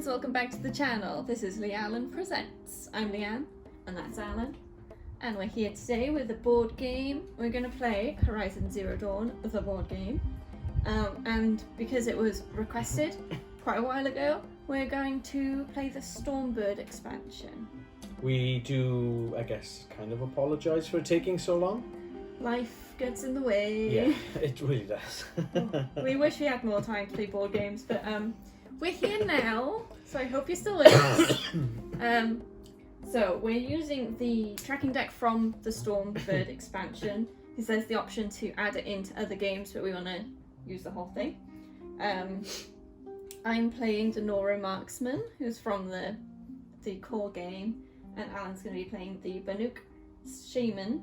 friends, welcome back to the channel. This is Alan Presents. I'm Leanne, and that's Alan. And we're here today with a board game. We're going to play Horizon Zero Dawn, the board game. And because it was requested quite a while ago, we're going to play the Stormbird expansion. We do, I guess, kind of apologise for it taking so long. Life gets in the way. Yeah, it really does. We wish we had more time to play board games, but we're here now, so I hope you're still with us. So we're using the tracking deck from the Stormbird expansion, because there's the option to add it into other games, but we want to use the whole thing. I'm playing the Nora Marksman, who's from the core game, and Alan's going to be playing the Banuk Shaman,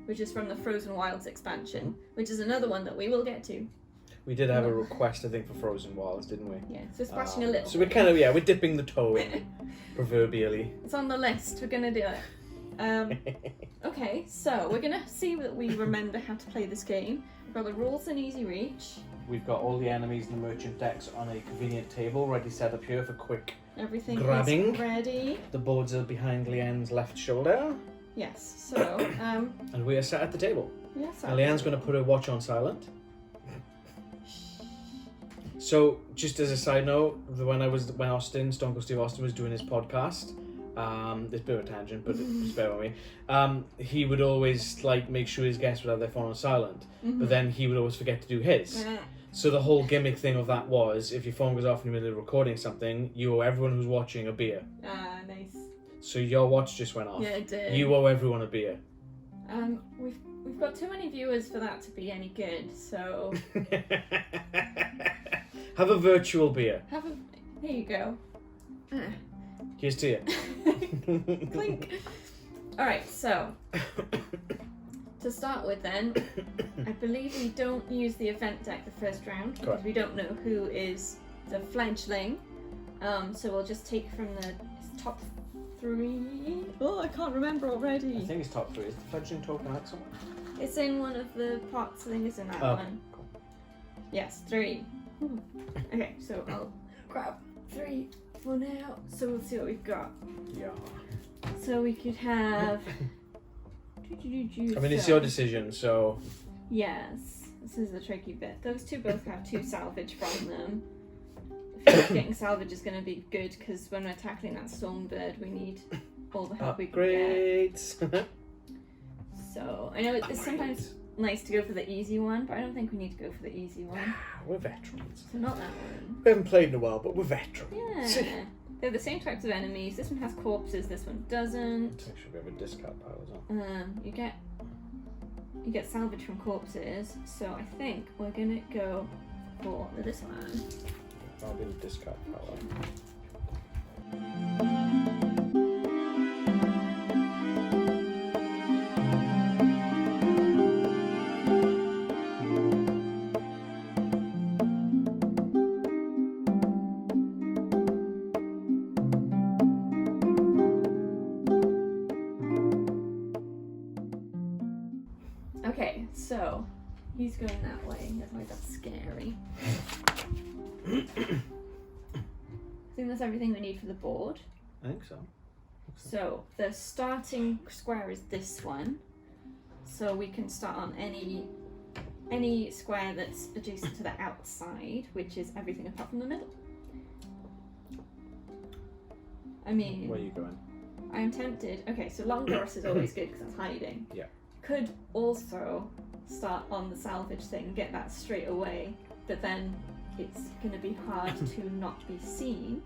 which is from the Frozen Wilds expansion, which is another one that we will get to. We did have a request, I think, for Frozen Wilds, didn't we? Yeah, so it's splashing a little. So we're kind of, we're dipping the toe in, proverbially. It's on the list, we're going to do it. Okay, so we're going to see that we remember how to play this game. We've got the rules in easy reach. We've got all the enemies and the merchant decks on a convenient table ready set up here for quick Everything grabbing. is ready. The boards are behind Leanne's left shoulder. Yes, so... and we are sat at the table. Yes, and Leanne's going to put her watch on silent. So, just as a side note, when Stone Cold Steve Austin was doing his podcast, it's a bit of a tangent, but just bear with me. He would always make sure his guests would have their phone on silent, but then he would always forget to do his. So the whole gimmick thing of that was, if your phone goes off in the middle of recording something, you owe everyone who's watching a beer. Nice. So your watch just went off. Yeah, it did. You owe everyone a beer. We've got too many viewers for that to be any good, so... Have a virtual beer. Here you go. Here's to you. Clink. Alright, so... To start with then, I believe we don't use the event deck the first round, because Correct. we don't know who is the fledgling. So we'll just take from the top 3. Oh, I can't remember already. I think it's top 3. Is the fledgling token out somewhere? It's in one of the pots. I think it's in that one. Cool. Yes, 3. Okay, so I'll grab 3 for now. So we'll see what we've got. Yeah. So we could have... I mean, it's your decision, so... Yes, this is the tricky bit. Those two both have 2 salvage from them. I feel like getting salvage is going to be good, because when we're tackling that Stormbird, we need all the help we can get. So, I know it's sometimes nice to go for the easy one, but I don't think we need to go for the easy one. We're veterans. So not that one. We haven't played in a while, but we're veterans. Yeah. They're the same types of enemies. This one has corpses, this one doesn't. Make sure we have a discard pile as well. You get salvage from corpses, so I think we're gonna go for this one. I'll be the discard pile. Okay, so he's going that way. That's why that's scary. I think that's everything we need for the board. I think so. So the starting square is this one. So we can start on any square that's adjacent to the outside, which is everything apart from the middle. I mean... Where are you going? I am tempted. Okay, so long grass is always good because that's hiding. Yeah. Could also start on the salvage thing, get that straight away, but then it's going to be hard to not be seen.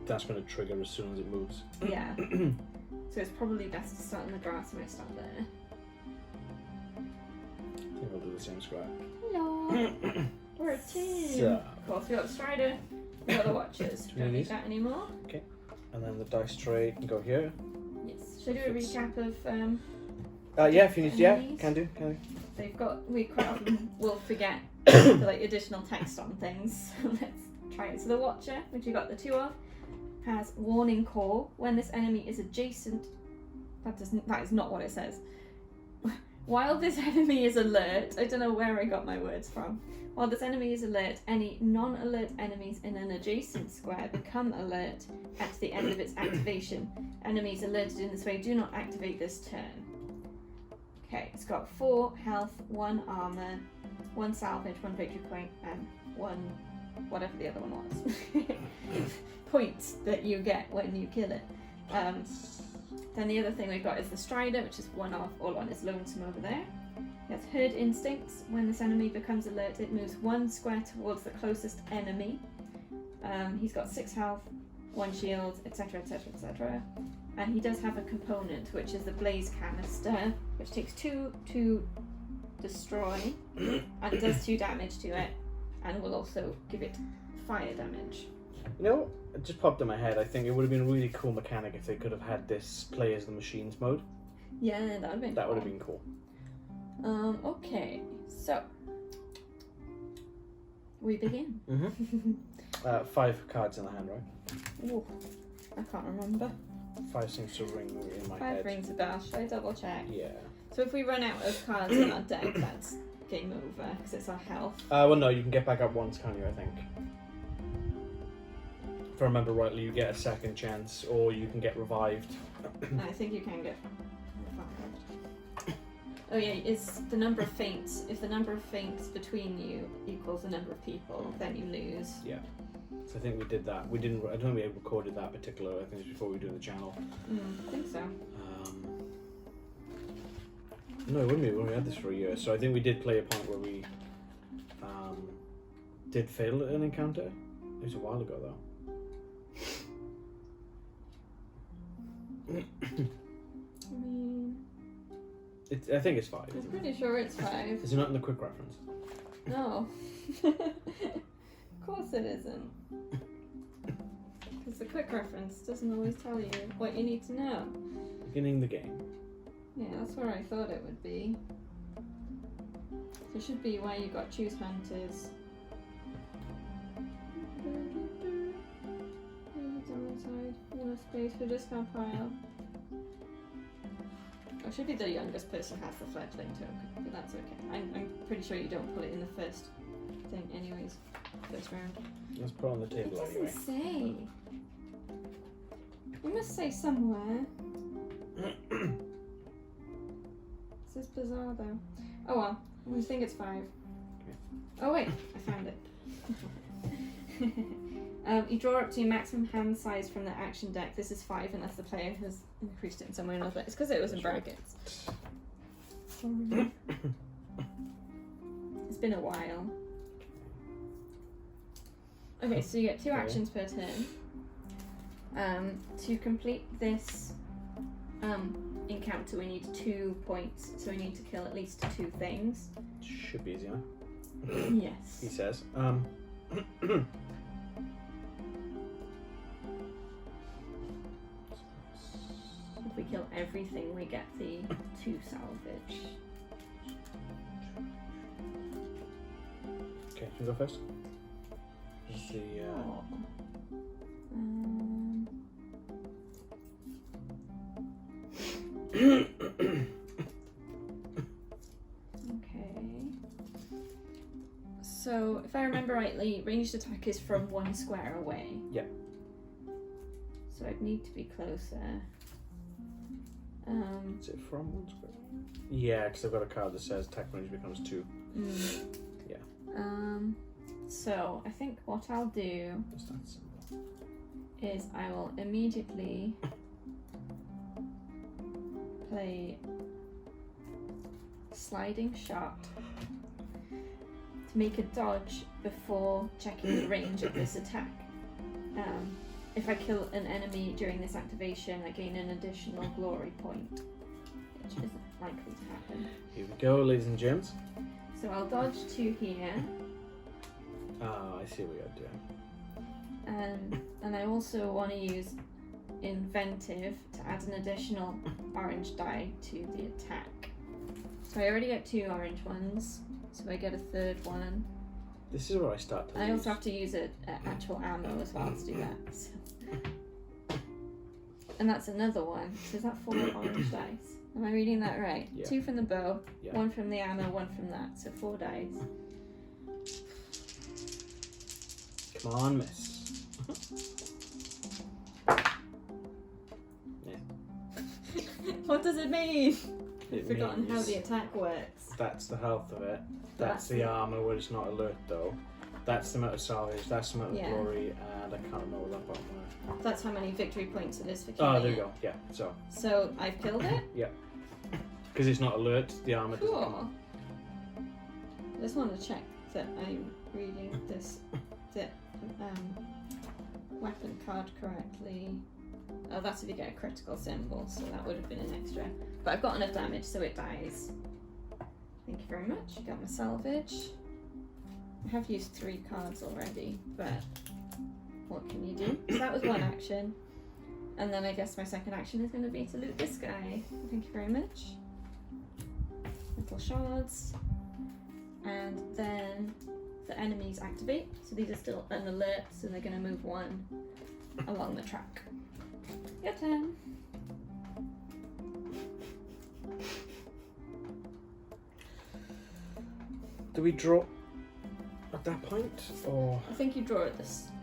That's going to trigger as soon as it moves. Yeah. So it's probably best to start in the grass and I start there. I think we'll do the same square. Hello! We're a team! So. Of course, we got the Strider, we got the Watchers. We don't need that anymore. Okay. And then the dice tray can go here. Yes. Should I do a recap of yeah, if you need to, enemies? can do. We quite often will forget the additional text on things. So let's try it. So the Watcher, which we got the 2 of, has Warning Call. When this enemy is adjacent, that is not what it says. While this enemy is alert, I don't know where I got my words from. While this enemy is alert, any non-alert enemies in an adjacent square become alert at the end of its activation. Enemies alerted in this way do not activate this turn. Okay, it's got 4 health, 1 armor, 1 salvage, 1 victory point, and 1 whatever the other one was. Points that you get when you kill it. Then the other thing we've got is the Strider, which is 1 off, all on his lonesome over there. It has Herd Instincts. When this enemy becomes alert, it moves 1 square towards the closest enemy. He's got 6 health, 1 shield, etc, etc, etc. And he does have a component, which is the Blaze Canister, which takes 2 to destroy, and it does 2 damage to it, and will also give it fire damage. You know, it just popped in my head. I think it would have been a really cool mechanic if they could have had this play as the machines mode. Yeah, that would have been That would have been cool. Okay, so we begin. 5 cards in the hand, right? Ooh, I can't remember. 5 seems to ring in my 5 head. rings a bell. Should I double check? Yeah. So if we run out of cards in our deck, that's game over because it's our health. Well, no, you can get back up once, can't you? I think. If I remember rightly, you get a second chance, or you can get revived. I think you can get revived. Oh yeah, it's the number of faints. If the number of faints between you equals the number of people, then you lose. Yeah. So I think we did that. We didn't. I don't think we recorded that particular. I think it was before we were doing the channel. I think so. No, it wouldn't be when we had this for a year. So I think we did play a point where we did fail an encounter. It was a while ago though. I mean, I think it's 5. I'm pretty sure it's 5. Is it not in the quick reference? No. Of course it isn't. Because the quick reference doesn't always tell you what you need to know. Beginning the game. Yeah, that's where I thought it would be. So it should be where you got choose hunters. Space for discount pile. It should be the youngest person has the fledgling token, but that's okay. I'm pretty sure you don't put it in the first thing anyways, first round. Let's put it on the table It anyway. doesn't say. It must say somewhere. This is bizarre though. Oh well, we think it's 5. Okay. Oh wait, I found it. You draw up to your maximum hand size from the action deck. This is 5 unless the player has increased it in some way or another. It's because it was in brackets. Sorry. It's been a while. Okay, so you get 2 actions per turn. To complete this encounter, we need 2 points. So we need to kill at least 2 things. Should be easy enough. Yes. He says. If we kill everything, we get the 2 salvage. Okay, should we go first? This is the, Okay. So, if I remember rightly, ranged attack is from 1 square away. Yep. So I'd need to be closer. Is it from 1 square? Yeah, because I've got a card that says attack range becomes 2. Yeah. So I think what I'll do Just that simple. is I will immediately play sliding shot to make a dodge before checking the range of this attack. If I kill an enemy during this activation, I gain an additional glory point, which isn't likely to happen. Here we go, ladies and gents. So I'll dodge to here, Oh, I see what you're doing. and I also want to use inventive to add an additional orange die to the attack. So I already get 2 orange ones, so I get a 3rd one. This is where I start to I lose. also have to use actual ammo as well to do that. So. and that's another one. So is that 4 orange dice? Am I reading that right? Yeah. 2 from the bow, Yeah. 1 from the armor, 1 from that. So 4 dice. Come on, miss. What does it mean? It I've forgotten how means the attack works. That's the health of it. That's the armor where it's not alert though. That's the amount of salvage. That's the amount of glory, and I can't remember what that bottom was. That's how many victory points it is for killing Oh, there you it. go. Yeah. So I've killed it? Because it's not alert, the armor doesn't come Cool. up. I just want to check that I'm reading this weapon card correctly. Oh, that's if you get a critical symbol, so that would have been an extra. But I've got enough damage, so it dies. Thank you very much. Got my salvage. I have used 3 cards already, but what can you do? So that was one action. And then I guess my second action is going to be to loot this guy. Thank you very much. Little shards. And then the enemies activate. So these are still an alert, so they're going to move 1 along the track. Your turn. Do we draw at that point, or? I think you draw at the start.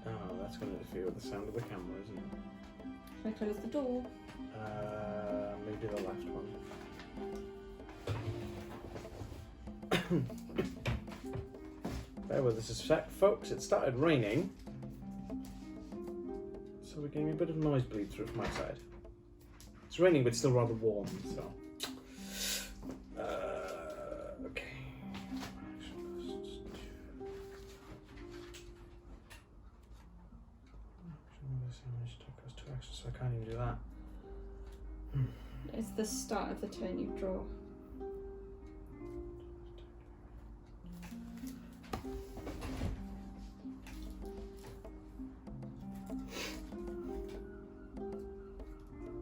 Oh, that's going to interfere with the sound of the camera, isn't it? Should I close the door? Maybe the left one. Bear with us a sec, folks. It started raining, so we're getting a bit of noise bleed through from outside. It's raining, but still rather warm, so. Okay. Two actions, so I can't even do that. It's the start of the turn you draw.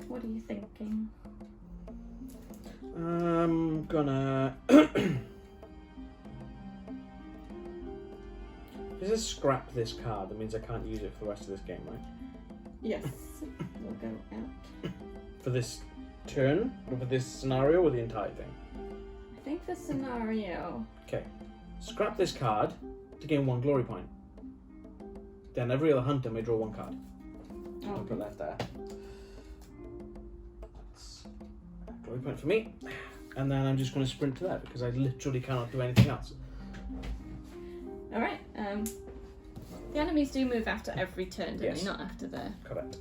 What are you thinking? I'm gonna. Is this scrap this card? That means I can't use it for the rest of this game, right? Yes. We'll go out. For this turn, or for this scenario, or the entire thing? I think the scenario. Okay. Scrap this card to gain 1 glory point. Then every other hunter may draw 1 card. Oh, I'll put that there. That's a glory point for me. And then I'm just going to sprint to that because I literally cannot do anything else. Alright. The enemies do move after every turn, don't Yes. they? Not after the. Correct.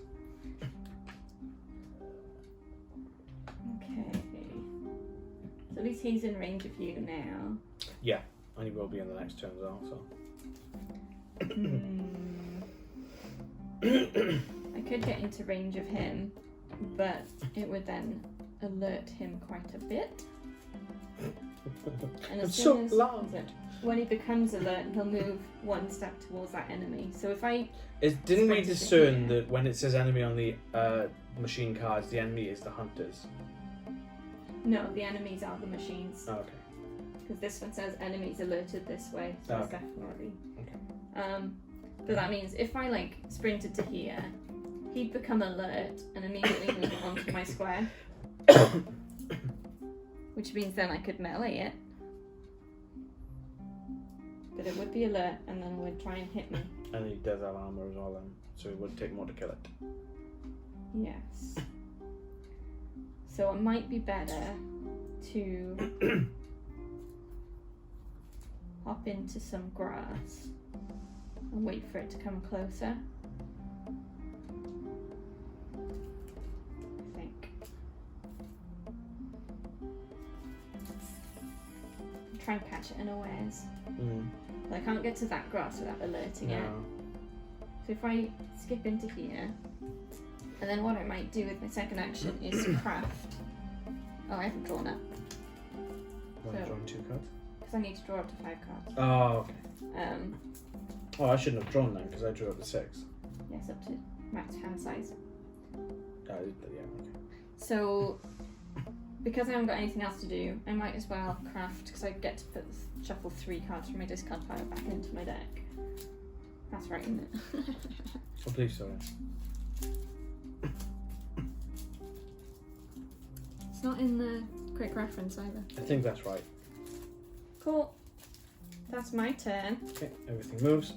Okay. So at least he's in range of you now. Yeah, and he will be in the next turn as well, so. I could get into range of him, but it would then alert him quite a bit. And as It's soon as so loud. when he becomes alert, he'll move 1 step towards that enemy. So if I Didn't we Sprinted discern here. that when it says enemy on the machine cards, the enemy is the hunters? no, the enemies are the machines. Oh, okay. Because this one says enemies alerted this way, so it's Okay. definitely. Okay. But that means if I like sprinted to here, he'd become alert and immediately move onto my square. Which means then I could melee it. But it would be alert and then would try and hit me. And he does have armor as well then, so it would take more to kill it. Yes. So it might be better to hop into some grass and wait for it to come closer. I think. Try and catch it unawares. But I can't get to that grass without alerting it. No. So if I skip into here, and then what I might do with my second action is craft. Oh, I haven't drawn up Want to So- draw 2 cards? because I need to draw up to 5 cards. Oh, okay. Oh, Oh, I shouldn't have drawn then because I drew up to 6. yes, up to max hand size. Yeah, okay. So because I haven't got anything else to do, I might as well craft because I get to shuffle 3 cards from my discard pile back into my deck. That's right, isn't it? I believe so. It's not in the quick reference either. I think that's right. Cool. That's my turn. Okay, everything moves.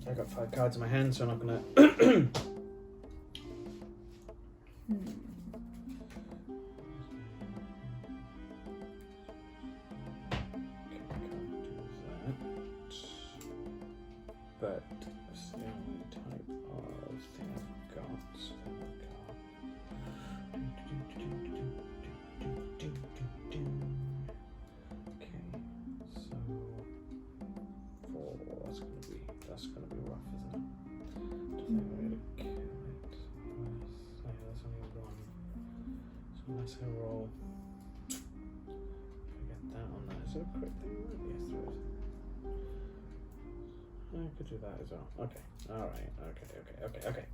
I got 5 cards in my hand, so I'm not gonna. But that's the only type of thing I've got. So okay, so 4. That's gonna be rough, isn't it? Don't think I'm gonna kill it. There's only 1. So unless I roll, if I get that on that, is there a crit thing? Yes, there is. I could do that as well. Okay. Alright. Okay.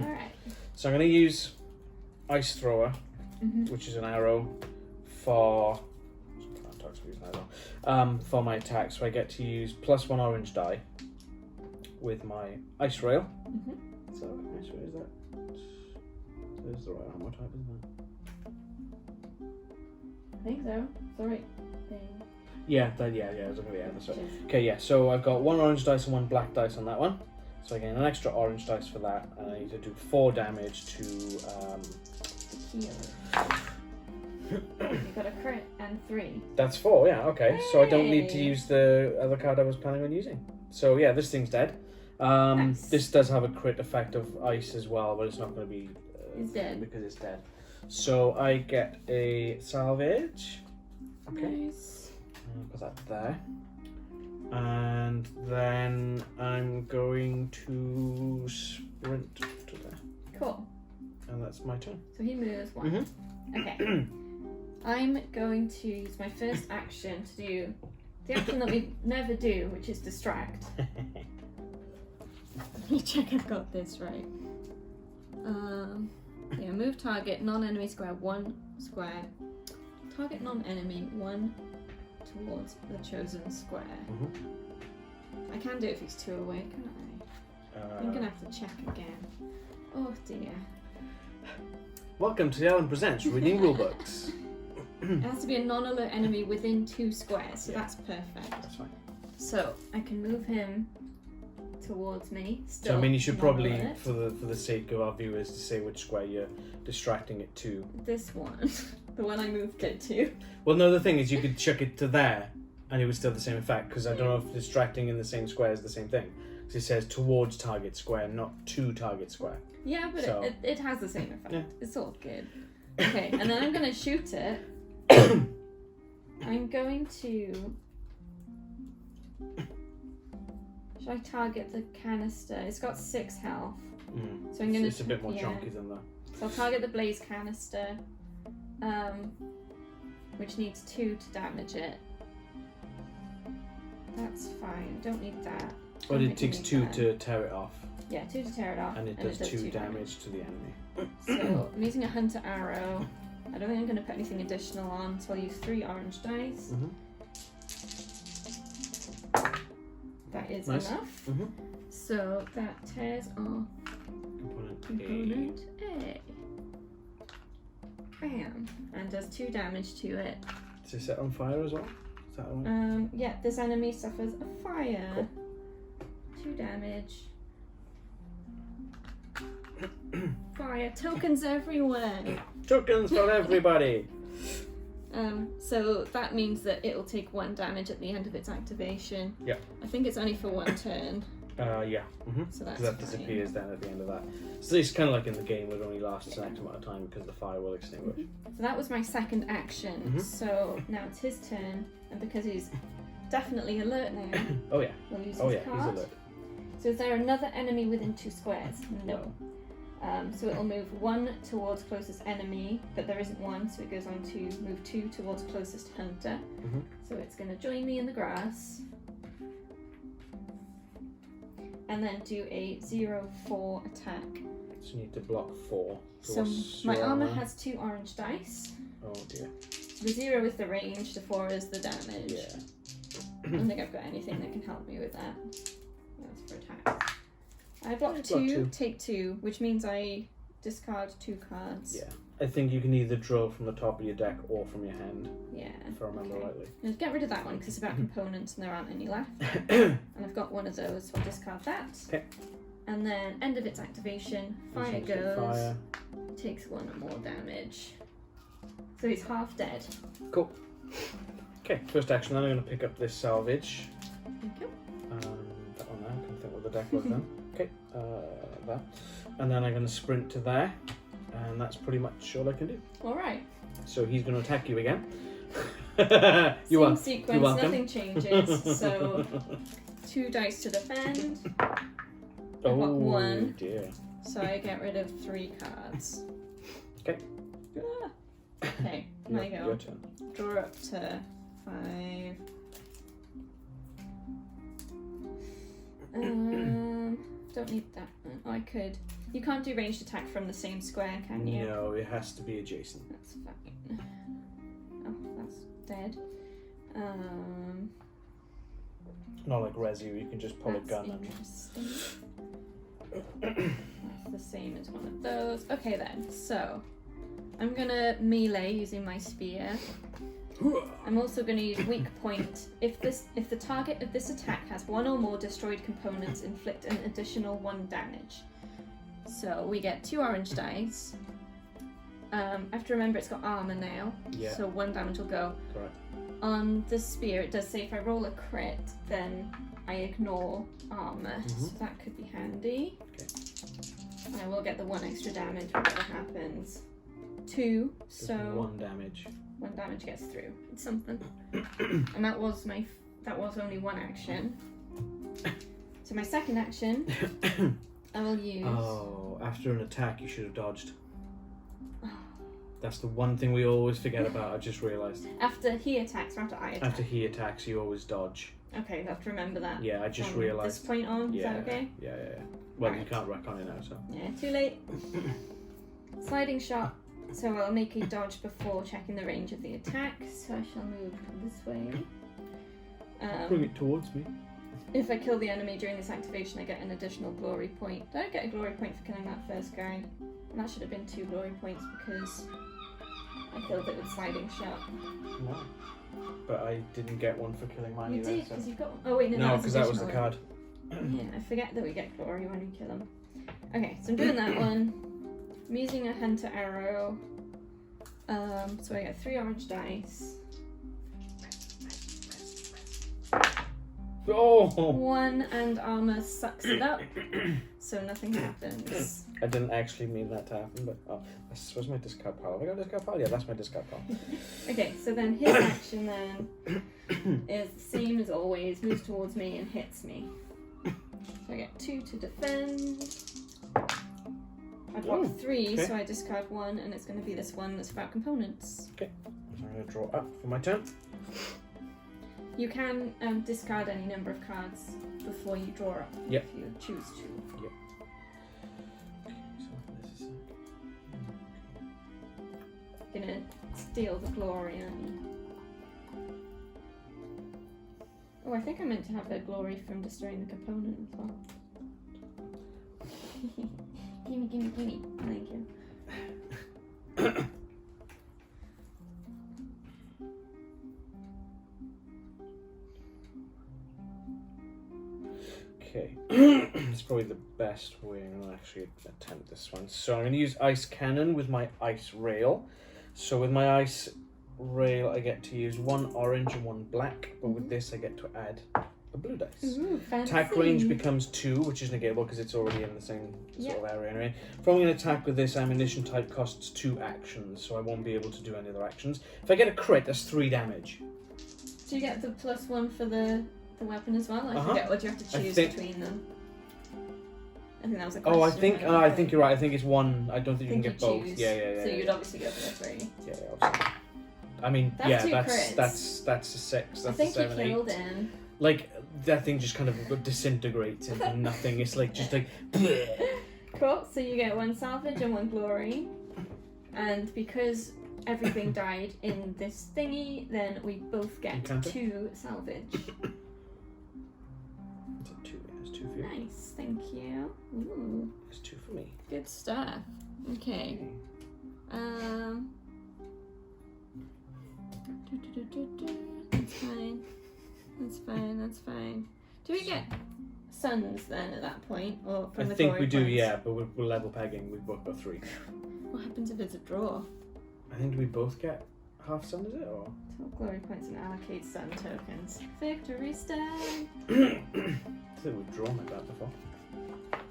Alright. So I'm going to use Ice Thrower, which is an arrow for for my attack. So I get to use +1 orange die with my Ice Rail. So Ice Rail is that? There's the right armor type, isn't it? I think so. It's the right thing. Yeah, it was going to be the same. Okay, yeah, so I've got 1 orange dice and 1 black dice on that one. So I get an extra orange dice for that, and I need to do 4 damage to... Heal. You got a crit and 3. That's 4, yeah, okay. Hey. So I don't need to use the other card I was planning on using. So yeah, this thing's dead. Nice. This does have a crit effect of ice as well, but it's not going to be... It's dead. Because it's dead. So I get a salvage. Okay. Nice. Put that there. And then I'm going to sprint to there. Cool. And that's my turn. So he moves 1. Okay. I'm going to use my first action to do the action that we never do, which is distract. Let me check I've got this right. Yeah, move target non-enemy square 1 square. Target non-enemy 1 towards the chosen square. I can do it if he's 2 away, can't I? I'm gonna have to check again. Oh dear. Welcome to the Alan Presents Reading Rulebooks. It has to be a non-alert enemy within 2 squares, so that's perfect. That's fine. So I can move him towards me. Still So I mean, you should probably, non-alert. for the sake of our viewers, to say which square you're distracting it to. This one, the one I moved it to. Well, no, the thing is, you could chuck it to there, and it would still have the same effect. Because I don't know if distracting in the same square is the same thing. Because it says towards target square, not to target square. Yeah, but So- it has the same effect. Yeah. It's all good. Okay, and then I'm going to shoot it. I'm going to... Should I target the canister? It's got 6 health. So I'm going to... It's a bit more chunky than that. So I'll target the blaze canister, which needs 2 to damage it. That's fine. Don't need that. But it takes 2 to tear it off. Yeah, 2 to tear it off. And it does 2 damage to the enemy. So I'm using a hunter arrow. I don't think I'm going to put anything additional on, so I'll use 3 orange dice. That is Nice. enough. So that tears off component A. Bam. And does 2 damage to it. Is it set on fire as well? Is that one? Yeah, this enemy suffers a fire. Cool. 2 damage. Fire tokens everywhere. Tokens for everybody! So that means that it'll take 1 damage at the end of its activation. Yeah. I think it's only for 1 turn. Yeah. So that's that fine. disappears then at the end of that. So it's kind of like in the game where it only lasts an X amount of time because the fire will extinguish. So that was my second action. So now it's his turn, and because he's definitely alert now, Oh yeah. we'll use Oh his yeah, card. he's alert. So is there another enemy within 2 squares? No. So it'll move 1 towards closest enemy, but there isn't one, so it goes on to move 2 towards closest hunter. So it's going to join me in the grass. And then do a 0-4 attack. So you need to block 4. So my armor has 2 orange dice. Oh dear. The 0 is the range, the 4 is the damage. Yeah. don't think I've got anything that can help me with that. That's for attack. I block Block 2, two. take 2, which means I discard 2 cards. Yeah. I think you can either draw from the top of your deck or from your hand, Yeah. if I remember rightly. Let's get rid of that one because it's about components and there aren't any left. And I've got one of those, so I'll discard that. Okay. And then, end of its activation, fire goes, Fire. takes 1 or more damage. So he's half dead. Cool. Okay, first action then, I'm going to pick up this salvage. Thank you. That one there, I can think what the deck was then. Okay, that. And then I'm going to sprint to there, and that's pretty much all I can do. Alright. So he's going to attack you again. Same sequence, you're welcome. nothing changes. So 2 dice to defend. I've got 1, dear. so I get rid of 3 cards. Okay. Ah. Okay, there you go. Your turn. Draw up to 5. Don't need that one. Oh, I could. You can't do ranged attack from the same square, can you? No, it has to be adjacent. That's fine. Oh, that's dead. Not like Resi, where you can just pull a That's gun and... interesting. That's the same as one of those. Okay then, so I'm gonna melee using my spear. I'm also going to use weak point. If the target of this attack has 1 or more destroyed components, inflict an additional 1 damage. So we get 2 orange dice. I have to remember it's got armor now, Yeah. so 1 damage will go. Correct. On the spear, it does say if I roll a crit, then I ignore armor, so that could be handy. Okay. I will get the 1 extra damage, whatever happens. 2, so 1 damage. 1 damage gets through. It's something. And that was only 1 action. So my second action, I will use. Oh, after an attack, you should have dodged. That's the one thing we always forget about. I just realised. After he attacks, or after I attack. After he attacks, you always dodge. Okay, I have to remember that. Yeah, I just From realised. this point on, Yeah. is that okay? Yeah. Well, you Right. can't wreck on it now, so. Yeah, too late. Sliding shot. So I'll make a dodge before checking the range of the attack. So I shall move this way. Bring it towards me. If I kill the enemy during this activation, I get an additional glory point. I don't get a glory point for killing that first guy. And that should have been 2 glory points because I killed it with sliding shot. No. But I didn't get one for killing mine You either. did, so. because you've got. Oh wait, No, that's because that was the additional. card. Yeah, I forget that we get glory when we kill them. Okay, so I'm doing that one. I'm using a hunter arrow. So I get 3 orange dice. Oh! 1 and armor sucks it up, so nothing happens. I didn't actually mean that to happen, but where's my discard pile? Have I got a discard pile? Yeah, that's my discard pile. Okay, so then his action then is the same as always, moves towards me and hits me. So I get 2 to defend. I block 3, okay. so I discard 1, and it's going to be this one that's about components. Okay, so I'm going to draw up for my turn. You can discard any number of cards before you draw up, Yep. if you choose to. Yep. Okay, so this is Gonna steal the glory, aren't you? Oh, I think I meant to have the glory from destroying the component as well. Gimme. Thank you. Okay, it's probably the best way I'm going to actually attempt this one. So I'm going to use ice cannon with my ice rail. So with my ice rail, I get to use 1 orange and 1 black, but with this, I get to add a blue dice. Ooh, fancy. Attack range becomes 2, which is negatable because it's already in the same sort of area anyway. If I'm going to attack with this, ammunition type costs 2 actions, so I won't be able to do any other actions. If I get a crit, that's 3 damage. Do you get the +1 for the weapon as well? I forget what you have to choose between them. I think that was a question. Oh, I think you're right. I think it's 1. I don't think you can get both. Choose. Yeah. So you'd obviously go for the 3. Yeah, obviously. I mean, That's 2 that's a 6. That's I think a 7, you 8. killed him. Like that thing just kind of disintegrates into nothing. It's like just like. Cool. So you get 1 salvage and 1 glory, and because everything died in this thingy, then we both get Encounter? 2 salvage. thank you. Ooh, There's 2 for me. good stuff. Okay. That's fine. That's fine. That's fine. Do we get suns then at that point, or from I the think glory we do, points? yeah, but we're level pegging. We've both got 3. What happens if it's a draw? I think we both get half sun, is it? Or Total glory points and allocate sun tokens. Victory stand. I think we've drawn like that before.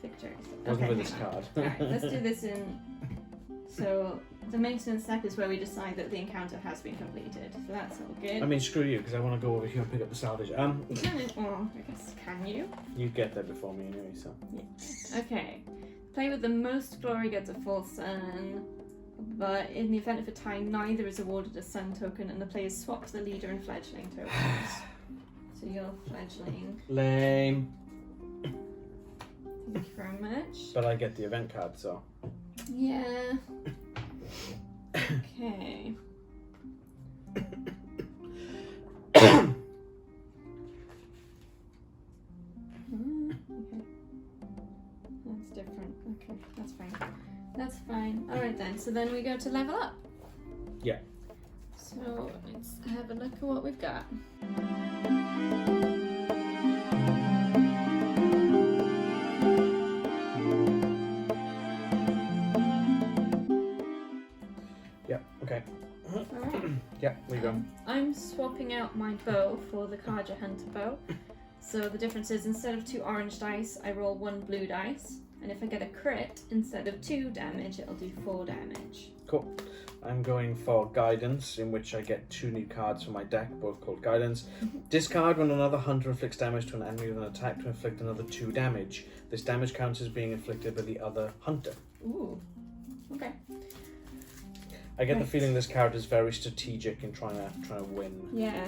Victory stand. Wasn't with hang this on. card. Alright, let's do this in. So the maintenance step is where we decide that the encounter has been completed. So that's all good. I mean, screw you, because I want to go over here and pick up the salvage. You can, well, I guess, can you? You get there before me anyway, so. Yeah. Okay. Play with the most glory gets a full sun, but in the event of a tie, neither is awarded a sun token, and the players swap the leader and fledgling tokens. So you're fledgling. Lame. Thank you very much. But I get the event card, so. Yeah. Okay. Okay. That's different. Okay, that's fine. That's fine. Alright then, so then we go to level up. Yeah. So let's have a look at what we've got. Yeah, okay. Alright. Yeah, we go. I'm swapping out my bow for the Kaja Hunter bow. So the difference is instead of 2 orange dice, I roll 1 blue dice. And if I get a crit, instead of 2 damage, it'll do 4 damage. Cool. I'm going for guidance, in which I get 2 new cards for my deck, both called guidance. Discard when another hunter inflicts damage to an enemy with an attack to inflict another 2 damage. This damage counts as being inflicted by the other hunter. Ooh. Okay. I get the Right. feeling this card is very strategic in trying to win. Yeah.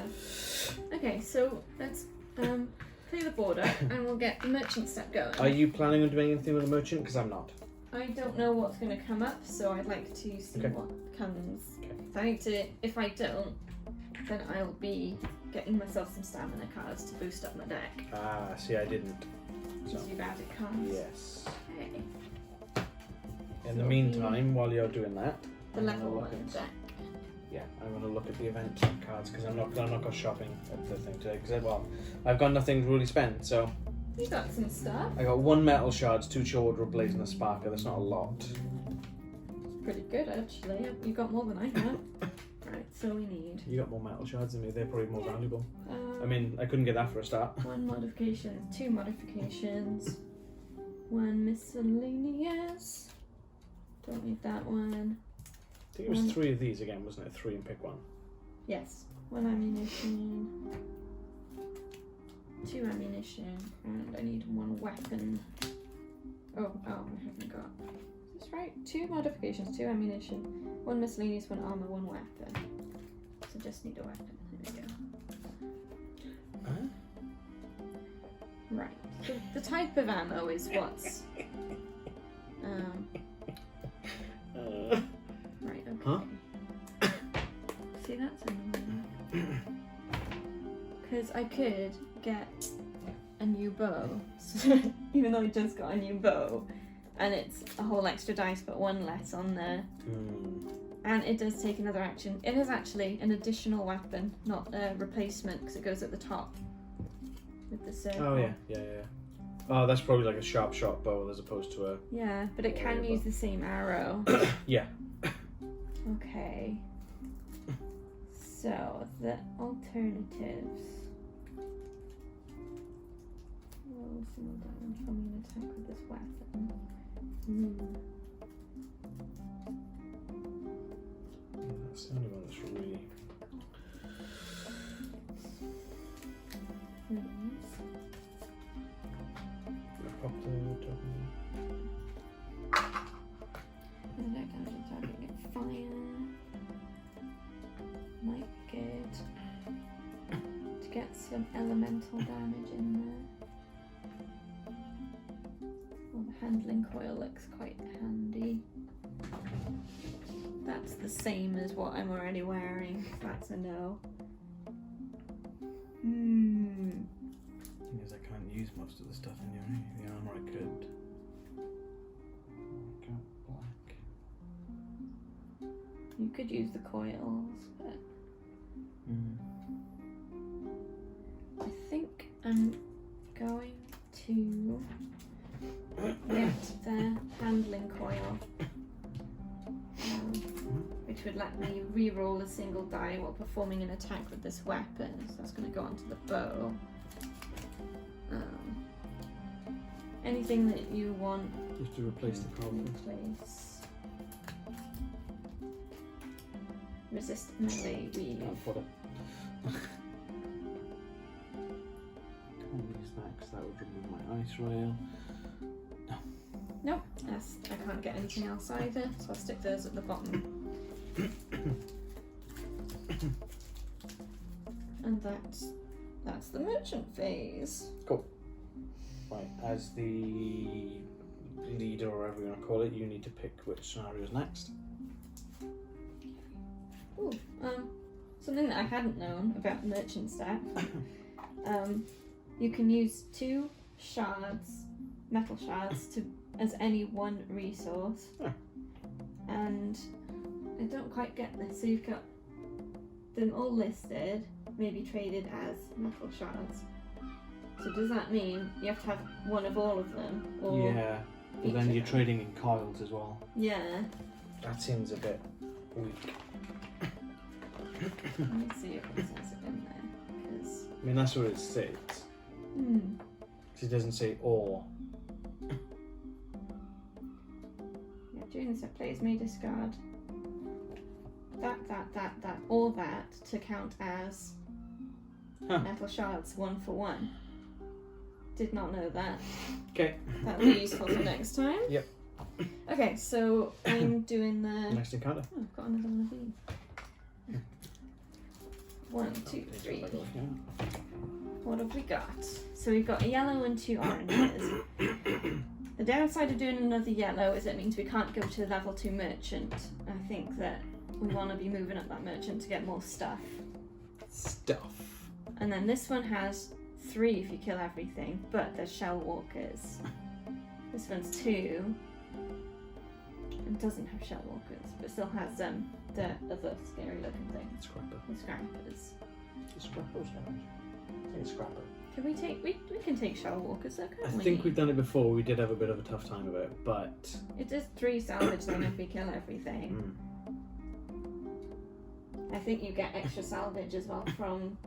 Okay, so let's play the border and we'll get the merchant step going. Are you planning on doing anything with the merchant? Because I'm not. I don't know what's going to come up, so I'd like to see Okay. what comes. Okay. I need to, if I don't, then I'll be getting myself some stamina cards to boost up my deck. Ah, see, I didn't. So, Because you've added cards. yes. Okay. In the meantime, while you're doing that, The I'm level gonna 1 look at- deck. Yeah, I'm going to look at the event cards because I'm not go shopping at the thing today. Because I've got nothing to really spend. So You got some stuff. I got 1 metal shards, 2 children, a blaze, and a sparker. That's not a lot. It's pretty good actually. You got more than I have. Right, so we need. You got more metal shards than me. They're probably more valuable. Um, I mean, I couldn't get that for a start. 1 modification, 2 modifications, 1 miscellaneous. Don't need that one. I think it was 3 of these again, wasn't it? 3 and pick 1. Yes, 1 ammunition, 2 ammunition, and I need 1 weapon. Oh, I haven't got. Is this right? 2 modifications, 2 ammunition, 1 miscellaneous, 1 armor, 1 weapon. So just need a weapon. There we go. Huh? Right. So the type of ammo is what's. Right. Okay. Huh? See, that's annoying. Because I could get a new bow, even though I just got a new bow, and it's a whole extra dice, but 1 less on there. And it does take another action. It is actually an additional weapon, not a replacement, because it goes at the top with the circle. Oh, yeah. Oh, that's probably like a sharp shot bow as opposed to a... Yeah, but it can use the same arrow. Yeah. Okay. So, the alternatives. Roll single damage from an attack with this weapon. That's the only one that's really... Pop the token. And that damage is targeting at fire. Might be good to get some elemental damage in there. Well, the handling coil looks quite handy. That's the same as what I'm already wearing. That's a no. Thing is, I can't use most of the stuff in the armor I could. You could use the coils, but I think I'm going to get the handling coil, which would let me re-roll a single die while performing an attack with this weapon. So that's going to go onto the bow. Anything that you want Just to replace the problem. Replace. Resist melee weave. I'll put it. Can't use that because that would remove my ice rail. Nope, I can't get anything else either, so I'll stick those at the bottom. And that's the merchant phase. Cool. Right, as the leader or whatever you want to call it, you need to pick which scenario is next. Ooh, something that I hadn't known about merchant staff. You can use 2 shards, metal shards, as any one resource. Huh. And I don't quite get this. So you've got them all listed, maybe traded as metal shards. So does that mean you have to have one of all of them? Or Yeah, but then you're trading in coils as well. Yeah. That seems a bit weak. Let me see if it says it in there. Because I mean, that's what it says. It doesn't say or. Yeah, during this, players may discard that, or that to count as metal shards 1 for 1. Did not know that. Okay. That'll be useful for next time. Yep. Okay, so I'm doing the. Next encounter. Oh, I've got another one of these. 1, 2, 3. What have we got? So we've got a yellow and 2 oranges. The downside of doing another yellow is it means we can't go to level 2 merchant. I think that we want to be moving up that merchant to get more stuff. And then this one has 3 if you kill everything, but there's shell walkers. This one's 2 and doesn't have shell walkers, but still has the other scary looking thing. Scrapper. The scrappers. Is scrapper or scavenge? I think it's scrapper. Can we take we can take shell walkers though, can't I we? think we've done it before. We did have a bit of a tough time of it, but It does 3 salvage then if we kill everything. I think you get extra salvage as well from.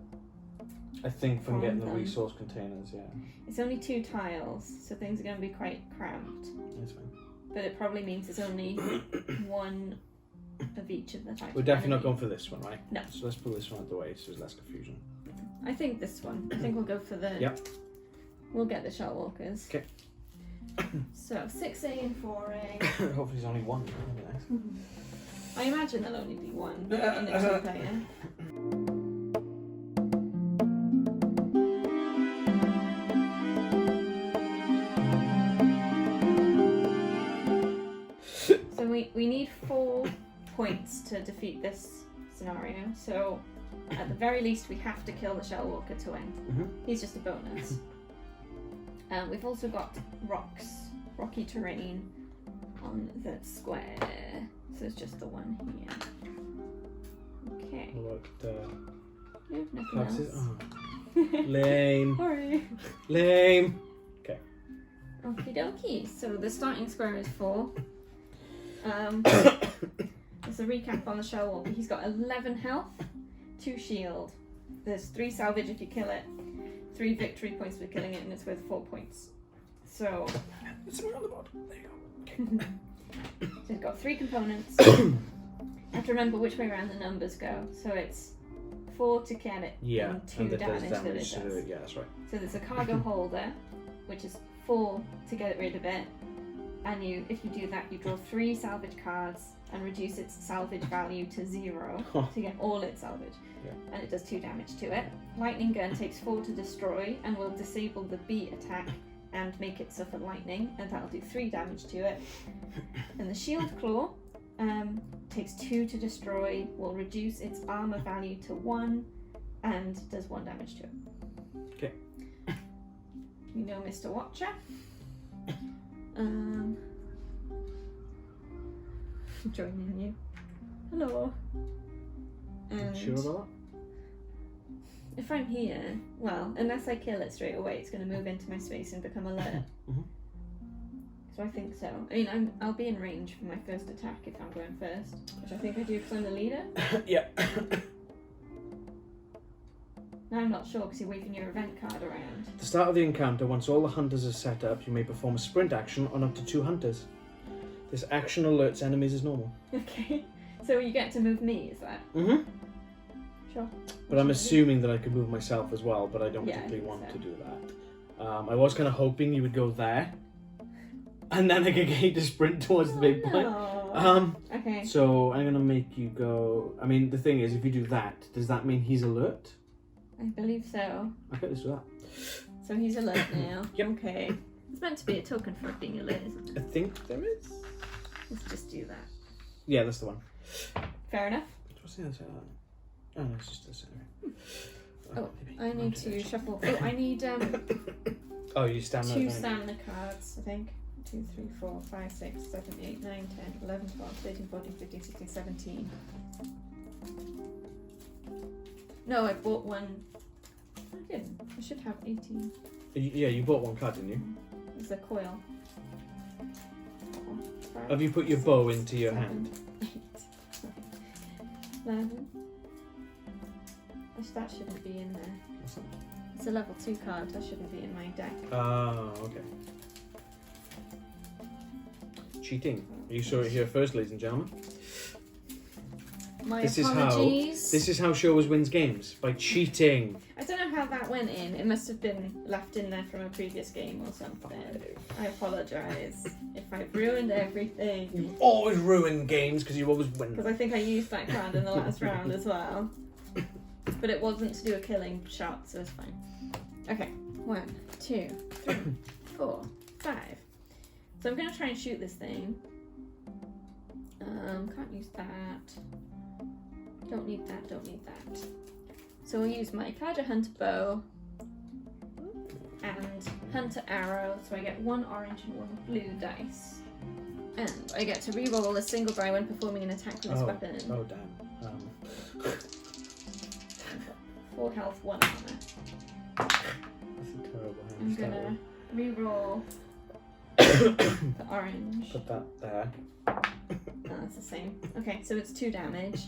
I think from getting the them. resource containers, yeah. It's only 2 tiles, so things are going to be quite cramped. That's fine. But it probably means there's only 1 of each of the types. We're definitely not going for this one, right? No. So let's pull this one out of the way so there's less confusion. I think this one. I think we'll go for the. Yep. We'll get the shell walkers. Okay. So 6A and 4A. Hopefully there's only one. That'd be nice. I imagine there'll only be 1 in the 2-player. So we need 4 points to defeat this scenario. So at the very least we have to kill the shell walker to win. He's just a bonus. We've also got rocky terrain on the square. So it's just the one here. Okay. What We have nothing classes? else. Oh. Lame. Sorry. Lame. Okay. Okie dokie. So the starting square is 4. There's a recap on the shell walker. He's got 11 health, 2 shield. There's 3 salvage if you kill it, 3 victory points for killing it, and it's worth 4 points. So It's somewhere on the board. There you go. so it's got 3 components. You have to remember which way around the numbers go. So it's 4 to get it, Yeah, and 2 and that does damage that it damage does. to it. Yeah, that's right. So there's a cargo holder, which is 4 to get rid of it. And if you do that, you draw 3 salvage cards and reduce its salvage value to 0 to get all its salvage. Yeah. And it does 2 damage to it. Lightning gun takes 4 to destroy and will disable the beat attack and make it suffer lightning, and that'll do 3 damage to it. And the shield claw takes 2 to destroy, will reduce its armor value to 1, and does 1 damage to it. Okay. You know Mr. Watcher. Joining you. or... And Sure about if I'm here, well, unless I kill it straight away, it's going to move into my space and become alert. Mhm. So I think so. I mean, I'll be in range for my first attack if I'm going first, which I think I do because I'm the leader. that? Yeah. Now I'm not sure because you're waving your event card around. At the start of the encounter, once all the hunters are set up, you may perform a sprint action on up to 2 hunters. This action alerts enemies as normal. Okay. So you get to move me, is that? Mm-hmm. Sure. But I'm assuming that I could move myself as well, but I don't Yeah, I particularly think want so. to do that. I was kind of hoping you would go there, and then I could get you to sprint towards the big point. No. Okay. So I'm going to make you go... I mean, the thing is, if you do that, does that mean he's alert? I believe so. Okay, let's do that. So he's alert now. Yep. Okay. It's meant to be a token for being alert, isn't it? I think there is. Let's just do that. Yeah, that's the one. Fair enough. What's the other side of that? Oh, no, it's just this. Oh, maybe. I need to shuffle. Oh, I need Oh, you stand there. 2 don't you? stamina cards, I think. 2, 3, 4, 5, 6, 7, 8, 9, 10, 11, 12, 13, 14, 15, 16, 17. No, I bought one. I didn't. I should have 18. Yeah, you bought one card, didn't you? It's a coil. 4, 5, Have you put your bow into your 7, hand? 8, 11. That shouldn't be in there. What's that? It's a level 2 card. That shouldn't be in my deck. Oh, okay. Cheating. You saw it here first, ladies and gentlemen. My This apologies. is how she always wins games, by cheating. I don't know how that went in. It must have been left in there from a previous game or something. I apologise if I've ruined everything. You always ruin games because you always win. Because I think I used that card in the last round as well. But it wasn't to do a killing shot, so it's fine. Okay. 1, 2, 3, 4, 5. So I'm going to try and shoot this thing. Can't use that. Don't need that, don't need that. So we'll use my Kaja Hunter bow and Hunter arrow, so I get 1 orange and 1 blue dice. And I get to reroll a single die when performing an attack with this weapon. Oh, damn. 4 health, 1 armor. That's a terrible hand I'm to start gonna reroll with. the orange. Put that there. Oh, that's the same. Okay, so it's 2 damage.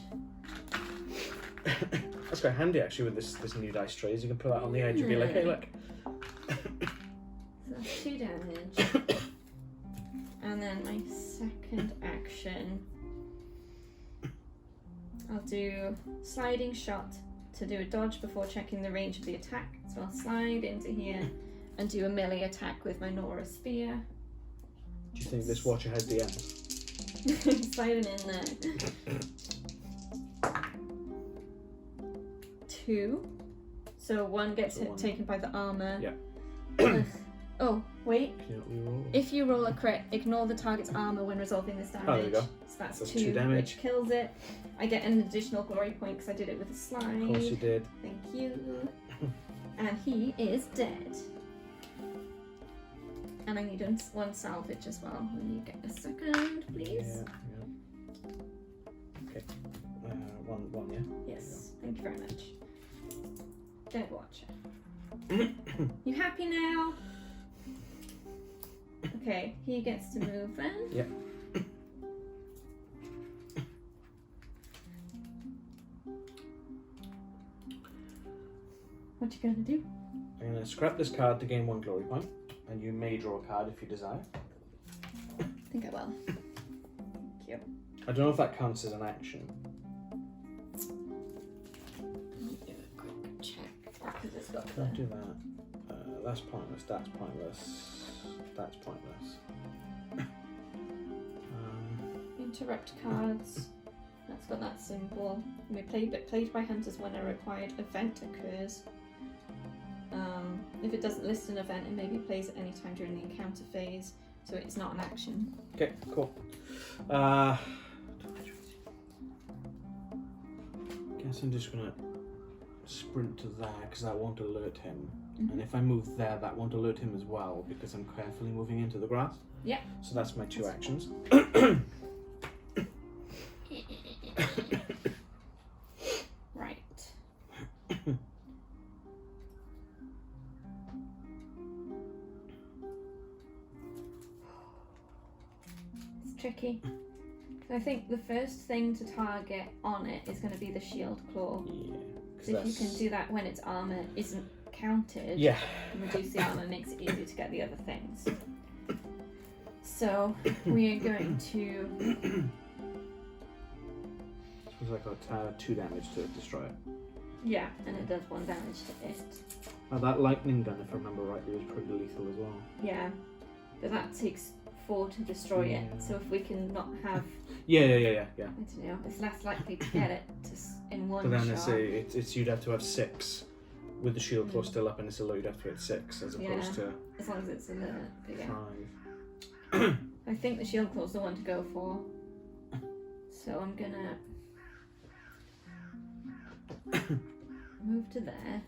That's quite handy actually with this new dice trays. You can put that on the edge and be like, hey, look. So that's 2 damage. And then my second action, I'll do sliding shot to do a dodge before checking the range of the attack. So I'll slide into here and do a melee attack with my Nora spear. Do you think this watcher has DMs? Slide him in there. 2. So 1 gets So one. taken by the armor. Yeah. Oh, wait. Can you not reroll? If you roll a crit, ignore the target's armor when resolving this damage. Oh, there you go. So that's That's 2 2 damage. which kills it. I get an additional glory point because I did it with a slide. Of course you did. Thank you. And he is dead. And I need 1 salvage as well. Let me get a second, please. Yeah. Okay. One, yeah? Yes, thank you very much. Dead Watcher. You happy now? Okay, he gets to move then. Yep. What you gonna do? I'm going to scrap this card to gain 1 glory point, and you may draw a card if you desire. I think I will. Thank you. I don't know if that counts as an action. Let me do a quick check because it's got Don't the... do that. That's pointless, that's pointless, that's pointless. Interrupt cards. That's got that symbol. We played by hunters when a required event occurs. If it doesn't list an event, it may be plays at any time during the encounter phase, so it's not an action. Okay, cool. Guess I'm just gonna sprint to there because that won't alert him. And if I move there, that won't alert him as well because I'm carefully moving into the grass. Yeah. So that's my 2 actions. tricky. I think the first thing to target on it is going to be the shield claw. Yeah. So if you can do that when its armor isn't counted, Yeah. and reduce the armor makes it easier to get the other things. So we are going to. It's like got 2 damage to destroy it. Yeah, and it does 1 damage to it. That lightning gun, if I remember rightly, was pretty lethal as well. Yeah, but that takes 4 to destroy it. So if we can not have, Yeah. I don't know, it's less likely to get it in one But then shot. it's you'd have to have 6 with the shield claw still up, and it's alert. You'd have to hit 6 as opposed to as long as it's alert. But yeah. 5. I think the shield claw's the one to go for. So I'm gonna move to there,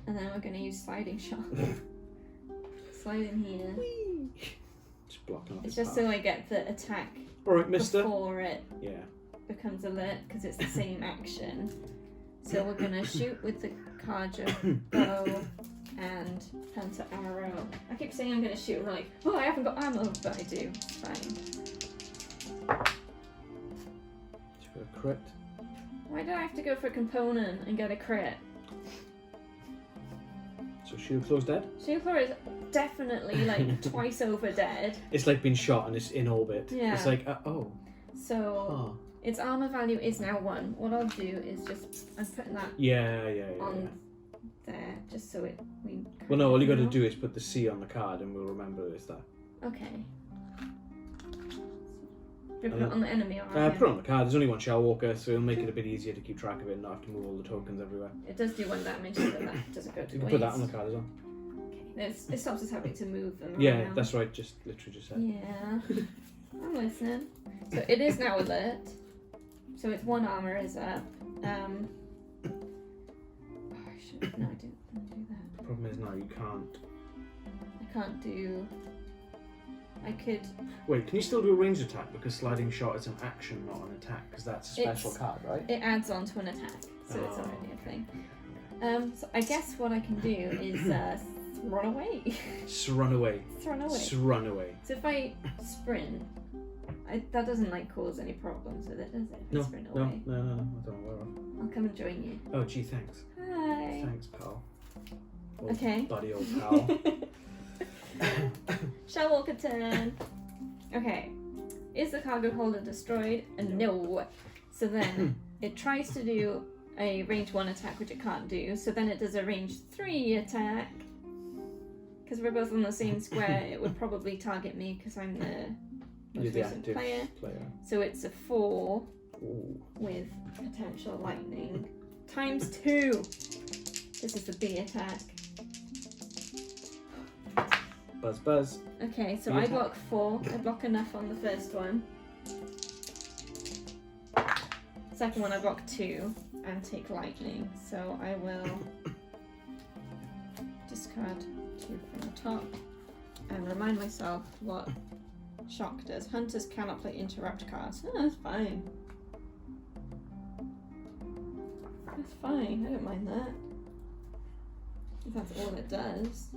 and then we're gonna use sliding shot. Slide in here. Just blocking off. It's just so I get the attack All right, Mister. before it Yeah. becomes alert, because it's the same action. So we're gonna shoot with the Kaja bow and hunter arrow. I keep saying I'm gonna shoot, and I'm like, oh, I haven't got ammo, but I do. It's fine. Just got a crit. Why do I have to go for a component and get a crit? So shield claw's dead. Shield claw is definitely like twice over dead. It's like been shot and it's in orbit. Yeah. It's like So its armor value is now 1. What I'll do is just I'm putting that Yeah. on there just so we. Well, no, all you got to do is put the C on the card, and we'll remember it's that. Okay. Do we put it on the enemy or Put it on the card. There's only one Shell Walker, so it'll make it a bit easier to keep track of it and not have to move all the tokens everywhere. It does do 1 damage, so that doesn't go to You can waste. put that on the card as well. Okay. It stops us having to move them Yeah, around. that's right. Just literally just said. Yeah. I'm listening. So it is now alert. So its 1 armor is up. Oh, I should. No, I didn't do that. The problem is now you can't. I can't do. I could. Wait, can you still do a ranged attack? Because sliding shot is an action, not an attack, because that's a special card, right? It adds on to an attack, so it's already a thing. So I guess what I can do is run away. Run away. Run away. Run away. So if I sprint, that doesn't like cause any problems with it, does it? If I sprint away. No, I don't know where. I'll come and join you. Oh, gee, thanks. Hi. Thanks, pal. Okay. Buddy, old pal. Shell Walker turn. Okay. Is the cargo holder destroyed? No. So then it tries to do a range 1 attack, which it can't do. So then it does a range 3 attack. Because we're both on the same square, it would probably target me because I'm the most recent player. So it's a 4 with potential lightning times 2. This is the B attack. Buzz, buzz. Okay, so I block 4. I block enough on the first one. Second one I block 2 and take lightning. So I will discard 2 from the top and remind myself what shock does. Hunters cannot play interrupt cards. Oh, that's fine. That's fine. I don't mind that. If that's all it does.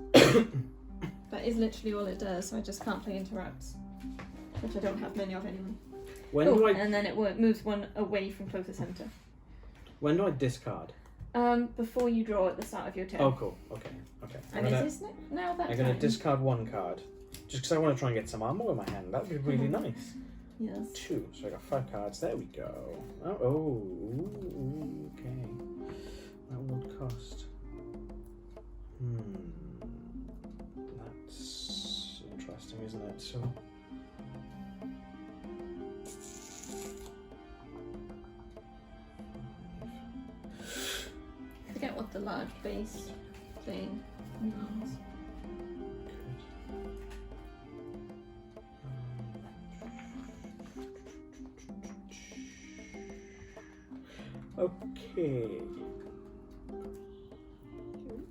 That is literally all it does, so I just can't play interrupts, which I don't have many of anyway. And then it moves 1 away from closest hunter. When do I discard? Before you draw at the start of your turn. Oh, cool. Okay. And is this now that I'm going to discard 1 card, just because I want to try and get some ammo in my hand. That would be really nice. Yes. 2, so I got 5 cards. There we go. Oh, okay. That would cost. That's interesting, isn't it? So. I forget what the large base thing means. Okay.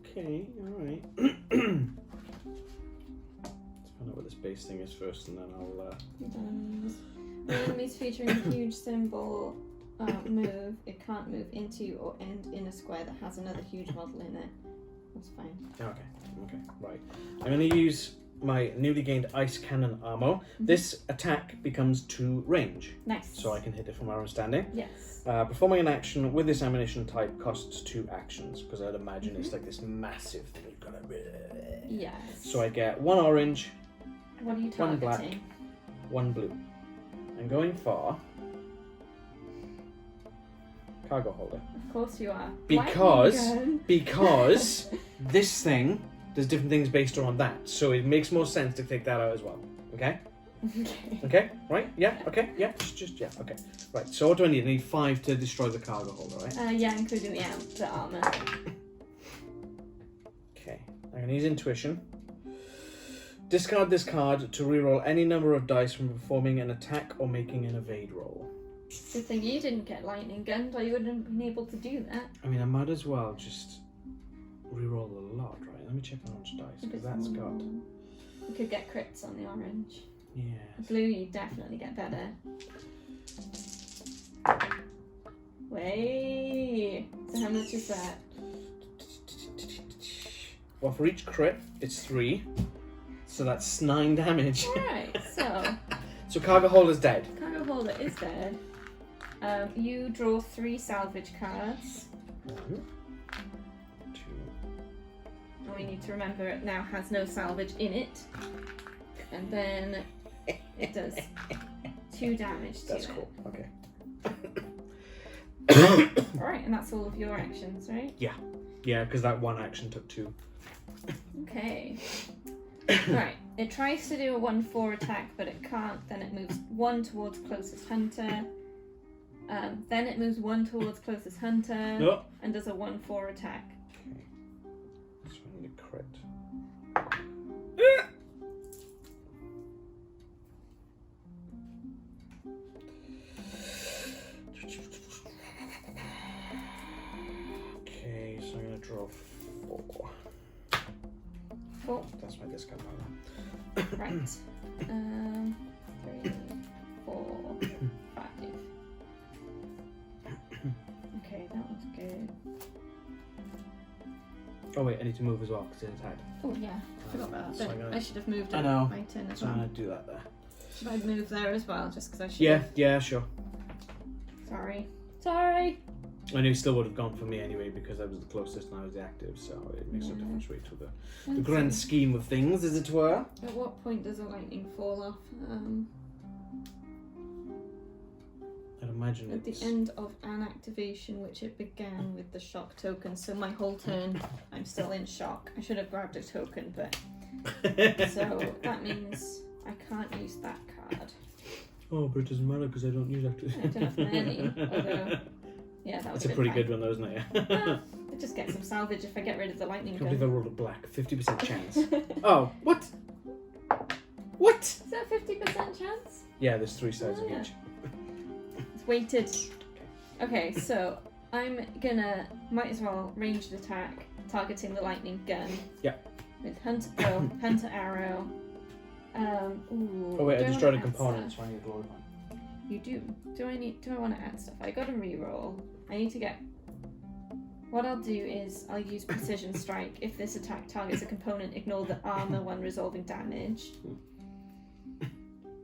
Okay, alright. Let's find out what this base thing is first, and then I'll. Enemies featuring a huge symbol move. It can't move into or end in a square that has another huge model in it. That's fine. Okay, right. I'm going to use my newly gained ice cannon armor, this attack becomes 2 range. Nice. So I can hit it from where I'm standing. Yes. Performing an action with this ammunition type costs 2 actions, because I'd imagine it's like this massive thing you've got to... Yes. So I get 1 orange, What are you 1 targeting? black, 1 blue. I'm going for cargo holder. Of course you are. Because this thing does different things based on that, so it makes more sense to take that out as well. Okay? Okay. Okay? Right? Yeah? Okay? Yeah? Just yeah. Okay. Right. So what do I need? I need 5 to destroy the cargo holder, right? Yeah, including the armor. Okay. I'm gonna use intuition. Discard this card to reroll any number of dice from performing an attack or making an evade roll. Good thing you didn't get lightning gunned, or you wouldn't have been able to do that. I mean, I might as well just reroll a lot, right? Let me check orange dice, because that's got... You could get crits on the orange. Yeah. The blue, you definitely get better. Wait. So how much is that? Well, for each crit, it's 3. So that's 9 damage. Alright, so... So cargo holder's dead. Cargo holder is dead. You draw 3 salvage cards. 1, 2. And we need to remember it now has no salvage in it. And then it does 2 damage to That's it. cool. Okay. Alright, and that's all of your actions, right? Yeah. Yeah, because that one action took 2. Okay. Right. It tries to do a 1/4 attack, but it can't. Then it moves 1 towards closest hunter. Then it moves 1 towards closest hunter. No. And does a 1/4 attack. Okay. So I need a crit. Okay, so I'm gonna draw 4. 4. That's my discard power. Right. 3, 4, 5. Okay, that one's good. Oh wait, I need to move as well because it's attacked. Oh yeah, I forgot about that. So I'm gonna- I should have moved I it know. my turn as So I'm well. gonna do that there. Should I move there as well, just because I should Yeah, have? yeah, sure. Sorry. Sorry! I knew it still would have gone for me anyway because I was the closest and I was the active, so it makes no Yeah. difference really to the Let's grand see. scheme of things, as it were. At what point does a lightning fall off? I'd imagine At the it's... end of an activation, which it began with the shock token. So my whole turn, I'm still in shock. I should have grabbed a token, but... So that means I can't use that card. Oh, but it doesn't matter because I don't use active. I don't have many, although... Yeah, that That's would a pretty good one though, isn't it? Well, I just get some salvage if I get rid of the lightning I can't believe I gun. rolled a black. 50% chance. Oh, what? What? Is that 50% chance? Yeah, there's 3 sides Oh, of yeah. each. It's weighted. Okay, so I'm gonna might as well ranged attack targeting the lightning gun. Yeah. With hunter arrow. Ooh, Oh wait, do I just wanna tried a add component, stuff? so I need a glory point. You do. Do I want to add stuff? I got a reroll. I need to get. What I'll do is I'll use precision strike. If this attack targets a component, ignore the armor when resolving damage.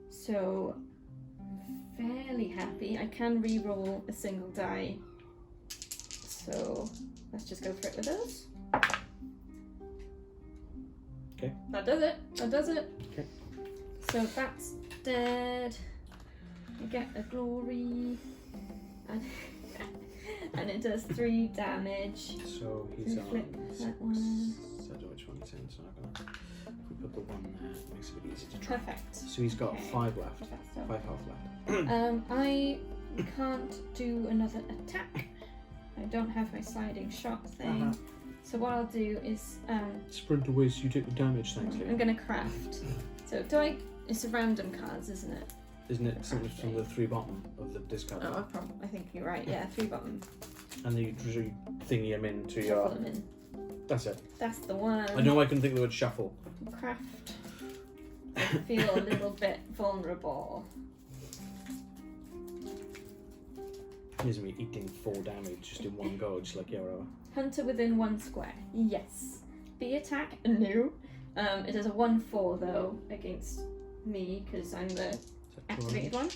So fairly happy. I can reroll a single die. So let's just go for it with those. Okay. That does it. That does it. Okay. So that's dead. I get a glory. And it does 3 damage. So he's So on flip 6. that one. I don't know which one he's in, so I'm gonna... If we put the 1 there, it makes it a bit easier to track. Perfect. So he's got Okay. 5 left. Perfect. 5 health left. I can't do another attack. I don't have my sliding shot thing. Uh-huh. So what I'll do is Sprint away so you take the damage, thanks, I'm Liam. gonna craft. So do I? It's a random cards, isn't it? Isn't it something from the 3 bottom of the discard? Oh, I think you're right. Yeah, 3 bottom. And then you thingy him into Shuffle your... them in. That's it. That's the one. I know I couldn't think of the word shuffle. Craft. I feel a little bit vulnerable. Here's me eating 4 damage just in one go, just like Yoro. Hunter within 1 square. Yes. B attack? No. It does a 1/4 though against me because I'm the activated one.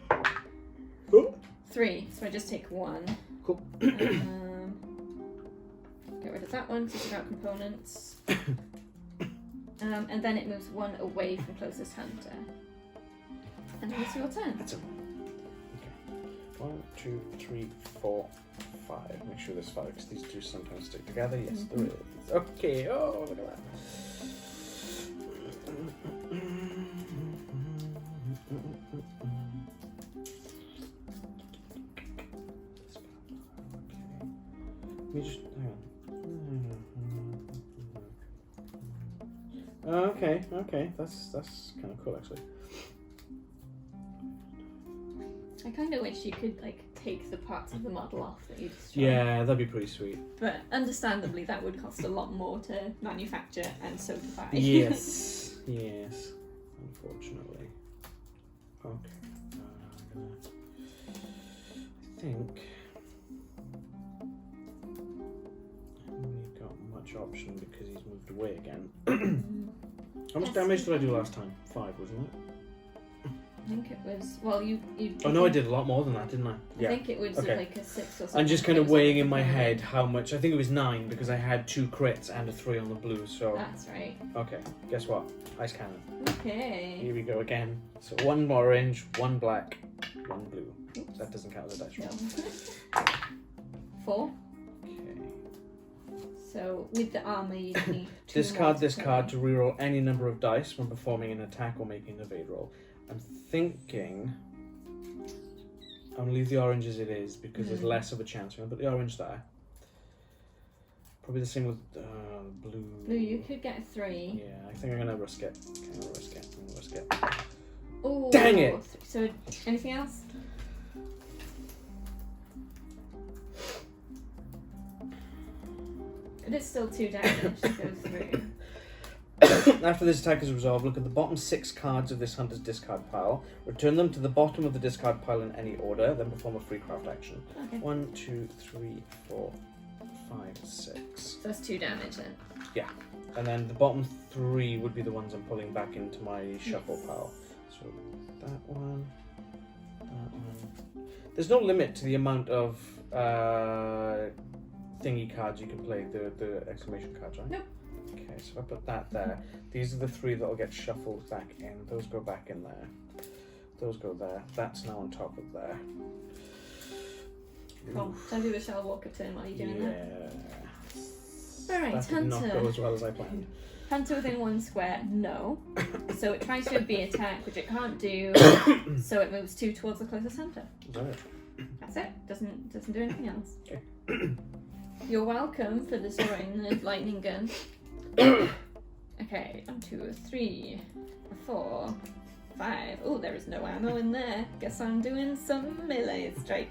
Yeah. Oh. 3, so I just take 1. Cool. Get rid of that one to take out components. And then it moves 1 away from closest hunter. And then it's your turn. That's it. Okay. 1, 2, 3, 4, 5. Make sure there's 5 because these two sometimes stick together. Yes, there is. Okay. Oh, look at that. Let me just hang on. Okay. That's kind of cool actually. I kind of wish you could like take the parts of the model off that you destroy. Yeah, that'd be pretty sweet. But understandably, that would cost a lot more to manufacture and so to buy. Yes. Unfortunately. Okay. I think I haven't really got much option because he's moved away again. How much damage did I do last time? 5, wasn't it? I think it was. Well, you. Oh no, I did a lot more than that, didn't I? I think it was like a 6 or something. I'm just kind of weighing in my head how much. I think it was 9 because I had 2 crits and a 3 on the blue. So. That's right. Okay. Guess what? Ice cannon. Okay. Here we go again. So 1 orange, 1 black, 1 blue. Oops. That doesn't count as a dice roll. No. 4. Okay. So with the armor, you need 2 Discard this card to reroll any number of dice when performing an attack or making an evade roll. I'm thinking I'm going to leave the orange as it is because there's less of a chance. I'm going to put the orange there. Probably the same with blue. Blue, you could get 3. Yeah, I think I'm going to risk it. I'm going to risk it. Oh, dang it! So anything else? It is still 2 damage to go through. After this attack is resolved, look at the bottom 6 cards of this hunter's discard pile. Return them to the bottom of the discard pile in any order, then perform a free craft action. Okay. 1, 2, 3, 4, 5, 6. So that's 2 damage then. Yeah. And then the bottom 3 would be the ones I'm pulling back into my shuffle pile. So that one. There's no limit to the amount of thingy cards you can play, the exclamation cards, right? Nope. Okay, so if I put that there, these are the 3 that'll get shuffled back in. Those go back in there. Those go there. That's now on top of there. Cool. Shall I do the Shell Walker turn while you're doing that? Alright, That did not Hunter. go as well as I planned. Hunter within 1 square, no. So it tries to be attack, which it can't do. So it moves 2 towards the closest hunter. Is that it? That's it. Doesn't do anything else. Okay. You're welcome for destroying the lightning gun. Okay, 1, 2, 3, 4, 5. Oh, there is no ammo in there. Guess I'm doing some melee strikes.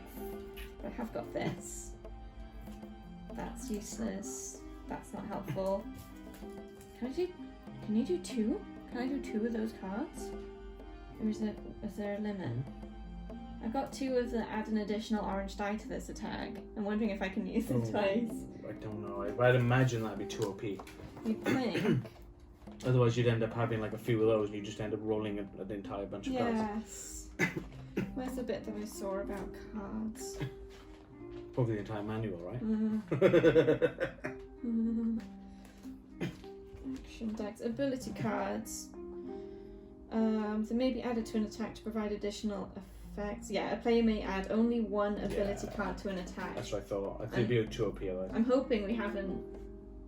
But I have got this. That's useless. That's not helpful. Can you do 2? Can I do 2 of those cards? Or is there a limit? I've got 2 of the add an additional orange die to this attack. I'm wondering if I can use them twice. I don't know. I'd imagine that'd be too OP. You'd think. Otherwise, you'd end up having like a few of those, and you just end up rolling an entire bunch of cards. Yes. Where's the bit that I saw about cards? Probably the entire manual, right? Action decks. Ability cards. They may be added to an attack to provide additional effects. Yeah, a player may add only 1 ability card to an attack. That's what I thought. I think it'd be too OP. I'm hoping we haven't,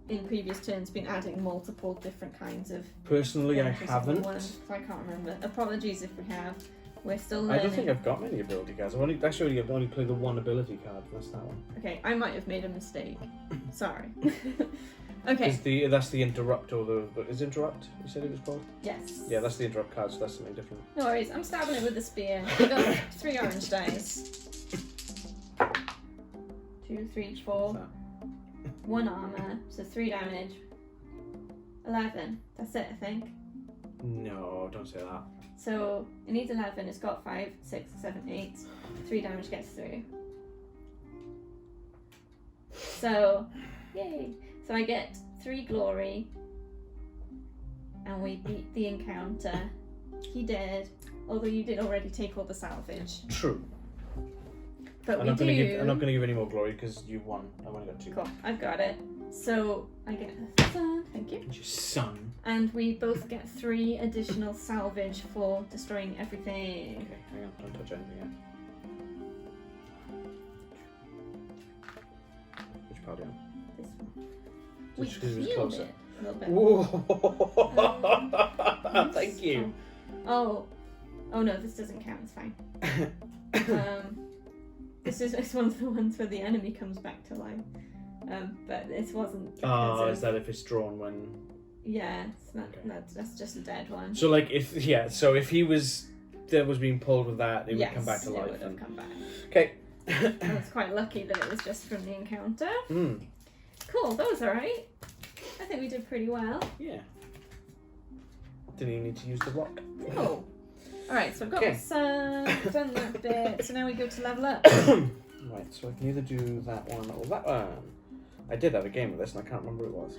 in previous turns, been adding multiple different kinds of... Personally, I haven't. I can't remember. Apologies if we have. We're still learning. I don't think I've got many ability cards. I've only played the 1 ability card. That's that one. Okay, I might have made a mistake. Sorry. Okay. That's the interrupt or the... Is interrupt? You said it was called? Yes. Yeah, that's the interrupt card, so that's something different. No worries. I'm stabbing it with the spear. I got 3 orange dice. 2, 3, 4. 1 armor, so 3 damage. 11. That's it, I think. No, don't say that. So it needs 11. It's got 5, 6, 7, 8. 3 damage gets through. So, yay! So I get 3 glory, and we beat the encounter. He did, although you did already take all the salvage. True. But I'm not going to give any more glory because you won. I've only got 2. Cool, I've got it. So I get thank you. Your son. And we both get 3 additional salvage for destroying everything. Okay, hang on, don't touch anything yet. Which part are you on? This one. Just We 'cause it was healed closer. it a little bit. Whoa! Thank you. Oh no, this doesn't count. It's fine. This is one of the ones where the enemy comes back to life. But it wasn't. Oh, is that if it's drawn when? Yeah, it's not. Okay. That's just a dead one. So like if he was being pulled with that, it would come back to life. It would have come back. Okay. I was quite lucky that it was just from the encounter. Mm. Cool, that was alright. I think we did pretty well. Yeah. Didn't even need to use the rock. No. Alright, so I've got Okay. my son, done that bit, so now we go to level up. Right, so I can either do that one or that one. I did have a game with this and I can't remember what it was.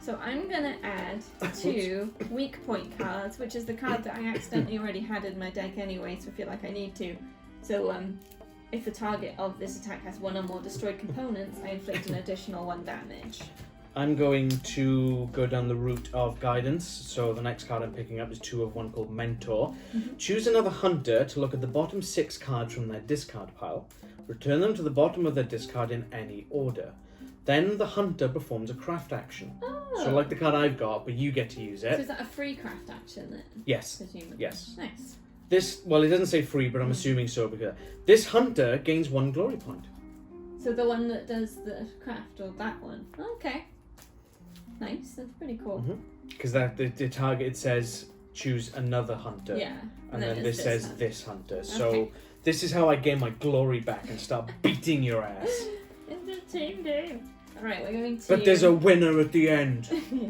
So I'm gonna add 2 weak point cards, which is the card that I accidentally already had in my deck anyway, so I feel like I need to. So if the target of this attack has 1 or more destroyed components, I inflict an additional 1 damage. I'm going to go down the route of guidance. So the next card I'm picking up is 2 of 1 called Mentor. Choose another hunter to look at the bottom 6 cards from their discard pile. Return them to the bottom of their discard in any order. Then the hunter performs a craft action. Oh. So like the card I've got, but you get to use it. So is that a free craft action then? Yes. Presumably. Yes. Nice. This, well, it doesn't say free, but I'm assuming so because this hunter gains 1 glory point. So the one that does the craft, or that one? Okay. Nice, that's pretty cool. Because the target, it says choose another hunter. Yeah. And then this says one. this hunter. Okay. So this is how I gain my glory back and start beating your ass. It's a team game. Alright, we're going to... But there's a winner at the end. Yeah.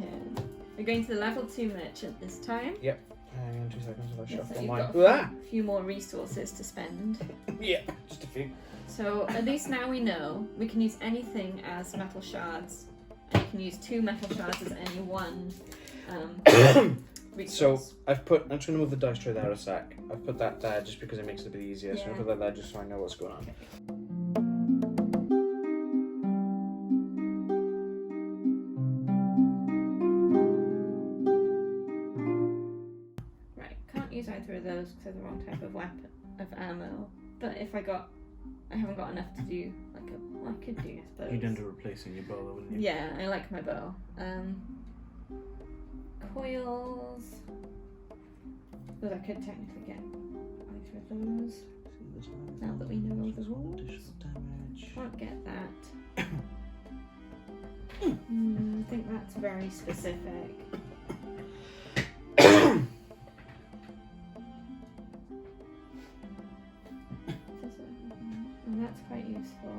We're going to the level 2 merchant this time. Yep. Hang on 2 seconds if I Yeah, so shuffle you've my... got Ah! a few more resources to spend. Yeah, just a few. So at least now we know we can use anything as metal shards. And you can use 2 metal shards as any one resource. So I'm just going to move the dice tray there a sec. I've put that there just because it makes it a bit easier. So I'm Yeah. going to put that there just so I know what's going on. Right, can't use either of those because they're the wrong type of weapon, of ammo. But if I haven't got enough to do like I could do, I suppose. You'd end up replacing your bow, wouldn't you? Yeah, I like my bow. Coils. But I could technically get either of those. Now that we know all the rules. Can't get that. I think that's very specific. And that's quite useful.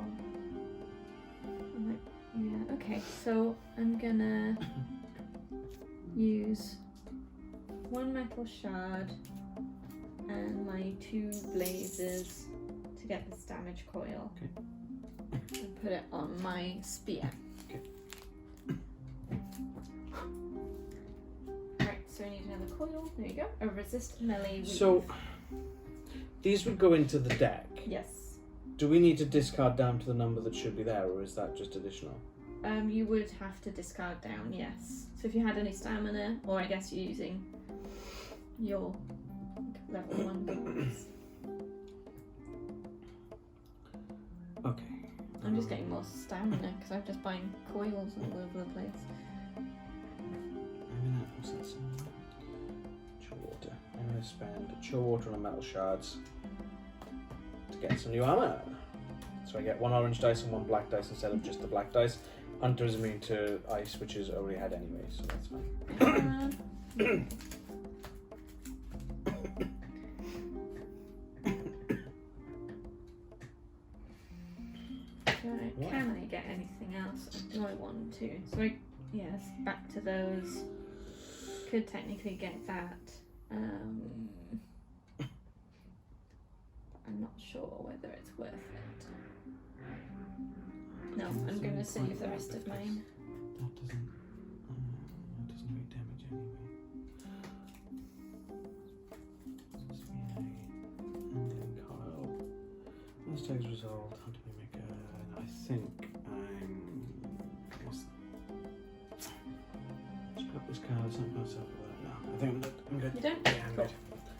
Yeah, okay, so I'm gonna use 1 metal shard and my 2 blazes to get this damage coil. Okay. And put it on my spear. Okay. Right, so I need another coil. There you go. A resist melee weave. So these would go into the deck. Yes. Do we need to discard down to the number that should be there, or is that just additional? You would have to discard down, yes. So if you had any stamina, or I guess you're using your level 1 cards. Okay. I'm just getting more stamina because I'm just buying coils all over the place. What's that? Chill water. I'm going to spend chill water on metal shards to get some new armor. So I get 1 orange dice and 1 black dice instead of just the black dice. Hunter is immune to ice, which is already had anyway, so that's fine. Can I get anything else? Do I want to? So yes, back to those. Could technically get that. I'm not sure whether it's worth it. No, I'm going to save the rest of mine. That doesn't make damage anyway. And then Kyle. This takes resolved. How do we make a... I think I'm... Scrap this card. It's not going to suffer that now. I think I'm good. You don't? Yeah, I'm good.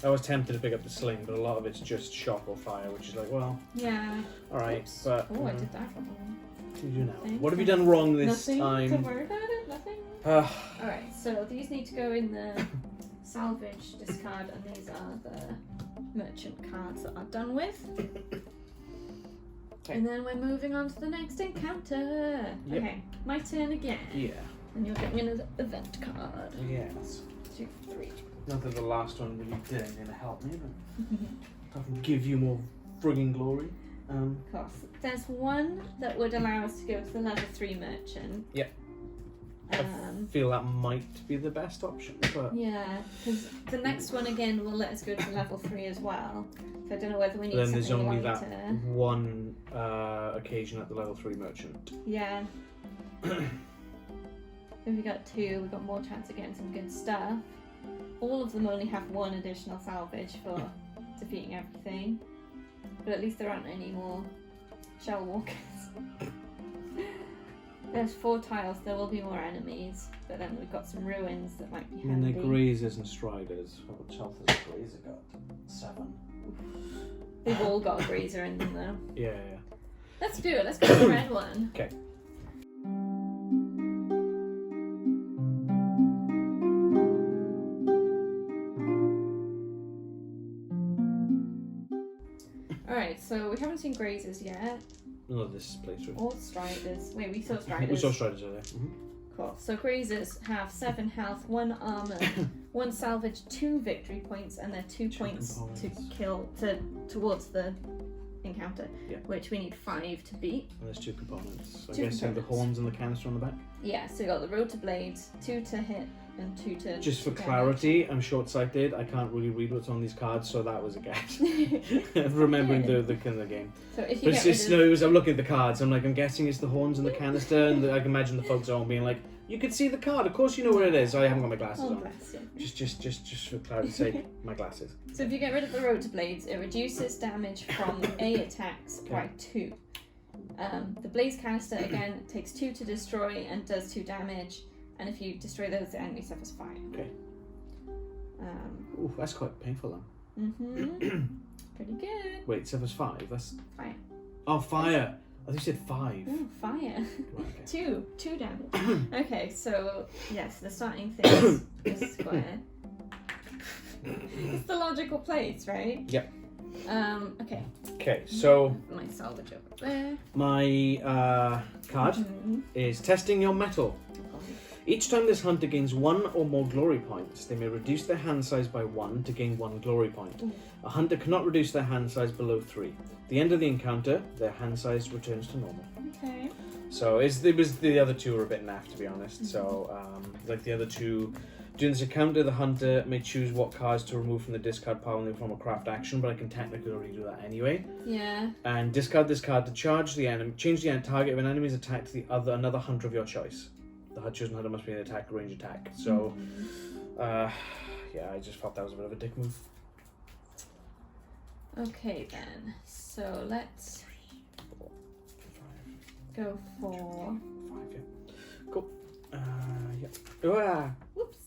I was tempted to pick up the sling, but a lot of it's just shock or fire, which is like, well... Yeah. Alright, Oops. but... Oh, I did that wrong. What did you know? Thanks. What have you done wrong this Nothing time? to worry about it? Nothing? Alright, so these need to go in the salvage discard, and these are the merchant cards that are done with. Okay. And then we're moving on to the next encounter. Yep. Okay, my turn again. Yeah. And you're getting an event card. Yes. 2, 3. Not that the last one really did anything to help me, but I can give you more frigging glory. Of course. There's one that would allow us to go to the level 3 merchant. Yep. I feel that might be the best option, but... Yeah, because the next one again will let us go to level 3 as well. So I don't know whether we need then something there's only lighter. that one occasion at the level 3 merchant. Yeah. If we got 2, we got more chance of getting some good stuff. All of them only have 1 additional salvage for defeating everything. But at least there aren't any more shell walkers. There's 4 tiles, there will be more enemies, but then we've got some ruins that might be handy. And they're grazers and striders. What health has a grazer got? 7. They've all got a grazer in them though. Yeah, yeah. Let's do it, let's go to the red one. Okay. Alright, so we haven't seen grazers yet. No, this playthrough. Or striders. Wait, we saw striders. We saw striders earlier. Cool. So grazers have 7 health, 1 armor, 1 salvage, 2 victory points, and they're 2 points to kill towards the encounter. Yeah. Which we need 5 to beat. And there's 2 components. I 2 guess the horns and the canister on the back. Yeah, so you got the road to blades, 2 to hit and 2 to Just for damage. clarity, I'm short-sighted. I can't really read what's on these cards, so that was a guess. Remembering the kind of game. So if you But get I'm looking at the cards. I'm like, I'm guessing it's the horns and the canister, and I can imagine the folks at home being like, "You can see the card. Of course, you know where it is." I haven't got my glasses Oh, on. bless you. Just for clarity's sake, my glasses. So if you get rid of the road to blades, it reduces damage from A attacks by 2. The blaze canister again takes 2 to destroy and does 2 damage, and if you destroy those, the enemy suffers 5. Okay. Ooh, that's quite painful then. Pretty good. Wait, suffers 5. That's Fire. oh, fire. I think you said 5. Ooh, fire. Right, okay. 2 damage. Okay, so yes, the starting thing is square. It's the logical place, right? Yep. Okay. Okay, so My salvage over there. my card is testing your metal. Each time this hunter gains 1 or more glory points, they may reduce their hand size by 1 to gain 1 glory point. A hunter cannot reduce their hand size below 3. At the end of the encounter, their hand size returns to normal. Okay. So it was the other 2 were a bit naff, to be honest. So like the other 2, during this encounter, the hunter may choose what cards to remove from the discard pile in the form of craft action, but I can technically already do that anyway. Yeah. And discard this card to charge the enemy. Change the target of an enemy's attack to another hunter of your choice. The chosen hunter must be an attack, range attack. So, yeah, I just felt that was a bit of a dick move. Okay then. So let's 4, 5, go for 5, yeah. Cool. Yeah. Ah, whoops.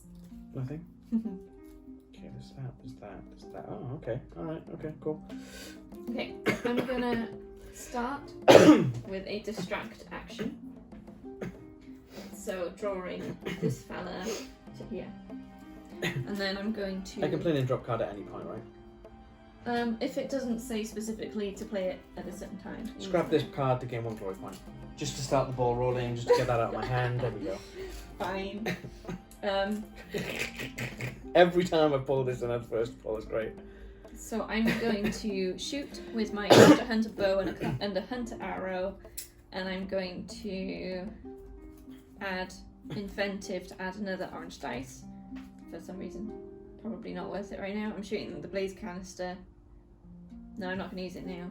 nothing. Okay, there's that. Oh, okay. Alright, okay, cool. Okay, I'm gonna start with a distract action. So drawing this fella to here. And then I'm going to... I can play an in-drop card at any point, right? if it doesn't say specifically to play it at a certain time. Scrap this card to gain 1 glory point. Just to start the ball rolling, just to get that out of my hand. There we go. Fine. Every time I pull this in that first pull, it's great. So I'm going to shoot with my hunter bow and a hunter arrow, and I'm going to add inventive to add another orange dice for some reason. Probably not worth it right now. I'm shooting the blaze canister No, I'm not going to use it now.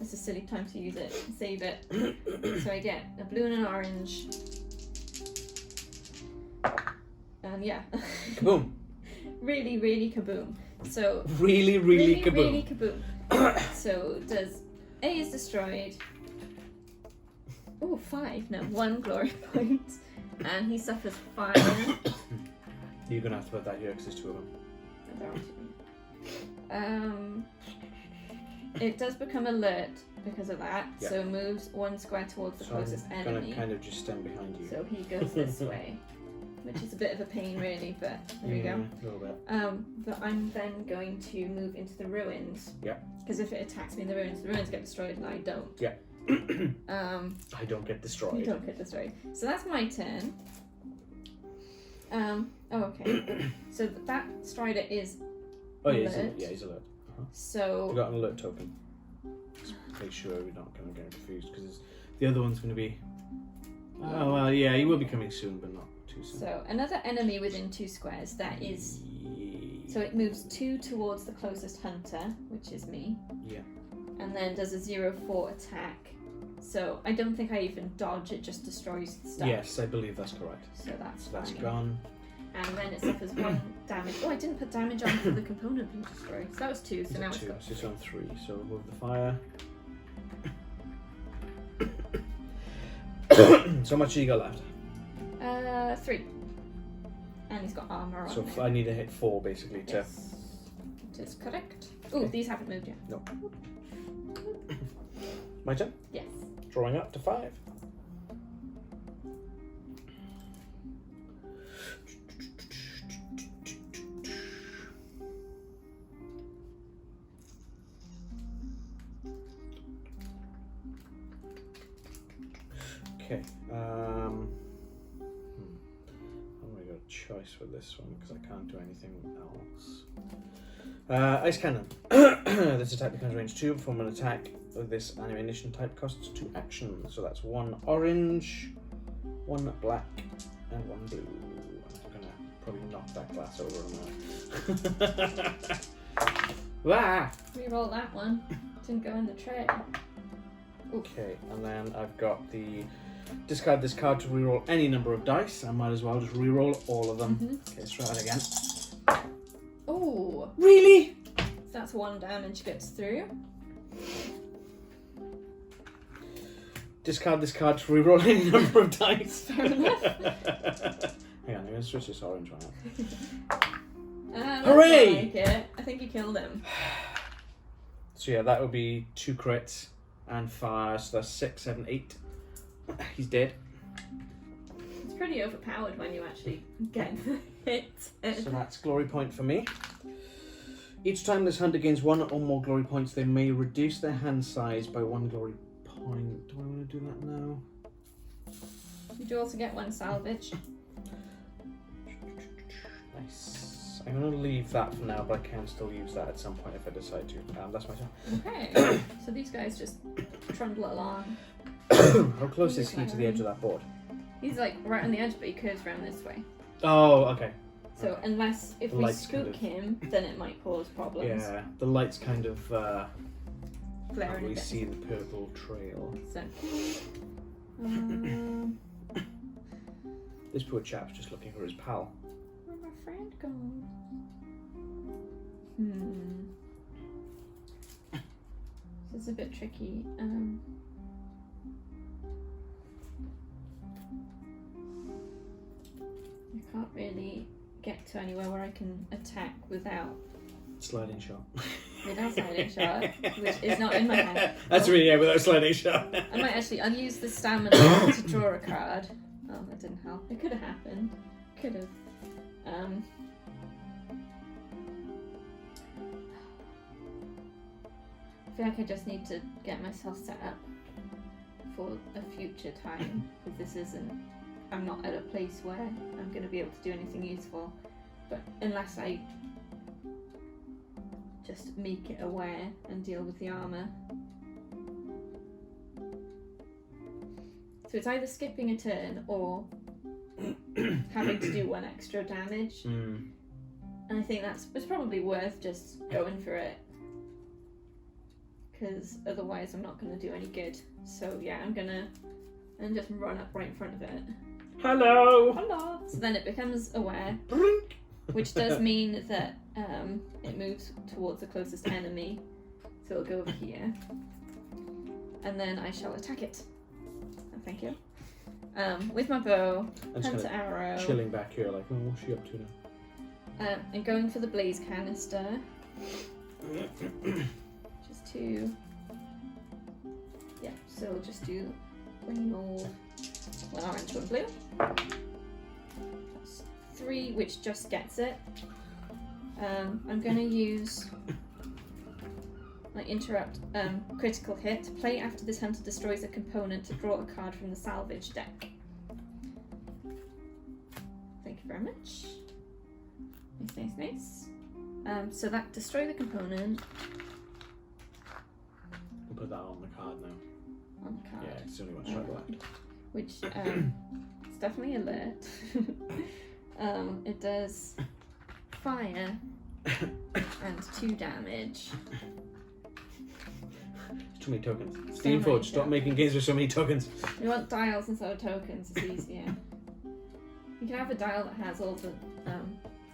It's a silly time to use it. Save it. So I get a blue and an orange. And yeah. Kaboom. Really, really kaboom. So Really, really kaboom. Really kaboom. So does A is destroyed. Oh, 5. No, 1 glory point. And he suffers fire. You're going to have to put that here because there's 2 of them. It does become alert because of that, Yeah. so moves 1 square towards the closest I'm going enemy. to kind of just stand behind you. So he goes this way, which is a bit of a pain really, but there we go. A little bit. But I'm then going to move into the ruins. Yeah. Because if it attacks me in the ruins get destroyed and I don't. Yeah. I don't get destroyed. You don't get destroyed. So that's my turn. Okay. So that Strider is alert. He's alert. So We've got an alert token. Just make sure we're not going to get confused because the other one's going to be. Oh well, yeah, he will be coming soon, but not too soon. So another enemy within 2 squares. That is. So it moves 2 towards the closest hunter, which is me. Yeah. And then does a 0-4 attack. So I don't think I even dodge. It just destroys the stuff. Yes, I believe that's correct. So that's So that's fine. gone. And then it suffers 1 damage. Oh, I didn't put damage on for the component being destroyed. So that was 2. So now it's 2, got so it's on 3. So remove the fire. So much you got left? 3. And he's got armor on. So it. I need to hit 4 basically to. Yes. It is correct. Oh, these haven't moved yet. No. My turn. Yes. Drawing up to 5. Okay. I'm gonna go choice for this one because I can't do anything else. Ice cannon. This attack becomes range 2. Perform an attack with this ammunition type costs 2 actions. So that's 1 orange, 1 black, and 1 blue. I'm gonna probably knock that glass over on that. Ah! Reroll that one. Didn't go in the tray. Okay, and then I've got the discard this card to reroll any number of dice. I might as well just reroll all of them. Okay, let's try that again. Oh, Really? that's 1 damage gets through. Discard this card to reroll any number of dice. Fair enough. Hang on, I'm going to switch this orange one out. Hooray! Like it. I think you killed him. So yeah, that would be 2 crits and fire, so that's 6, 7, 8. He's dead. It's pretty overpowered when you actually get hit. So that's glory point for me. Each time this hunter gains 1 or more glory points, they may reduce their hand size by 1 glory point. Do I want to do that now? You do also get 1 salvage. Nice. I'm going to leave that for now, but I can still use that at some point if I decide to. That's my turn. Okay. So these guys just trundle along. How close is he to the edge of that board? He's like right on the edge, but he curves around this way. Oh, okay. So unless if The we light's spook kind of- him, then it might cause problems. Yeah, the light's kind of Flaring can't a really bit. see the purple trail. So, This poor chap's just looking for his pal. where'd my friend go? This is a bit tricky. I can't really get to anywhere where I can attack without Sliding shot. sliding shot, which is not in my hand. That's really, yeah, without sliding shot. I might actually, I'll use the stamina to draw a card. Oh, that didn't help. It could have happened. Could have. I feel like I just need to get myself set up for a future time, because this isn't, I'm not at a place where I'm going to be able to do anything useful. But unless I just make it aware and deal with the armour. So it's either skipping a turn or having to do 1 extra damage. And I think it's probably worth just going for it. because otherwise I'm not going to do any good. So yeah, I'm gonna just run up right in front of it. Hello! Hello! So then it becomes aware, which does mean that it moves towards the closest enemy. So it'll go over here. And then I shall attack it. Oh, thank you. With my bow, hunter arrow. Chilling back here, like, oh, what's she up to now? And going for the blaze canister. Just two. Yeah, so we'll just do green or one orange, one blue. That's 3, which just gets it. I'm going to use my interrupt critical hit. Play after this hunter destroys a component to draw a card from the salvage deck. Thank you very much. Nice. So that destroy the component. We'll put that on the card now. On the card. Yeah, it's the only one strike left. Which it's definitely alert. It does fire and 2 damage. Too many tokens. Steamforge, stop making games with so many tokens. You want dials instead of tokens, it's easier. You can have a dial that has all the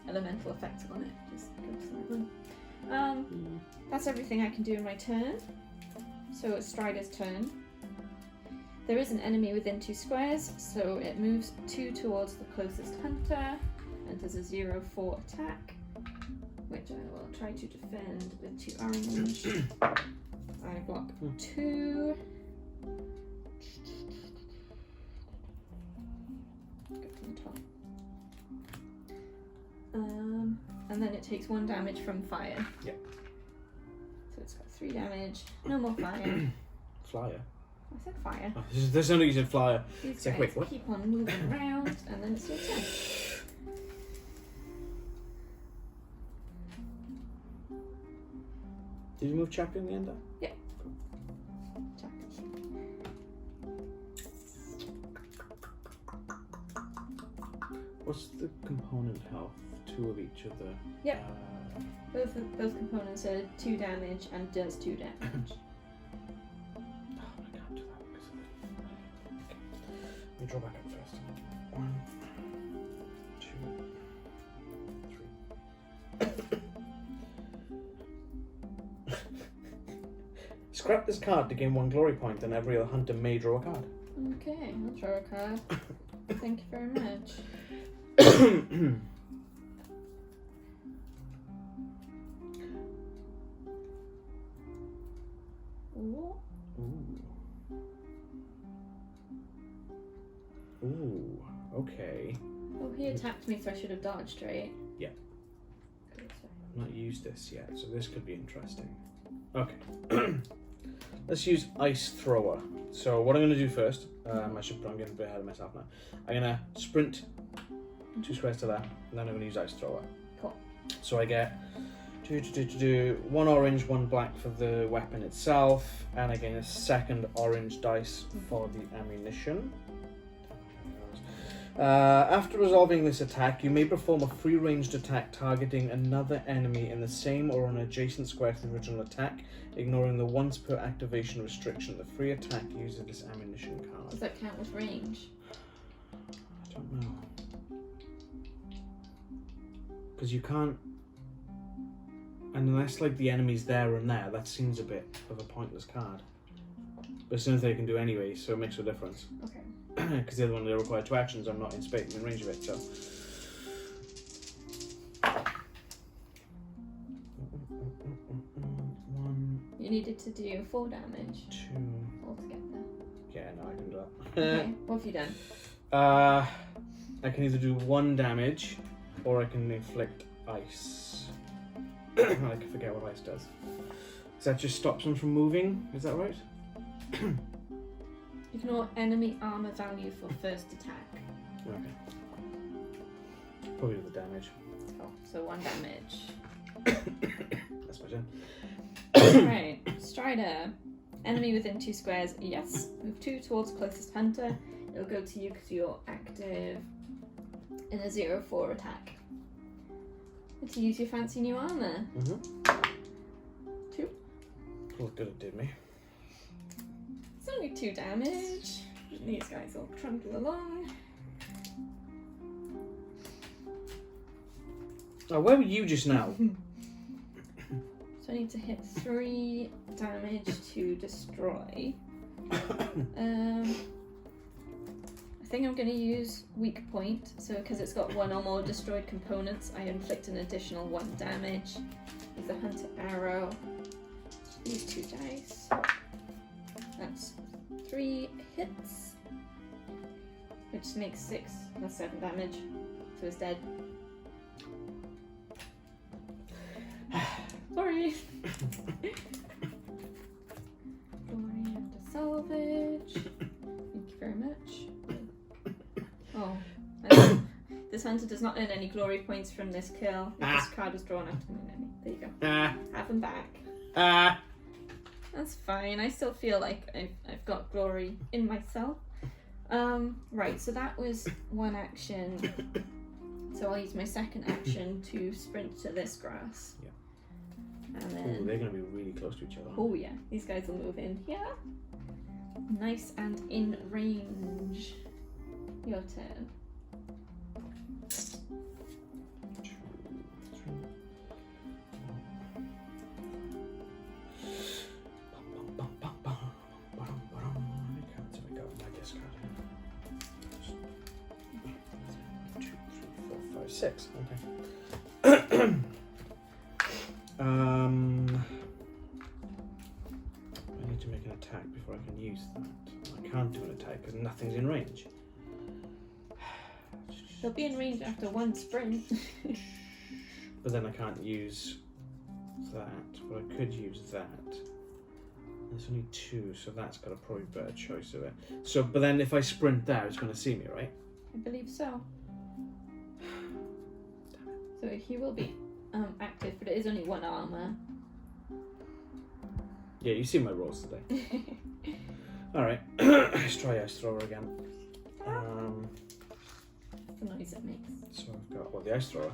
elemental effects on it. Just go to that one. That's everything I can do in my turn. So it's Strider's turn. There is an enemy within 2 squares, so it moves 2 towards the closest hunter and does a 0-4 attack, which I will try to defend with 2 orange. I block 2. Go from the top. And then it takes 1 damage from fire. Yep. So it's got 3 damage. No more fire. Flyer. I said fire. Oh, there's no you said flyer. These like, guys wait, what? keep on moving around, and then it's your turn. Did you move Chappie in the end? Yep. What's the component health? 2 of each of the... Yep. Both components are 2 damage and does 2 damage. I can't do that because of it. Okay. Let me draw back up first. 1, 2, 3. Scrap this card to gain 1 glory point, and every other hunter may draw a card. Okay, I'll draw a card. Thank you very much. Ooh, okay. Oh, he attacked me, so I should have dodged, right? Yeah. I've not used this yet, so this could be interesting. Okay. Let's use Ice Thrower. So what I'm going to do first, I'm getting a bit ahead of myself now. I'm going to sprint 2 squares to that, and then I'm going to use Ice Thrower. Cool. So I get 1 orange, 1 black for the weapon itself, and I gain a 2nd orange dice for the ammunition. After resolving this attack, you may perform a free-ranged attack targeting another enemy in the same or an adjacent square to the original attack, ignoring the once per activation restriction. The free attack uses this ammunition card. Does that count as range? I don't know. Because you can't... Unless, like, the enemy's there and there, that seems a bit of a pointless card. But it's something they can do anyway, so it makes a difference. Okay. Because the other one, they require 2 actions, I'm not in space, in range of it, so... You needed to do 4 damage 2... altogether. Yeah, no, I can do that. Okay, what have you done? I can either do 1 damage, or I can inflict ice. I can forget what ice does. Does that just stop them from moving? Is that right? Ignore enemy armor value for first attack. Okay. Probably do the damage. Oh, so 1 damage. That's my turn. Alright, Strider. Enemy within 2 squares, yes. Move 2 towards closest hunter. It'll go to you because you're active in a 0-4 attack. To use your fancy new armor. 2. Look good it did me. It's only 2 damage. These guys will trundle along. Oh, where were you just now? So I need to hit 3 damage to destroy. I think I'm going to use weak point. So because it's got 1 or more destroyed components, I inflict an additional 1 damage with the hunter arrow. These 2 dice. That's 3 hits, which makes 6 plus 7 damage. So it's dead. Sorry. Glory and a salvage. Thank you very much. Oh, this hunter does not earn any glory points from this kill. If this card was drawn after an enemy. There you go. Have them back. That's fine. I still feel like I've got glory in myself. Right, so that was 1 action. So I'll use my second action to sprint to this grass. Yeah. And then... Ooh, they're going to be really close to each other. Oh yeah, these guys will move in here. Nice and in range. Your turn. Six. Okay. I need to make an attack before I can use that. I can't do an attack because nothing's in range. They'll be in range after 1 sprint. But then I can't use that. But I could use that. There's only 2, so that's got a probably better choice of it. So, but then if I sprint there, it's going to see me, right? I believe so. So he will be active, but it is only 1 armor. Yeah, you see my rolls today. Alright, let's try Ice Thrower again. The noise it makes. So I've got, the Ice Thrower?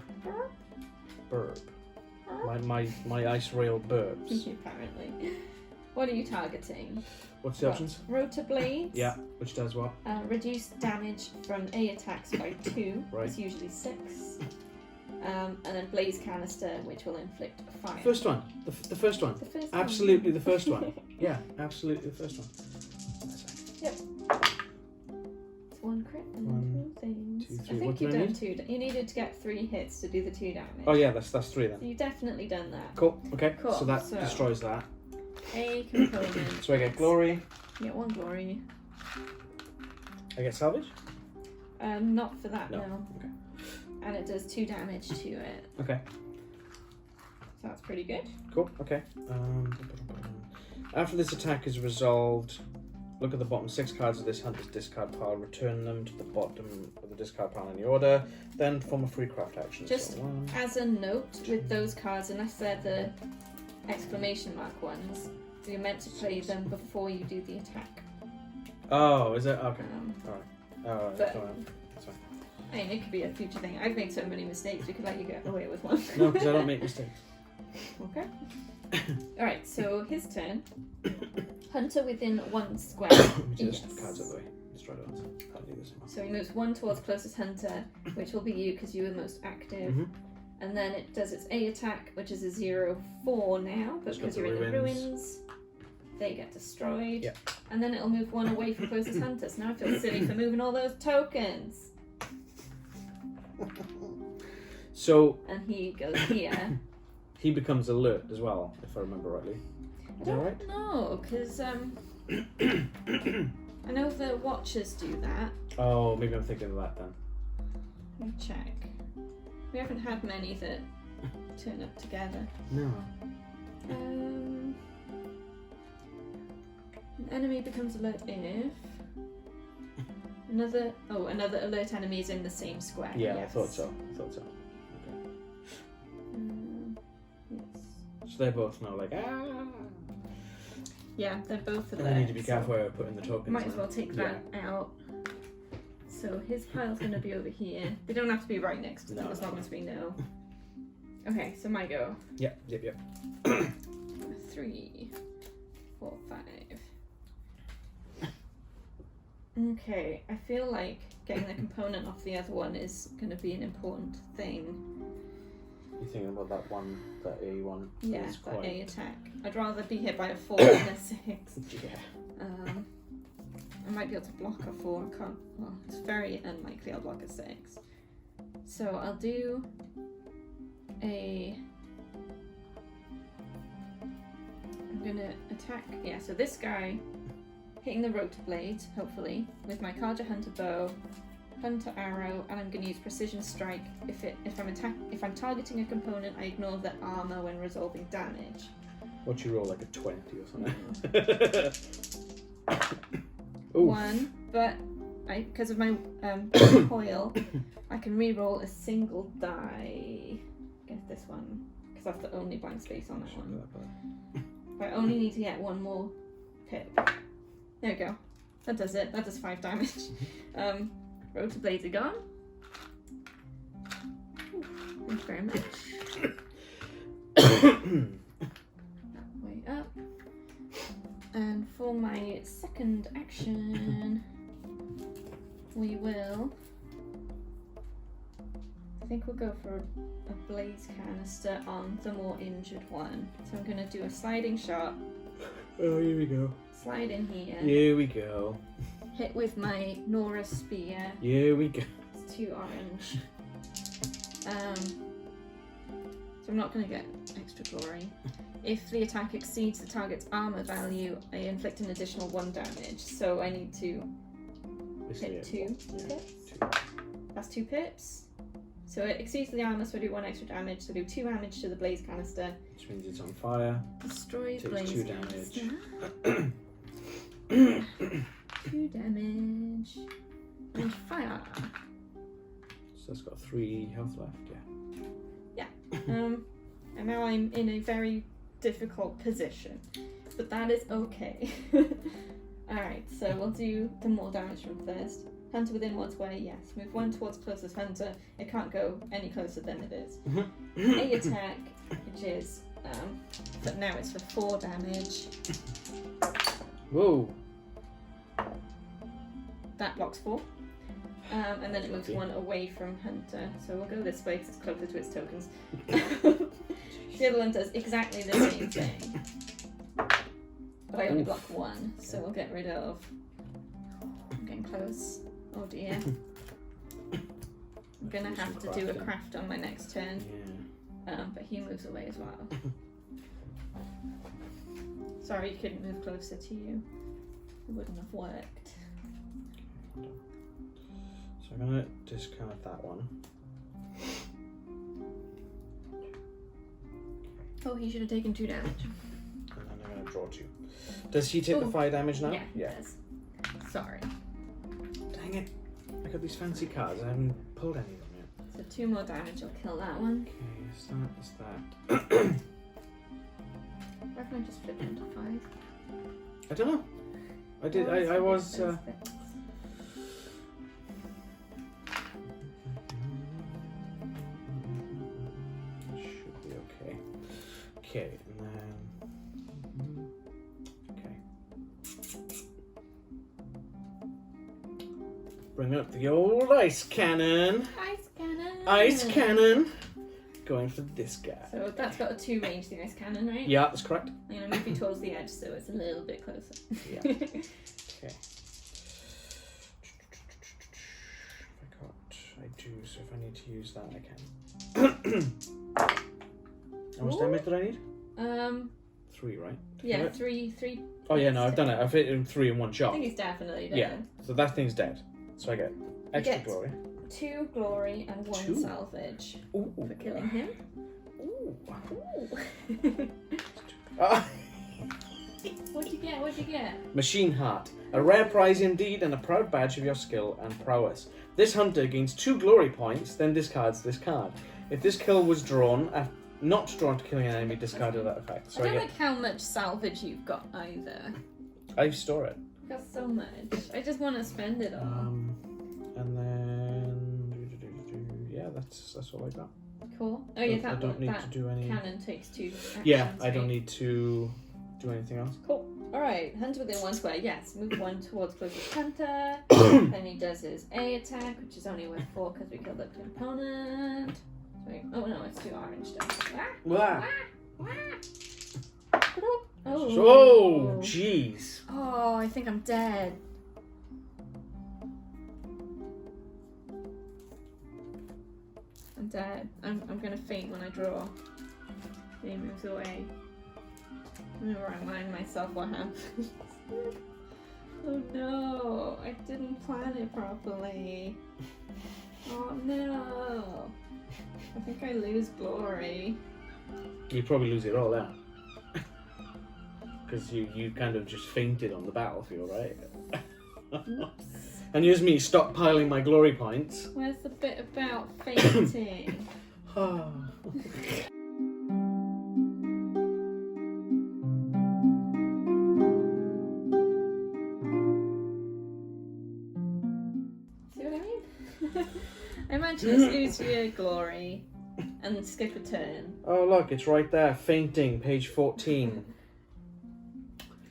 Burp. My ice rail burps. Apparently. What are you targeting? What's the options? Rotor Blades. Yeah, which does what? Reduce damage from A attacks by 2. Right. It's usually 6. And then Blaze Canister, which will inflict 5. First one. The first one. The first absolutely the first one. Yeah, absolutely the first one. Yep. It's 1 crit and 1, 2 things. 2, 3. I think What do you've I done need? 2. You needed to get 3 hits to do the 2 damage. Oh yeah, that's 3 So then. you've definitely done that. Cool. Okay. Cool. So that So- destroys that. A component. So I get glory. You get 1 glory. I get salvage. Not for that, No. no. Okay. And it does 2 damage to it. Okay. So that's pretty good. Cool. Okay. After this attack is resolved, look at the bottom 6 cards of this hunter's discard pile. Return them to the bottom of the discard pile in the order. Then perform a free craft action. Just so 1, as a note, with those cards, unless they're the exclamation mark ones, you're meant to play them before you do the attack. Oh, is it? Okay. Alright. But- That's fine. I mean, it could be a future thing. I've made so many mistakes, we could let you get away with one. No, because I don't make mistakes. Okay. Alright, so his turn. Hunter within 1 square. Let me just Yes. cards out of the way. Destroy those. I'll do this one. So he moves 1 towards closest hunter, which will be you because you were most active. Mhm. And then it does its A attack, which is a 0-4 now, but It's got because the you're in the ruins. ruins, they get destroyed. Yep. And then it'll move 1 away from closest hunter. So now I feel silly for moving all those tokens. So And he goes here. he becomes alert as well, if I remember rightly. I Is that right? don't know, because I know the watchers do that. Oh, maybe I'm thinking of that then. Let me check. We haven't had many that turn up together. No. An enemy becomes alert if another alert enemy is in the same square. Yeah, yes. I thought so. Okay. Yes. So they both know, like, ah. Yeah, they're both And alert. I need to be careful where I put in the tokens. Might as now. well take that out. So his pile's going to be over here. They don't have to be right next to them No, as no, long no. as we know. Okay, so my go. Yep. 3. 4, 5. Okay, I feel like getting the component off the other one is going to be an important thing. You're thinking about that one, that A one? Yeah, It's that quite... A attack. I'd rather be hit by a 4 than a 6. Yeah. I might be able to block a 4. I can't. Well, it's very unlikely I'll block a 6. So I'll do a. I'm gonna attack. Yeah. So this guy, hitting the rotor blade, hopefully, with my Carja Hunter bow, Hunter arrow, and I'm gonna use precision strike. If I'm targeting a component, I ignore the armor when resolving damage. What you roll, like a 20 or something? 1, but because of my coil, I can re-roll a single die against this one, because that's the only blank space on that one. But I only need to get one more pip. There we go. That does it. That does 5 damage. Rotor blades are gone. Ooh, thank you very much. Way up. And for my second action, we will. I think we'll go for a blaze canister on the more injured one. So I'm going to do a sliding shot. Oh, here we go. Slide in here. Here we go. Hit with my Nora spear. Here we go. It's 2 orange. So I'm not going to get extra glory. If the attack exceeds the target's armor value, I inflict an additional 1 damage. So I need to hit 2 pips. That's 2 pips. So it exceeds the armor, so I do 1 extra damage. So I do 2 damage to the blaze canister. Which means it's on fire. Destroy Takes blaze 2 damage. canister. 2 damage. And fire. So it's got 3 health left, yeah. And now I'm in a very difficult position, but that is okay. Alright, so we'll do the more damage from first. Hunter within what's way, yes. Move 1 towards closest hunter. It can't go any closer than it is. A attack, which is, but now it's for 4 damage. Whoa. That blocks 4. And then it moves 1 away from hunter. So we'll go this way because it's closer to its tokens. The other one does exactly the same thing. But I only block 1, so we'll get rid of... I'm getting close. Oh dear. I'm gonna have to do a craft on my next turn. Yeah. But he moves away as well. Sorry you couldn't move closer to you. It wouldn't have worked. So I'm gonna discard that one. Oh, he should have taken 2 damage. And then I'm gonna draw 2. Does he take the 5 damage now? Yeah, he does. Sorry. Dang it. I got these fancy cards. I haven't pulled any of them yet. So 2 more damage will kill that one. Okay, so that's that. Why can I just flip it into 5? I don't know. I did. I was. Should be okay. Okay, and then. Okay. Bring up the old ice cannon. Ice cannon! Ice cannon. Going for this guy. So that's got a 2 range, the ice cannon, right? Yeah, that's correct. I'm going to move you towards the edge so it's a little bit closer. Yeah. Okay. I do, so if I need to use that, I can. How much damage did I need? 3, right? Yeah, 3. Oh yeah, no, I've done it. I've hit him 3 in one I shot. think he's definitely dead. Yeah, so that thing's dead. So I get extra glory. 2 glory and 1 2? salvage for killing him. Ooh. Ooh. What'd you get? What'd you get? Machine Heart. A rare prize indeed and a proud badge of your skill and prowess. This hunter gains 2 glory points, then discards this card. If this kill was drawn, not drawn to killing an enemy, discarded that effect. So I don't like how much salvage you've got either. I store it. You've got so much. I just want to spend it all. And then yeah, that's all I got. Cool. Oh yeah, I don't need to do any. Cannon takes 2 actions. Yeah, I don't need to do anything else. Cool. Alright, hunter within 1 square. Yes, move 1 towards closest hunter. Then he does his A attack, which is only worth 4 because we killed the opponent. Oh no, it's 2 orange dice. Wow. Oh, jeez. Oh, I think I'm dead. I'm dead. I'm gonna faint when I draw. He moves away. I'm gonna remind myself what happened. Oh no, I didn't plan it properly. Oh no. I think I lose glory. You probably lose it all out. Because you kind of just fainted on the battlefield, right? And here's me stockpiling my glory points. Where's the bit about fainting? See what I mean? I imagine it's lose your glory and skip a turn. Oh look, it's right there. Fainting, page 14.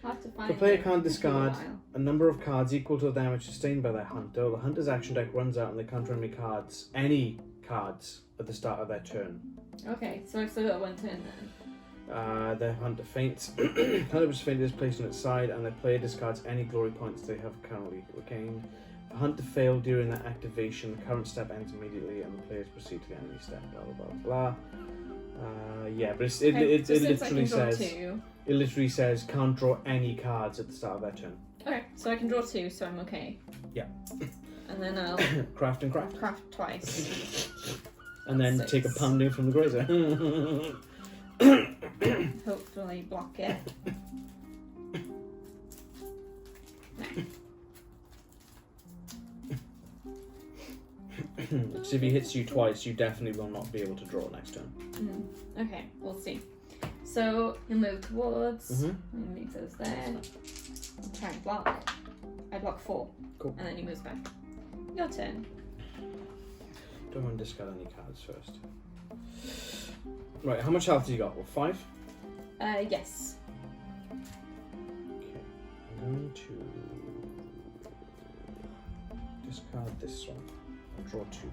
I'll have to find The player it. can't It's been a discard while. a number of cards equal to the damage sustained by their hunter. The hunter's action deck runs out and they counter enemy cards, any cards, at the start of their turn. Okay, so I've still got 1 turn then. The hunter faints. Hunter was fainted is placed on its side, and the player discards any glory points they have currently gained. If the hunter failed during that activation, the current step ends immediately, and the players proceed to the enemy step. Blah blah blah blah. Yeah, but it literally says it literally says can't draw any cards at the start of their turn. Okay, so I can draw 2, so I'm okay. Yeah. And then I'll Craft and craft. craft twice. And then 6. take a pounding from the grazer. Hopefully block it. So if he hits you twice, you definitely will not be able to draw next turn. Okay, we'll see. So he'll move towards. Mhm. And move those there. I'll try and block. I block 4. Cool. And then he moves back. Your turn. Don't want to discard any cards first. Right, how much health do you got? Well, 5? Yes. Okay, I'm going to discard this one. I'll draw 2.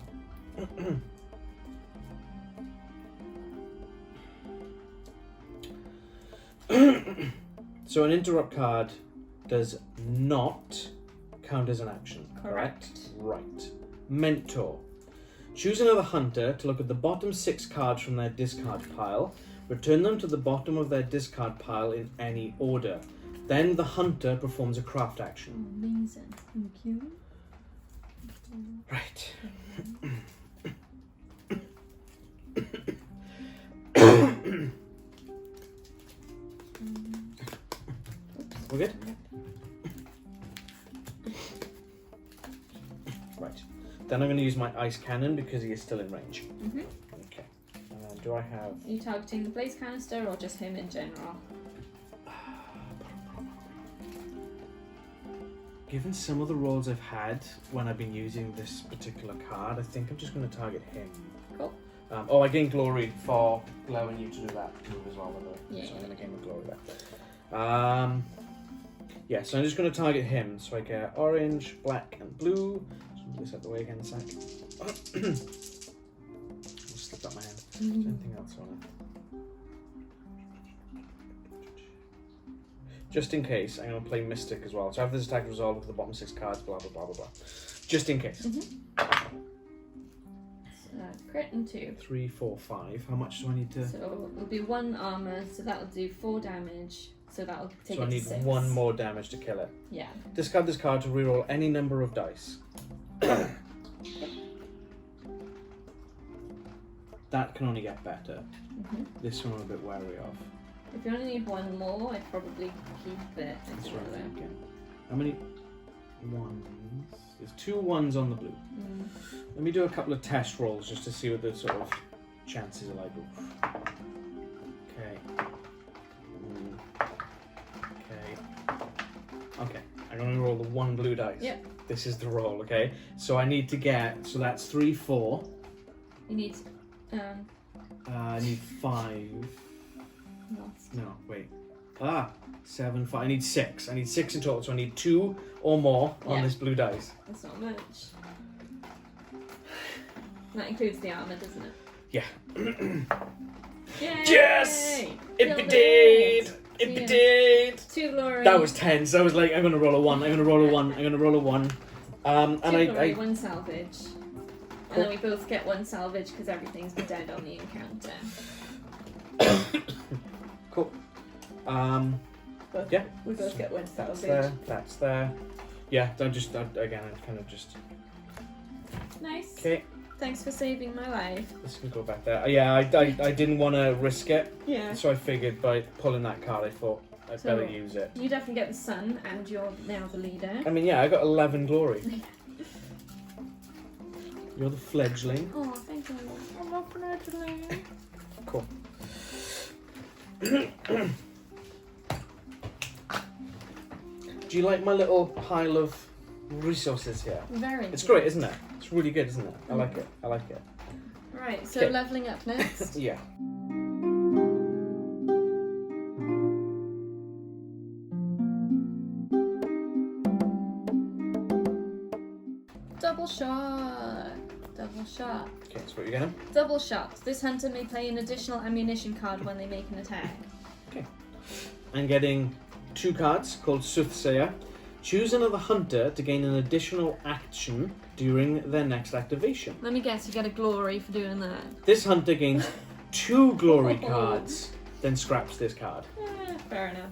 So an interrupt card does not count as an action, correct? Right. Mentor. Choose another hunter to look at the bottom 6 cards from their discard pile. Return them to the bottom of their discard pile in any order. Then the hunter performs a craft action. Amazing. Thank you. Right. We're good? Right. Then I'm going to use my ice cannon because he is still in range. Mm-hmm. Okay. Do I have... Are you targeting the blaze canister or just him in general? Given some of the rolls I've had when I've been using this particular card, I think I'm just going to target him. Cool. I gain glory for allowing you to do that move as well, by the way. Yeah. So I'm going to gain the glory there. Yeah, so I'm just going to target him. So I get orange, black, and blue. So move this out the way again a sec. I'll slip up my hand. Is there anything else on it? Just in case, I'm going to play Mystic as well. So after this attack resolved with the bottom 6 cards, blah, blah, blah, blah, blah, blah. Just in case. Crit and 2. 3, 4, 5. How much do I need to... So it'll be 1 armor, so that'll do 4 damage. So that'll take So I it need to 6. 1 more damage to kill it. Yeah. Discard this card to reroll any number of dice. That can only get better. This one I'm a bit wary of. If you only need 1 more, I'd probably keep it. That's what I'm thinking. How many 1s? There's 2 1s on the blue. Let me do a couple of test rolls just to see what the sort of chances are like. Okay. Okay. I'm going to roll the 1 blue dice. Yep. This is the roll, okay? So I need to get, so that's 3, 4. You need, I need 5. lost. No, wait. 7, 5. I need 6. I need 6 in total, so I need 2 or more on this blue dice. That's not much. That includes the armour, doesn't it? Yeah. Yay! Yes! It Killed did! It did! 2 glory. That was tense. I was like, I'm gonna roll a 1. I'm gonna roll a 1. I'm gonna roll a 1. 2 And glory, 1 salvage. Cool. And then we both get 1 salvage because everything's been dead on the encounter. Cool. But Yeah. we both get 1 That's salvage. there. That's there. Yeah. I kind of just. Nice. Okay. Thanks for saving my life. This can go back there. Yeah. I didn't want to risk it, Yeah. so I figured by pulling that card, I thought I'd better use it. You definitely get the sun, and you're now the leader. I mean, yeah, I got 11 glory. You're the fledgling. Oh, thank you. I'm not fledgling. Cool. Do you like my little pile of resources here? Very It's good. great, isn't it? It's really good, isn't it? I like it. I like it. Right, so Okay. leveling up next. Yeah. Double shot. Double shot. Okay, so what you getting? Double shot. This hunter may play an additional ammunition card when they make an attack. I'm getting 2 cards called Soothsayer. Choose another hunter to gain an additional action during their next activation. Let me guess, you get a glory for doing that. This hunter gains 2 glory cards, then scraps this card. Fair enough.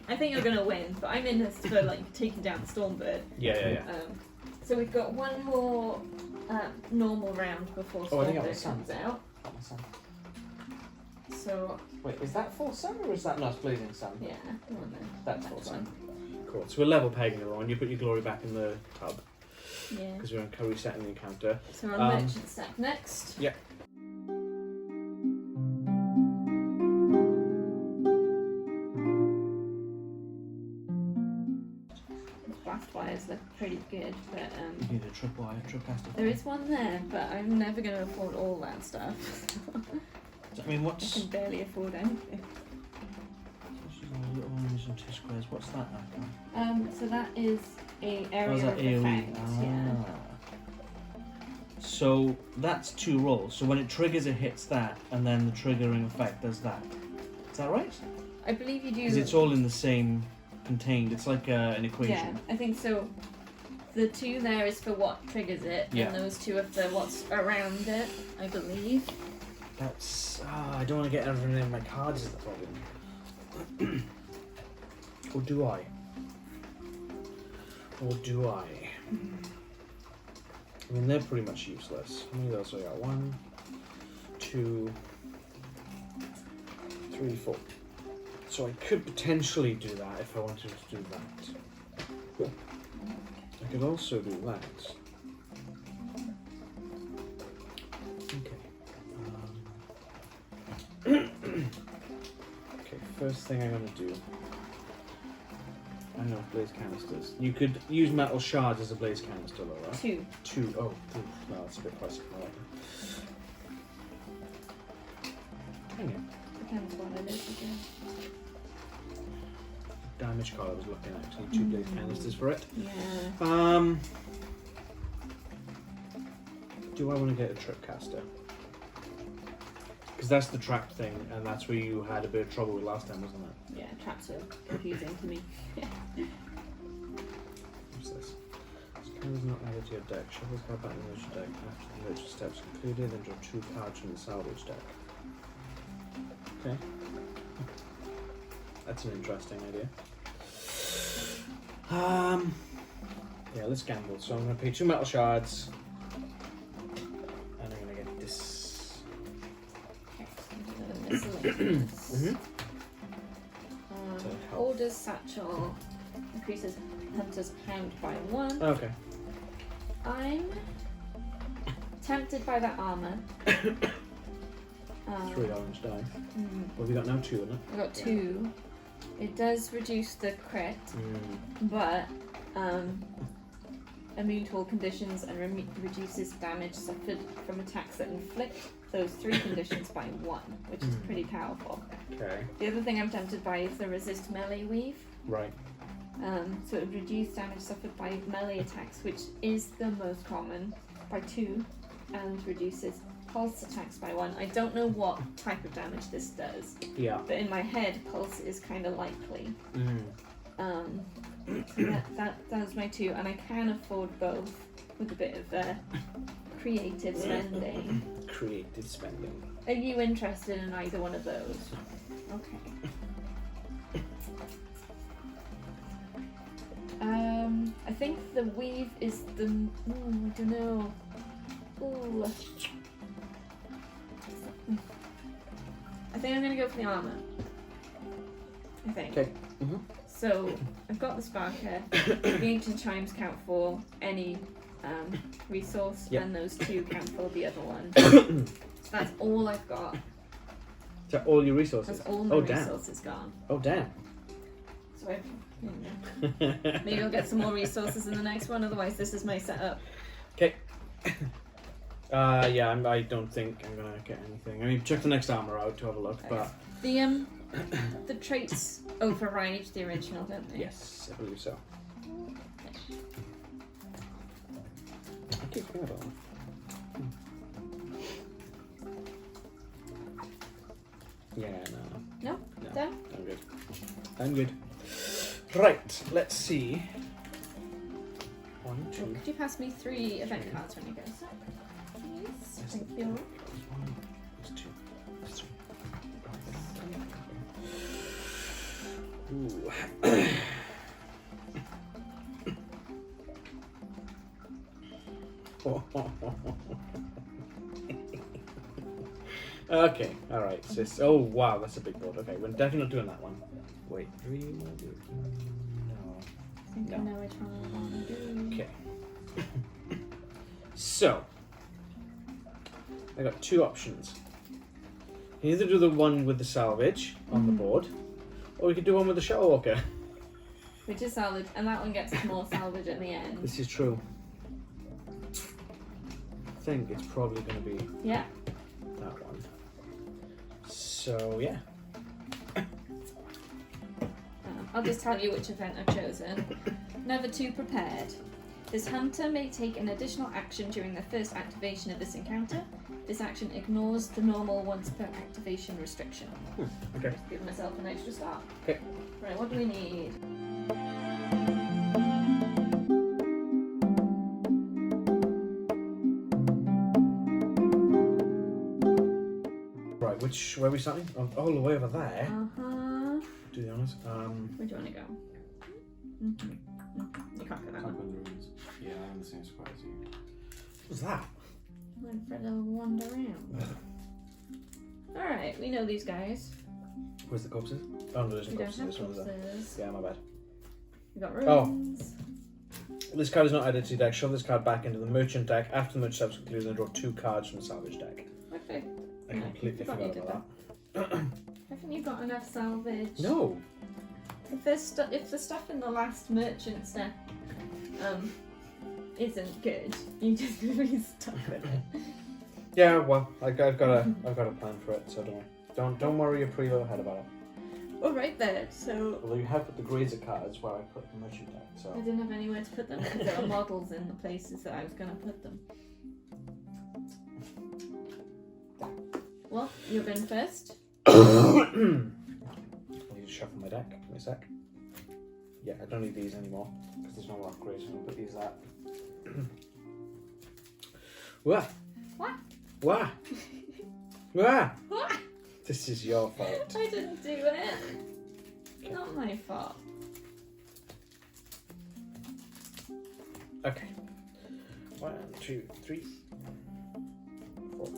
I think you're gonna win, but I'm in this for like taking down the Stormbird. Yeah. So we've got 1 more normal round before Oh, I think that Stormbird was sun. comes out. So Wait, is that full sun or is that not blazing sun? yeah, come on then. That's full sun. one. Cool. So we're level pegging it on. You put your glory back in the tub Yeah. because we're resetting the encounter. So we're on merchant step next. Yeah. Blast wires look pretty good, but You need a tripcaster. there is one there, but I'm never going to afford all that stuff. I mean, I what's can barely afford anything. little ones and 2 squares? What's that now? So that is a area Is that of AoE? effect. Yeah. So that's 2 rolls. So when it triggers, it hits that, and then the triggering effect does that. Is that right? I believe you do. Because it's all in the same contained. It's like an equation. Yeah, I think so. The 2 there is for what triggers it, Yeah. and those 2 are for what's around it, I believe. That's. I don't want to get everything in my cards is the problem. Or do I? I mean, they're pretty much useless. How many of those I got? 1, 2, 3, 4. So I could potentially do that if I wanted to do that. I could also do that. Okay. Okay, first thing I'm going to do. I know, blaze canisters. You could use metal shards as a blaze canister, though, right? 2. 2. Oh, no, that's a bit pricey. I like it. Hang it. Depends what it is again. Damage card I was looking at. So 2 blaze canisters for it. Yeah. Do I want to get a tripcaster? Because that's the trap thing, and that's where you had a bit of trouble with last time, wasn't it? Yeah, traps are confusing to me. What's this? This card is not added to your deck. Shuffle this card back in the merchant deck after the merchant steps concluded, then draw 2 cards from the salvage deck. Okay. That's an interesting idea. Yeah, let's gamble. So I'm going to pay 2 metal shards, and I'm going to get this. Miscellaneous. Holders satchel increases hunter's count by 1. Okay. I'm tempted by that armor. 3 orange die. What have we got now? 2, isn't it? I got 2. It does reduce the crit, but immune to all conditions, and reduces damage suffered from attacks that inflict those 3 conditions by 1, which is pretty powerful. Okay. The other thing I'm tempted by is the resist melee weave. Right. So it would reduce damage suffered by melee attacks, which is the most common, by 2, and reduces pulse attacks by 1. I don't know what type of damage this does, Yeah. but in my head, pulse is kind of likely. So that's my 2, and I can afford both with a bit of creative spending. Creative spending. Are you interested in either one of those? Okay. I think the weave is the. I don't know. Ooh. I think I'm gonna go for the armor. I think. Okay. So I've got the sparker. The ancient chimes count for any resource, Yep. and those 2 count for the other one. So that's all I've got. Is that all your resources? That's all my Oh, damn. resources gone. Oh, damn. So maybe I'll get some more resources in the next one. Otherwise, this is my setup. Okay. Yeah, I don't think I'm gonna get anything. I mean, check the next armor out to have a look, Okay. but The traits override the original, don't they? yes, I believe so. I keep forgetting about that. Yeah, no. No? No, Done? I'm good. I'm good. Right, let's see. 1, 2, Could you pass me 3 event cards when you go? Please. Thank you. 1, 2, 3. Ooh. Okay, alright. So oh wow, that's a big board. Okay, we're definitely not doing that one. Wait, 3 more. No. I think I know which one I want to do. Okay. So I got 2 options. You can either do the one with the salvage on the board, or we could do one with the Shadow Walker. Which is salvage, and that one gets more salvage at the end. This is true. I think it's probably going to be Yeah. that one. So yeah. I'll just tell you which event I've chosen. Never too prepared. This hunter may take an additional action during the first activation of this encounter. This action ignores the normal once per activation restriction. Okay. Just give myself an extra start. Okay. Right, what do we need? Right, where are we starting? Oh, all the way over there. Uh-huh. To be honest. Where do you want to go? You can't go that Can't one. go in the rooms. Yeah, I'm in the same spot as you. What's that? Went for a little wander around. Alright, we know these guys. Where's the corpses? Oh no, there's We no don't corpses. have This one's there. corpses. Yeah, my bad. We got Oh. runes. This card is not added to your deck. Shove this card back into the merchant deck. After the merchant step is concluded, then draw 2 cards from the salvage deck. Okay. I Yeah, completely forgot you forgot did about that. Haven't you got enough salvage? No. If the stuff in the last merchant step isn't good, you just be stuck with it. Yeah, well, I've got a plan for it, so don't worry your preload head about it. Oh, right there. So Although you have put the grades of cards where I put the merchant deck, so I didn't have anywhere to put them because there were models in the places that I was going to put them. Well, you're going first. I need to shuffle my deck. Give me a sec. Yeah, I don't need these anymore because there's no more upgrades. So I'll put these that. Wah. What? Wah. Wah. What? This is your fault. I didn't do it. Not my fault. Okay. 1, 2, 3, 4, 5.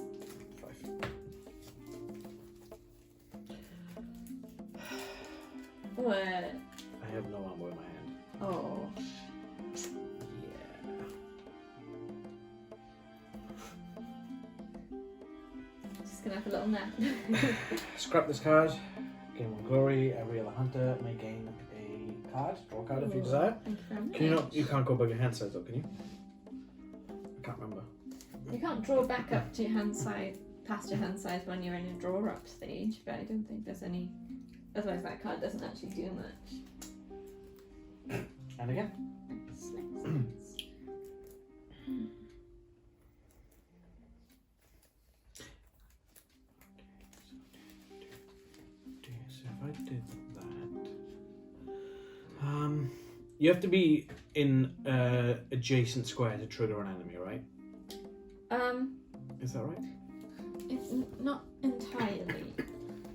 What? I have no ammo in my hand. Oh. Yeah. Just gonna have a little nap. Scrap this card. Gain 1 glory. Every other hunter may gain a card. Draw a card if you desire. Thank you very much. Can you not? You can't go above your hand size though, can you? I can't remember. You can't draw back up to your hand size, past your hand size when you're in a draw up stage, but I don't think there's any. Otherwise, that card doesn't actually do much. And again. Next. So if I did that, you have to be in adjacent square to trigger an enemy, right? Is that right? It's not entirely.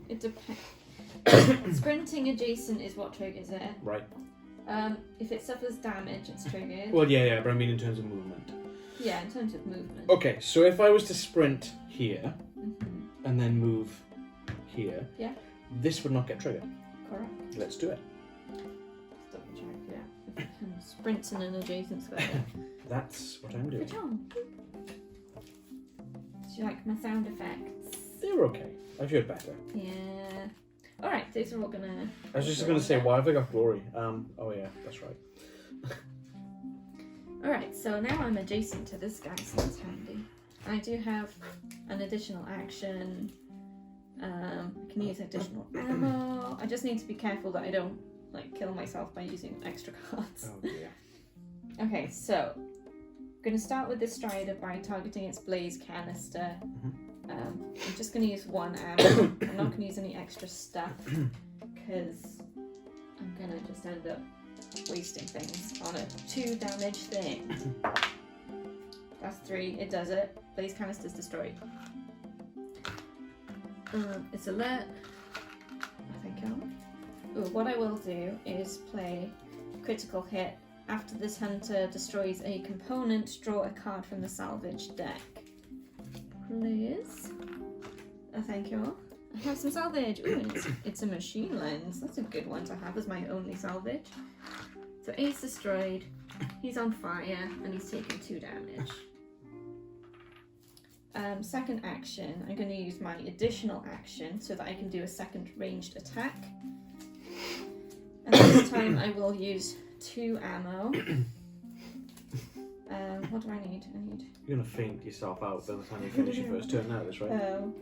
It depends. Sprinting adjacent is what triggers it. Right. If it suffers damage, it's triggered. Well, yeah, but I mean in terms of movement. Yeah, in terms of movement. Okay, so if I was to sprint here Mm-hmm. and then move here, Yeah. this would not get triggered. Correct. Let's do it. Just double check, yeah. If it can sprint in an adjacent square. That's what I'm doing. Good job. Do you like my sound effects? They're okay. I've heard better. Yeah. Alright, these are all gonna... I was just going to say, why have I got glory? Oh yeah, that's right. Alright, so now I'm adjacent to this guy, so that's handy. I do have an additional action. I can use additional ammo. I just need to be careful that I don't kill myself by using extra cards. Oh dear. Okay, so I'm going to start with this Strider by targeting its blaze canister. I'm just going to use one ammo. I'm not going to use any extra stuff because I'm going to just end up wasting things on a 2 damage thing. That's 3. It does it. Blaze canister's destroyed. It's alert. I think what I will do is play critical hit. After this hunter destroys a component, draw a card from the salvage deck. Please. Thank you. I have some salvage. Ooh, and it's a machine lens. That's a good one to have as my only salvage. So A's destroyed. He's on fire and he's taking 2 damage. Second action, I'm going to use my additional action so that I can do a second ranged attack. And this time I will use 2 ammo. What do I need? You're going to faint yourself out by the time you finish your first turn now, that's right?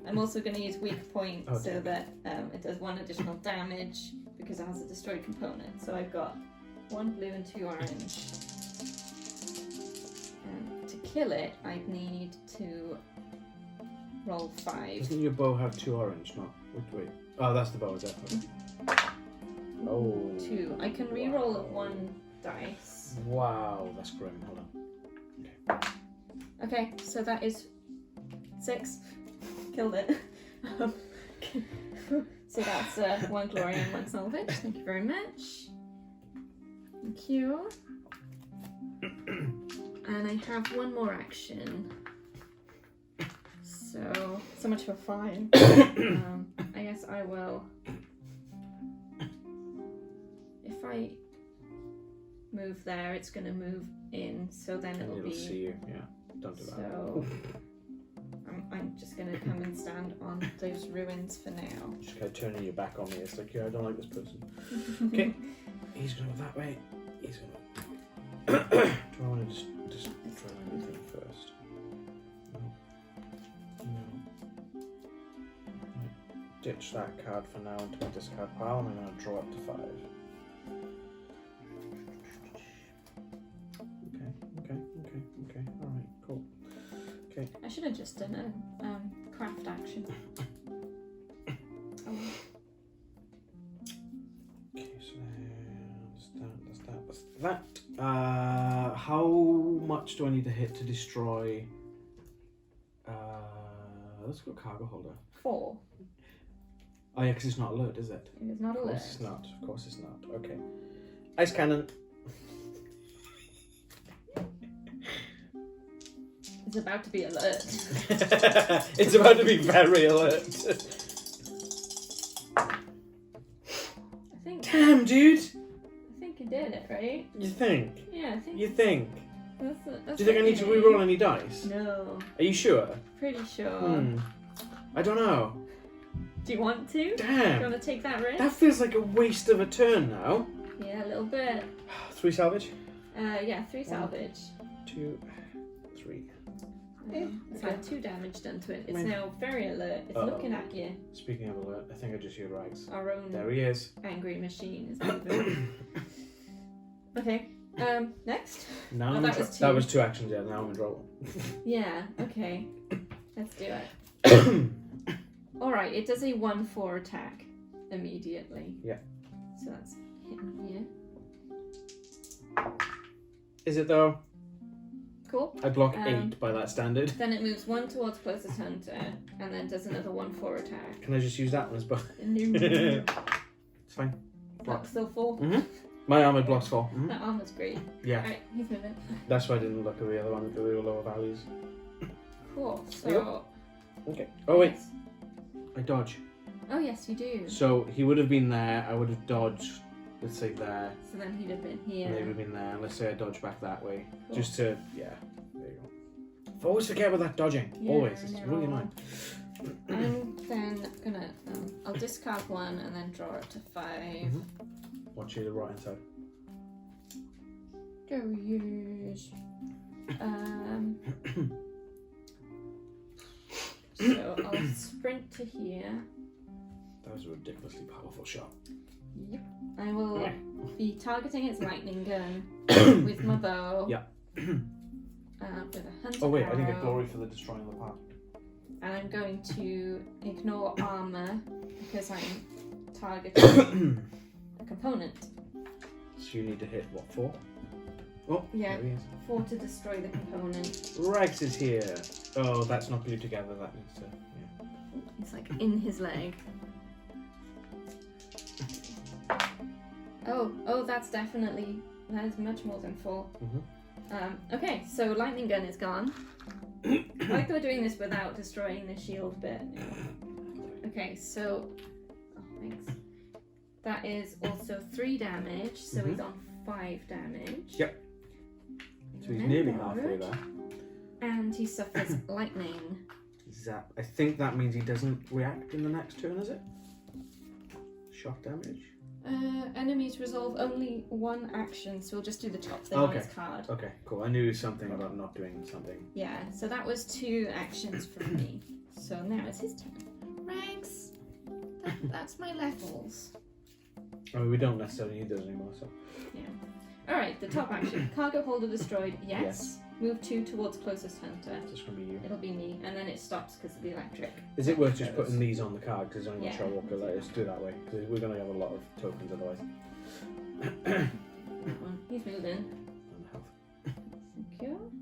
I'm also going to use weak point so that it does 1 additional damage because it has a destroyed component. So I've got 1 blue and 2 orange. To kill it, I'd need to roll 5. Doesn't your bow have 2 orange? No. Wait. Oh, that's the bow, is it? Oh. 2. I can re-roll 1 dice. Wow, that's grim. Hold on. Okay, so that is 6. Killed it. So that's 1 glory and 1 salvage. Thank you very much. Thank you. And I have 1 more action. So much for 5. I guess I will. If I move there, it's going to move in, so then it'll be. See you. Yeah, don't do that. So I'm just going to come and stand on those ruins for now. Just kind of turning your back on me. It's like, yeah, I don't like this person. Okay, he's going to go that way. He's going to. Do I want to just try anything first? No. Ditch that card for now into my discard pile, and I'm going to draw up to 5. Okay. Alright, cool. Okay. I should have just done a craft action. Oh. Okay, so that's that. How much do I need to hit to destroy? Let's go cargo holder. 4. Oh yeah, because it's not alert, is it? It is not alert. Of course it's not. Okay. Ice cannon. It's about to be alert. It's about to be very alert. I think. Damn, dude. I think you did it, right? You think? Yeah, I think. You think? That's Do you think I need to re-roll any dice? No. Are you sure? Pretty sure. I don't know. Do you want to? Damn. Do you want to take that risk? That feels like a waste of a turn now. Yeah, a little bit. 3 salvage. Yeah, 3 salvage. 2, 3. It's had 2 damage done to it. It's Right. now very alert. It's looking at you. Speaking of alert, I think I just heard Rags. Our own There he is. angry machine is moving. Okay. Next. Now Oh, I'm that in was 2. that was 2 actions. Yeah. Now I'm in trouble. Yeah. Okay. Let's do it. All right. It does a 1/4 attack immediately. Yeah. So that's hitting here. Is it though? Cool. I block 8 by that standard. Then it moves 1 towards closest hunter, and then does another 1/4 attack. Can I just use that one as well? No. It's fine. That's still 4. My armor blocks 4. That armor's great. Yeah. Alright, he's moving. That's why I didn't look at the other one because they were lower values. Cool. There you So. Okay. Oh wait, Yes. I dodge. Oh yes, you do. So he would have been there. I would have dodged. Let's say there. So then he'd have been And here. they would have been there. Let's say I dodge back that way. Cool. Just to, yeah. There you go. I always forget about that dodging. Yeah, Always. It's I really know. annoying. I'm then gonna. I'll discard 1 and then draw it to 5. Watch you the right hand side. Go use. So I'll sprint to here. That was a ridiculously powerful shot. Yep. I will be targeting its lightning gun with my bow. Yeah. With a hunter Oh wait, I didn't get arrow. glory for the destroying the part. And I'm going to ignore armor because I'm targeting a component. So you need to hit what, 4? Oh, Yeah. there he is. 4 to destroy the component. Rex is here. Oh, that's not glued together. That needs to. Yeah. It's like in his leg. Oh, that's definitely. That is much more than 4. Okay, so lightning gun is gone. I like that we're doing this without destroying the shield bit. Okay, so. Oh, thanks. That is also 3 damage, so he's on 5 damage. Yep. So he's nearly halfway there. And he suffers lightning. Zap. I think that means he doesn't react in the next turn, is it? Shock damage? Enemies resolve only 1 action, so we'll just do the top thing on his card. Okay, cool. I knew something about not doing something. Yeah, so that was 2 actions from me. So now it's his turn. Ranks. That's my levels. I mean, we don't necessarily need those anymore, so. Yeah. Alright, the top action. Cargo holder destroyed, yes. Yes. Move 2 towards closest hunter. It's just going to be you. It'll be me, and then it stops because of the electric. Is it worth just putting these on the card because there's only one Yeah. shell walker? Let's do it that way because we're going to have a lot of tokens otherwise. That one. He's moving. And health. Thank you.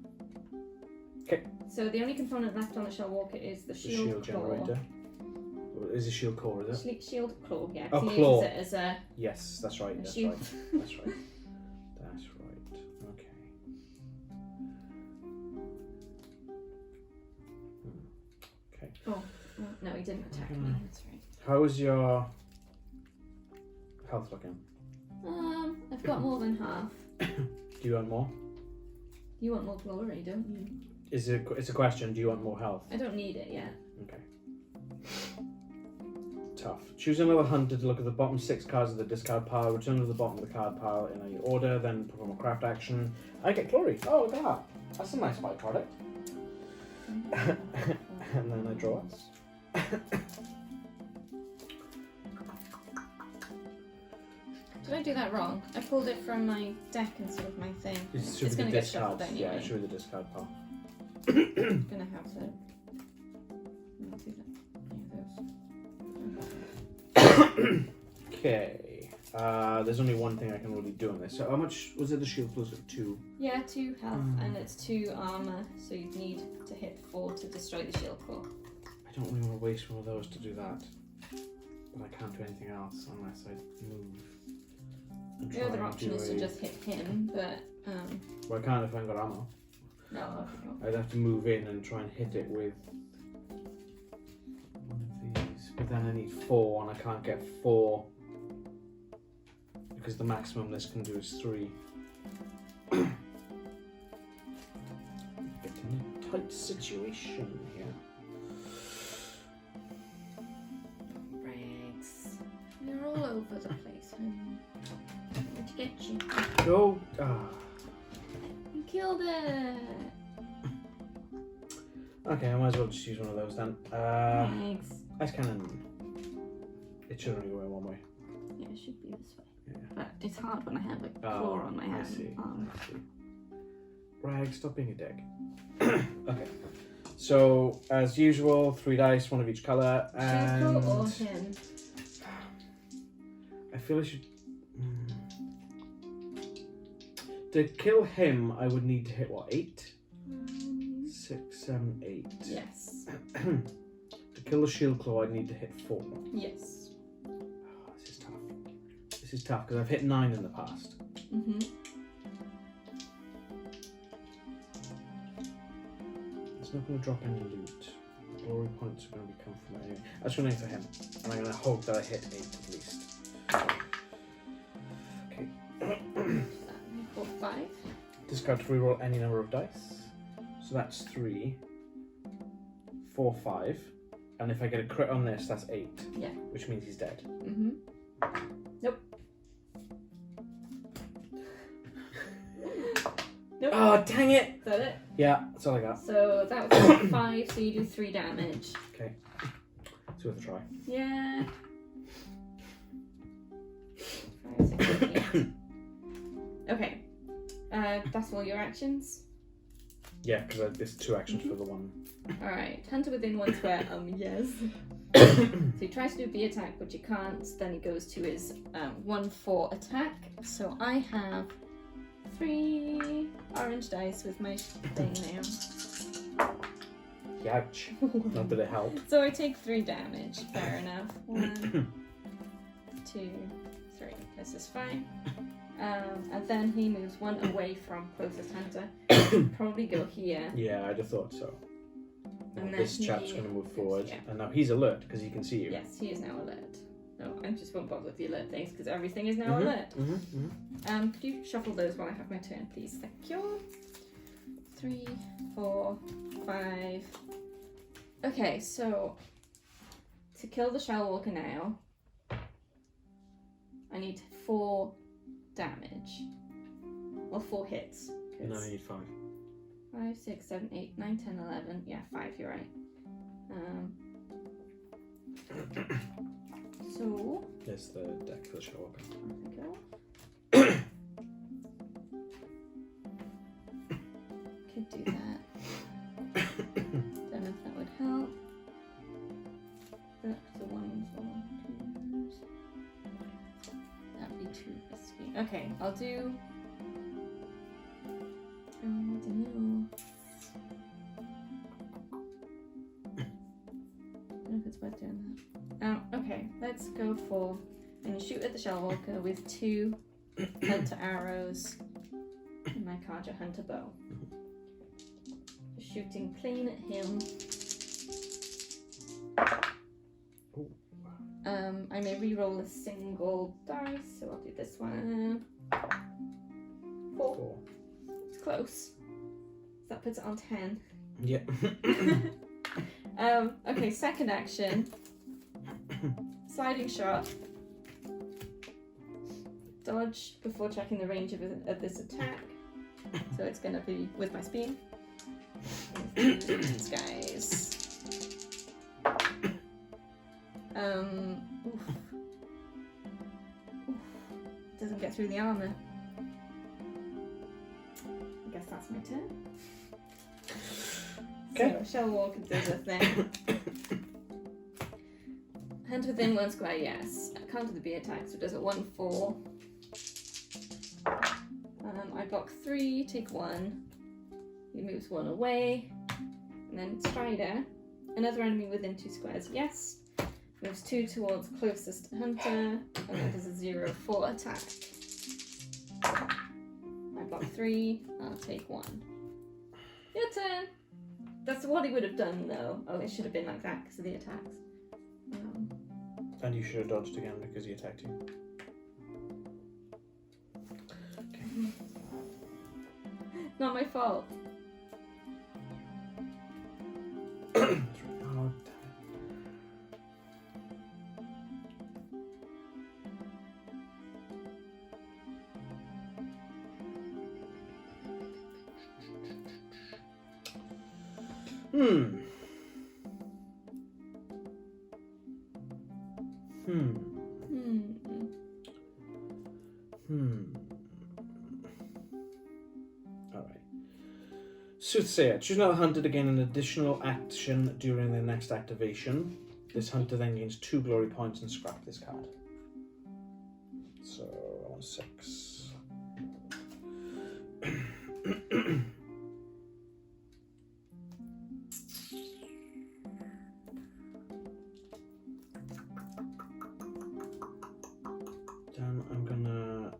Okay. So the only component left on the shell walker is the The shield, shield claw. generator. Or is it shield core, is it? Shield claw, yeah. Oh, He claw. uses it as a Yes, that's right. That's shield. right. That's right. That's right. Okay. Okay. Oh, no, he didn't attack me. That's right. How is your health looking? I've got more than half. Do you want more? You want more glory, don't you? It's a question. Do you want more health? I don't need it yet. Okay. Tough. Choose another hunter to look at the bottom 6 cards of the discard pile. Return to the bottom of the card pile in any order. Then perform a craft action. I get glory. Oh, look at that. That's a nice byproduct. And then I draw it. Did I do that wrong? I pulled it from my deck instead of my thing. It should It's be going the to get shuffled discards. anyway. Yeah, it should be the discard pile. I'm going to have to. I'll do that. Okay. There's only one thing I can really do on this. So how much was it? The shield plus 2. Yeah, 2 health and it's 2 armor, so you'd need to hit 4 to destroy the shield claw. I don't really want to waste one of those to do that. But I can't do anything else unless I move. And The try other and option do is to just hit him, but Well, I can't if I haven't got ammo. no. I'd have to move in and try and hit it with one of these. But then I need 4 and I can't get 4 because the maximum this can do is 3. Get in a tight situation here. Rags, you're all over the place, honey. Where'd you Get you. Go. Ah. You killed it. Okay, I might as well just use one of those then. Thanks. Ice cannon. It should only go in one way. Yeah, it should be this way. Yeah. But it's hard when I have like claw on my hand. I see. Um, I see. Rag, stop being a dick. Okay. So, as usual, 3 dice, 1 of each colour, and Shaco or him? I feel I should. To kill him, I would need to hit what, 8? 6, 7, 8. Yes. To kill the shield claw, I'd need to hit 4. Yes. Oh, this is tough. This is tough because I've hit 9 in the past. Mm-hmm. It's not going to drop any loot. Glory points are going to come from anyway. I'm just going to aim for him, and I'm going to hope that I hit 8 at least. Okay. 4, 5. Discard to reroll any number of dice. So that's 3, 4, 5. And if I get a crit on this, that's 8. Yeah. Which means he's dead. Mm-hmm. Nope. Nope. Oh, dang it! Is that it? Yeah, that's all I got. So that was 5, so you do 3 damage. Okay. It's worth a try. Yeah. 5, 6, 7, 8. Okay. That's all your actions. Yeah, because there's 2 actions for the one. Alright. Hunter within 1 square. Yes. So he tries to do the attack, but you can't. Then he goes to his 1/4 attack. So I have 3 orange dice with my thing now. Ouch. Not that it helped. So I take 3 damage. Fair enough. 1, 2, 3. This is fine. And then he moves 1 away from closest hunter. Probably go here. Yeah, I'd have thought so. And This then chap's he- going to move forward. yeah. And now he's alert because he can see you. Yes, he is now alert. No, I just won't bother with the alert things because everything is now alert. Could you shuffle those while I have my turn, please? Thank you. 3, 4, 5. Okay, so to kill the Shellwalker now, I need 4 damage. Or 4 hits. No, I need 5. 5, 6, 7, 8, 9, 10, 11. Yeah, 5, you're right. So, There's the deck for the show up. there we go. Could do that. Don't know if that would help. That's the ones, 1, 2s. That'd be too risky. Okay, I'll do. I don't know. I don't know if it's worth doing that. Okay, let's go for. I'm gonna shoot at the Shellwalker with 2 hunter arrows and my Kaja hunter bow. Shooting plain at him. I may re-roll a single dice, so I'll do this one. 4. It's close. That puts it on 10. Yep. Okay, second action. Sliding shot. Dodge before checking the range of this attack. So it's going to be with my speed. These guys. Oof. Doesn't get through the armor. I guess that's my turn. Okay. So Shellwalker does a thing. Hand within 1 square, yes. Counter the B attack, so it does a 1/4. I block 3, take 1. He moves 1 away. And then Strider. Another enemy within 2 squares, yes. Moves 2 towards closest hunter. And then does a 0/4 attack. I block 3, I'll take 1. Your turn! That's what he would have done though. Oh, it should have been like that because of the attacks. And you should have dodged again because he attacked you. Okay. Not my fault. Oh, damn it. Hmm. Alright. Soothsayer. Choose another hunter to gain an additional action during their next activation. This hunter then gains 2 glory points and scrap this card. So, I want 6. Then I'm gonna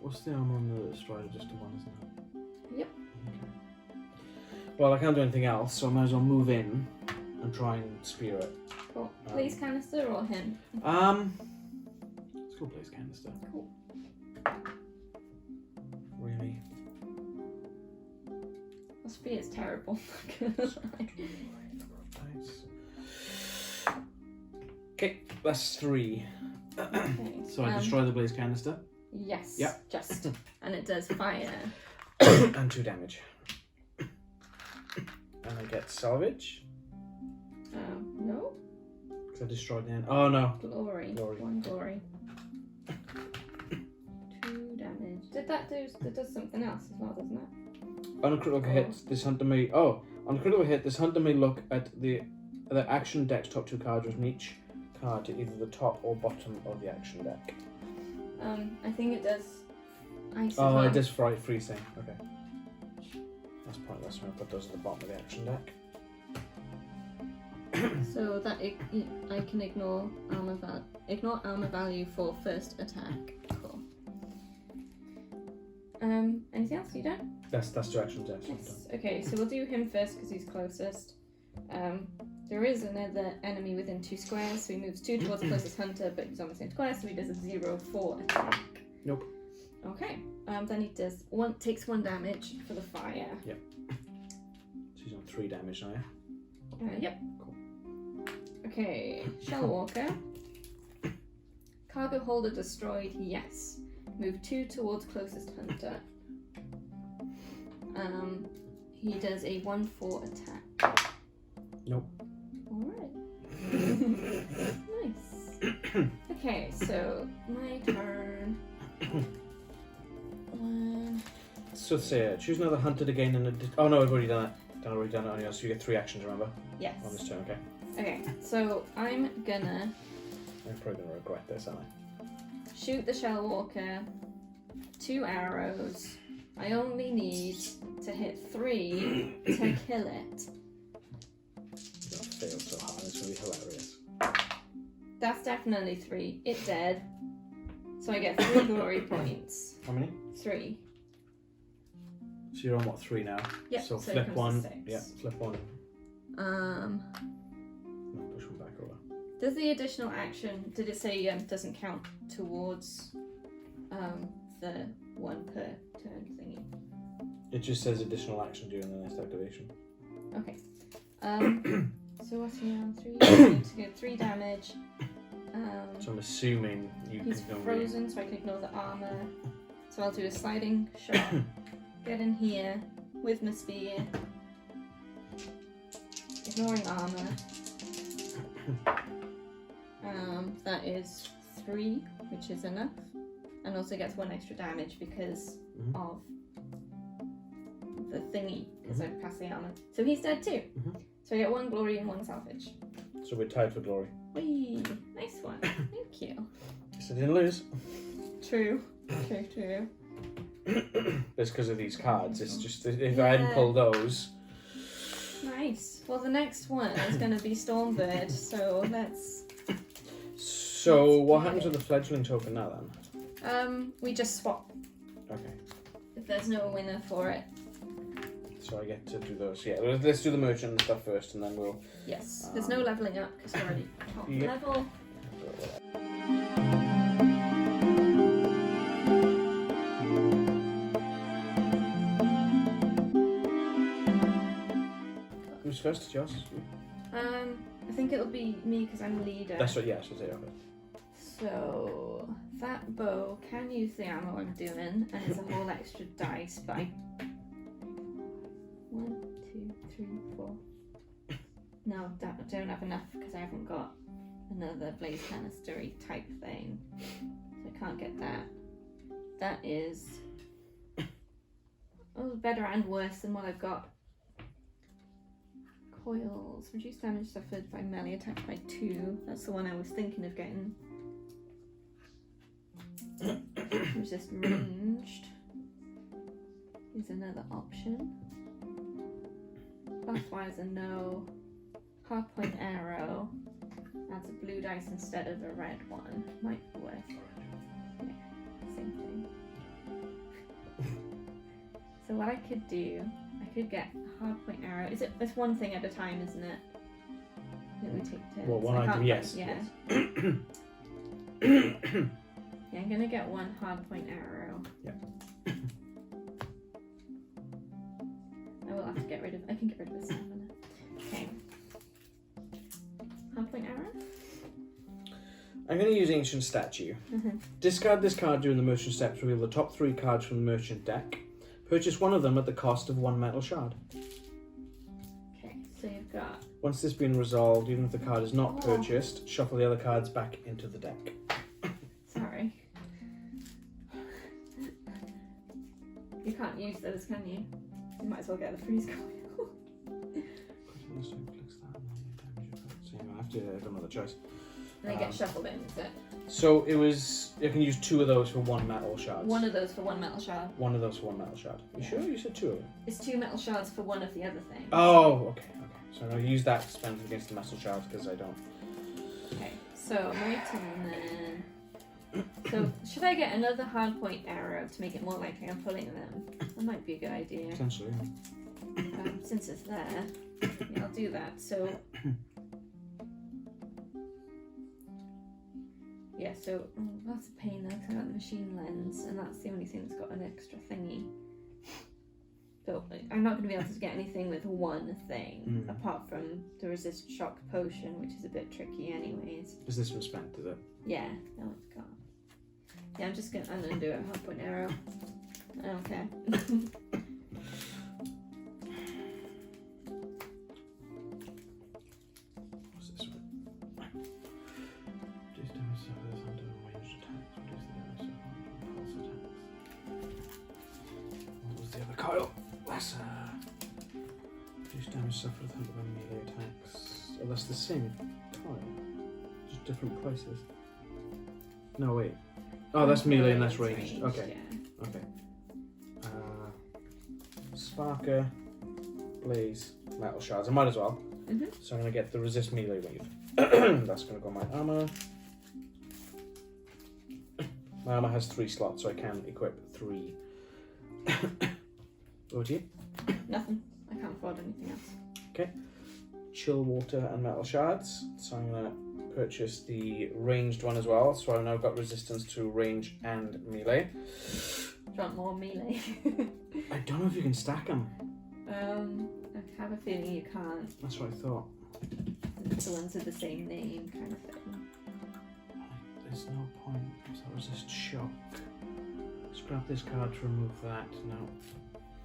what's the armor on the strider? Just a 1, isn't it? Yep. Okay. Well, I can't do anything else, so I might as well move in and try and spear it. Cool. Blaze canister or him? Let's go blaze canister. Cool. Really? The spear is terrible. Okay, that's 3. Okay. So I destroy the blaze canister. Yes. Yep. Just. And it does fire. And 2 damage. And I get salvage. No. Because I destroyed the end. Oh no. Glory. 1 glory. 2 damage. That does something else as well, doesn't it? On a critical hit, this hunter may. Oh, on a critical hit, this hunter may look at the action deck's top 2 cards from each card to either the top or bottom of the action deck. I think it does. Oh, it does freezing. Okay. That's pointless. I'm gonna put those at the bottom of the action deck. So that I can ignore armor value for first attack. Cool. Anything else? You done? That's 2 actions. Yes. Yes. Okay, so we'll do him first because he's closest. There is another enemy within 2 squares, so he moves 2 towards the closest hunter, but he's on the same square, so he does a 0-4 attack. Nope. Okay. Then he takes 1 damage for the fire. Yep. So he's on 3 damage now. Yeah? Yep. Cool. Okay, Shell Walker. Cargo holder destroyed, yes. Move 2 towards closest hunter. He does a 1-4 attack. Nope. Alright. Nice. Okay, so my turn. 1. So choose another hunter to gain an oh no, I've already done it. I've already done it on yours, so you get 3 actions, remember? Yes. On this turn, okay. Okay, so I'm gonna I'm probably gonna regret this, aren't I? shoot the Shell Walker. 2 arrows. I only need to hit 3 to kill it. You're gonna fail so hard, it's gonna be hilarious. That's definitely 3. It dead. So I get 3 glory points. How many? 3. So you're on what, 3 now? Yep. So it flip comes to 1. 6. Yeah, flip 1. No, push 1 back over. Does the additional action, did it say doesn't count towards the 1 per turn thingy? It just says additional action during the next activation. Okay. So what's he on? 3? I need to get 3 damage. So I'm assuming you He's can frozen, so I can ignore the armor. So I'll do a sliding shot. Get in here with my spear. Ignoring armor. That is 3, which is enough. And also gets 1 extra damage because of the thingy, because I passed the armor. So he's dead too. So I get 1 glory and 1 salvage. So we're tied for glory. Whee! Nice one. Thank you. So I didn't lose. True. It's because of these cards. It's just if I hadn't pulled those. Nice. Well, the next one is going to be Stormbird, so let's... So what happens with the fledgling token now then? We just swap. Okay. If there's no winner for it. So I get to do those. Yeah, let's do the merchant and stuff first, and then we'll. Yes. There's no leveling up because we're already top level. Who's first? Joss? I think it'll be me because I'm the leader. That's what. Yeah, I should say. Okay. So that bow can use the ammo I'm doing, and it's a whole extra dice, but I 1, 2, 3, 4. No, I don't have enough because I haven't got another blaze canistery type thing, so I can't get that. That is better and worse than what I've got. Coils. Reduce damage suffered by melee attacks by 2. That's the one I was thinking of getting. Resist ranged is another option. Buffwise a no. Hardpoint arrow adds a blue dice instead of a red one. Might be worth it. Yeah, same thing. So what I could do, I could get a hardpoint arrow. It's one thing at a time, isn't it? That we take turns. Well, one item, yes. Yeah. Yes. Yeah, I'm gonna get one hardpoint arrow. Yeah. I will have to get rid of. I can get rid of this stamina. Okay. Hardpoint arrow. I'm going to use Ancient Statue. Discard this card during the merchant step to reveal the top 3 cards from the merchant deck. Purchase one of them at the cost of 1 metal shard. Okay, so you've got. Once this has been resolved, even if the card is not purchased, shuffle the other cards back into the deck. Sorry. You can't use those, can you? You might as well get the freeze coil. So you have to have another choice. And they get shuffled in, is it? So it was. You can use 2 of those for 1 metal shard. One of those for 1 metal shard. One of those for 1 metal shard. You sure? You said 2 of them. It's 2 metal shards for one of the other things. Oh, okay. So I'm going to use that to spend against the metal shards because I don't. Okay, so my turn then. So should I get another hardpoint arrow to make it more likely I'm pulling them? That might be a good idea. Potentially, yeah. Since it's there, yeah, I'll do that. So yeah, so that's a pain though, because I got the machine lens, and that's the only thing that's got an extra thingy. So I'm not going to be able to get anything with one thing, apart from the resist shock potion, which is a bit tricky anyways. Is this one spent, is it? Yeah, that one's gone. Yeah, I'm gonna do a hardpoint arrow. I don't care. What's this one? Reduce damage suffered as under ranged attacks. Reduce the damage suffered from pulse attacks. What was the other coil? That's reduce damage suffered as under melee attacks. Oh, that's the same coil. Just different prices. No, wait. Oh, that's melee and that's ranged. Okay. Yeah. Okay. Sparker, Blaze, Metal Shards. I might as well. So I'm going to get the Resist Melee Wave. That's going to go on my armor. My armor has 3 slots, so I can equip 3. What do you? Nothing. I can't afford anything else. Okay. Chill Water and Metal Shards. So I'm going to purchase the ranged one as well. So I've now got resistance to range and melee. Do you want more melee? I don't know if you can stack them. I have a feeling you can't. That's what I thought. It's the ones with the same name kind of thing. There's no point. So resist shock. Scrap this card to remove that. No.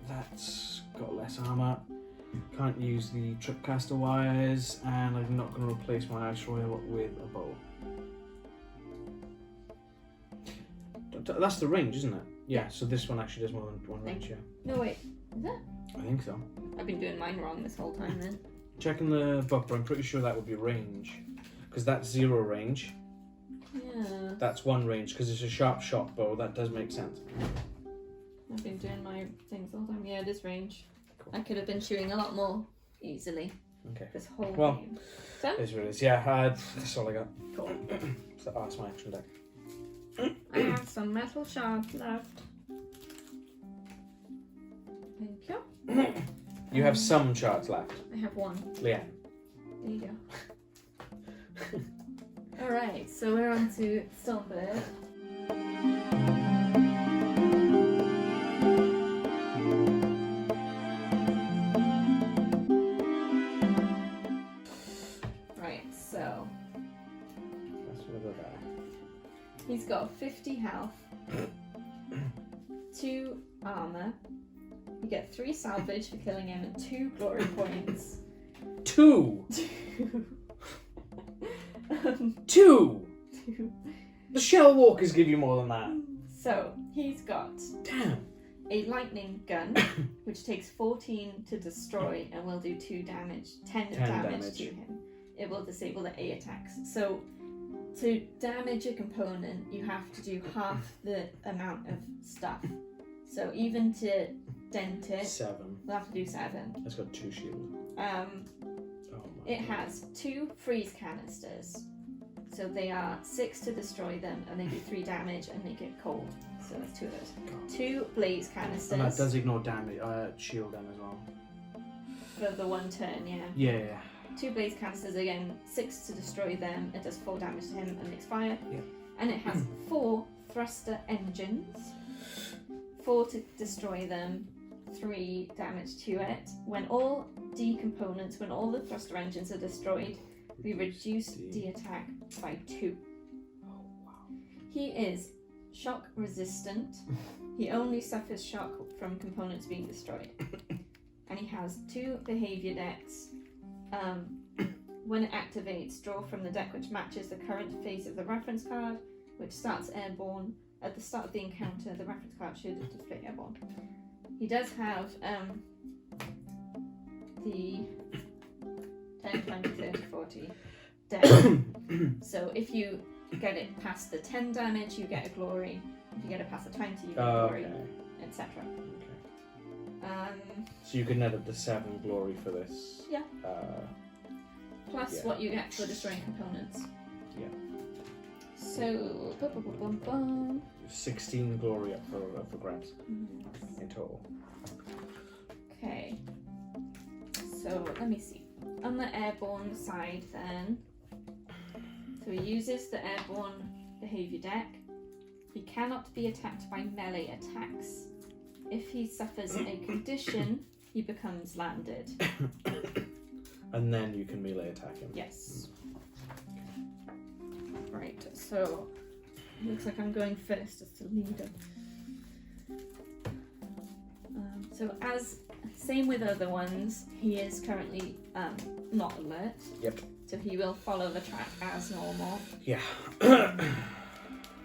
That's got less armor. Can't use the tripcaster wires, and I'm not going to replace my ice royal with a bow. That's the range, isn't it? Yeah, so this one actually does more than one range, yeah. No, wait. Is it? I think so. I've been doing mine wrong this whole time then. Checking the book, but I'm pretty sure that would be range. Because that's 0 range. Yeah. That's 1 range, because it's a sharp shot bow. That does make sense. I've been doing my things all the time. Yeah, it is range. Cool. I could have been shooting a lot more easily. Okay. This whole game. So? It is what it is. Yeah, that's all I got. Cool. So that's my action deck. I have some metal shards left. Thank you. You have some shards left. I have 1. Leanne. There you go. Alright, so we're on to Stormbird. Right, so. That's what I got there. He's got 50 health, 2 armor. You get 3 salvage for killing him and 2 glory points. 2! 2! The Shell Walkers give you more than that. So, he's got Damn. a lightning gun, which takes 14 to destroy and will do 10 damage to him. It will disable the A attacks. So, to damage a component, you have to do half the amount of stuff. So, even to dent it, 7. we'll have to do 7. It's got 2 shield. Um, Oh my it God. has 2 freeze canisters. So they are 6 to destroy them, and they do 3 damage and make it cold. So that's 2 of those. God. 2 blaze canisters. And that does ignore damage, shield them as well. For the 1 turn, yeah. Yeah. 2 blaze canisters again, 6 to destroy them. It does 4 damage to him and makes fire. Yeah. And it has 4 thruster engines. 4 to destroy them, 3 damage to it. When all the thruster engines are destroyed, we reduce the attack by 2. Oh wow. He is shock resistant. He only suffers shock from components being destroyed. And he has 2 behavior decks. When it activates, draw from the deck which matches the current phase of the reference card, which starts airborne. At the start of the encounter, the reference card should display airborne. He does have the 10, 20, 30, 40 deck. So if you get it past the 10 damage, you get a glory. If you get it past the 20, you get a glory, etc. Okay. So you can net up the 7 glory for this. Yeah. Plus yeah. what you get for destroying components. Yeah. So, 16 glory up for grabs in total. Okay. So let me see. On the airborne side, then, so he uses the airborne behavior deck. He cannot be attacked by melee attacks. If he suffers a condition, he becomes landed. And then you can melee attack him. Yes. Right, so looks like I'm going first as the leader. So as same with other ones, he is currently not alert. Yep. So he will follow the track as normal. Yeah.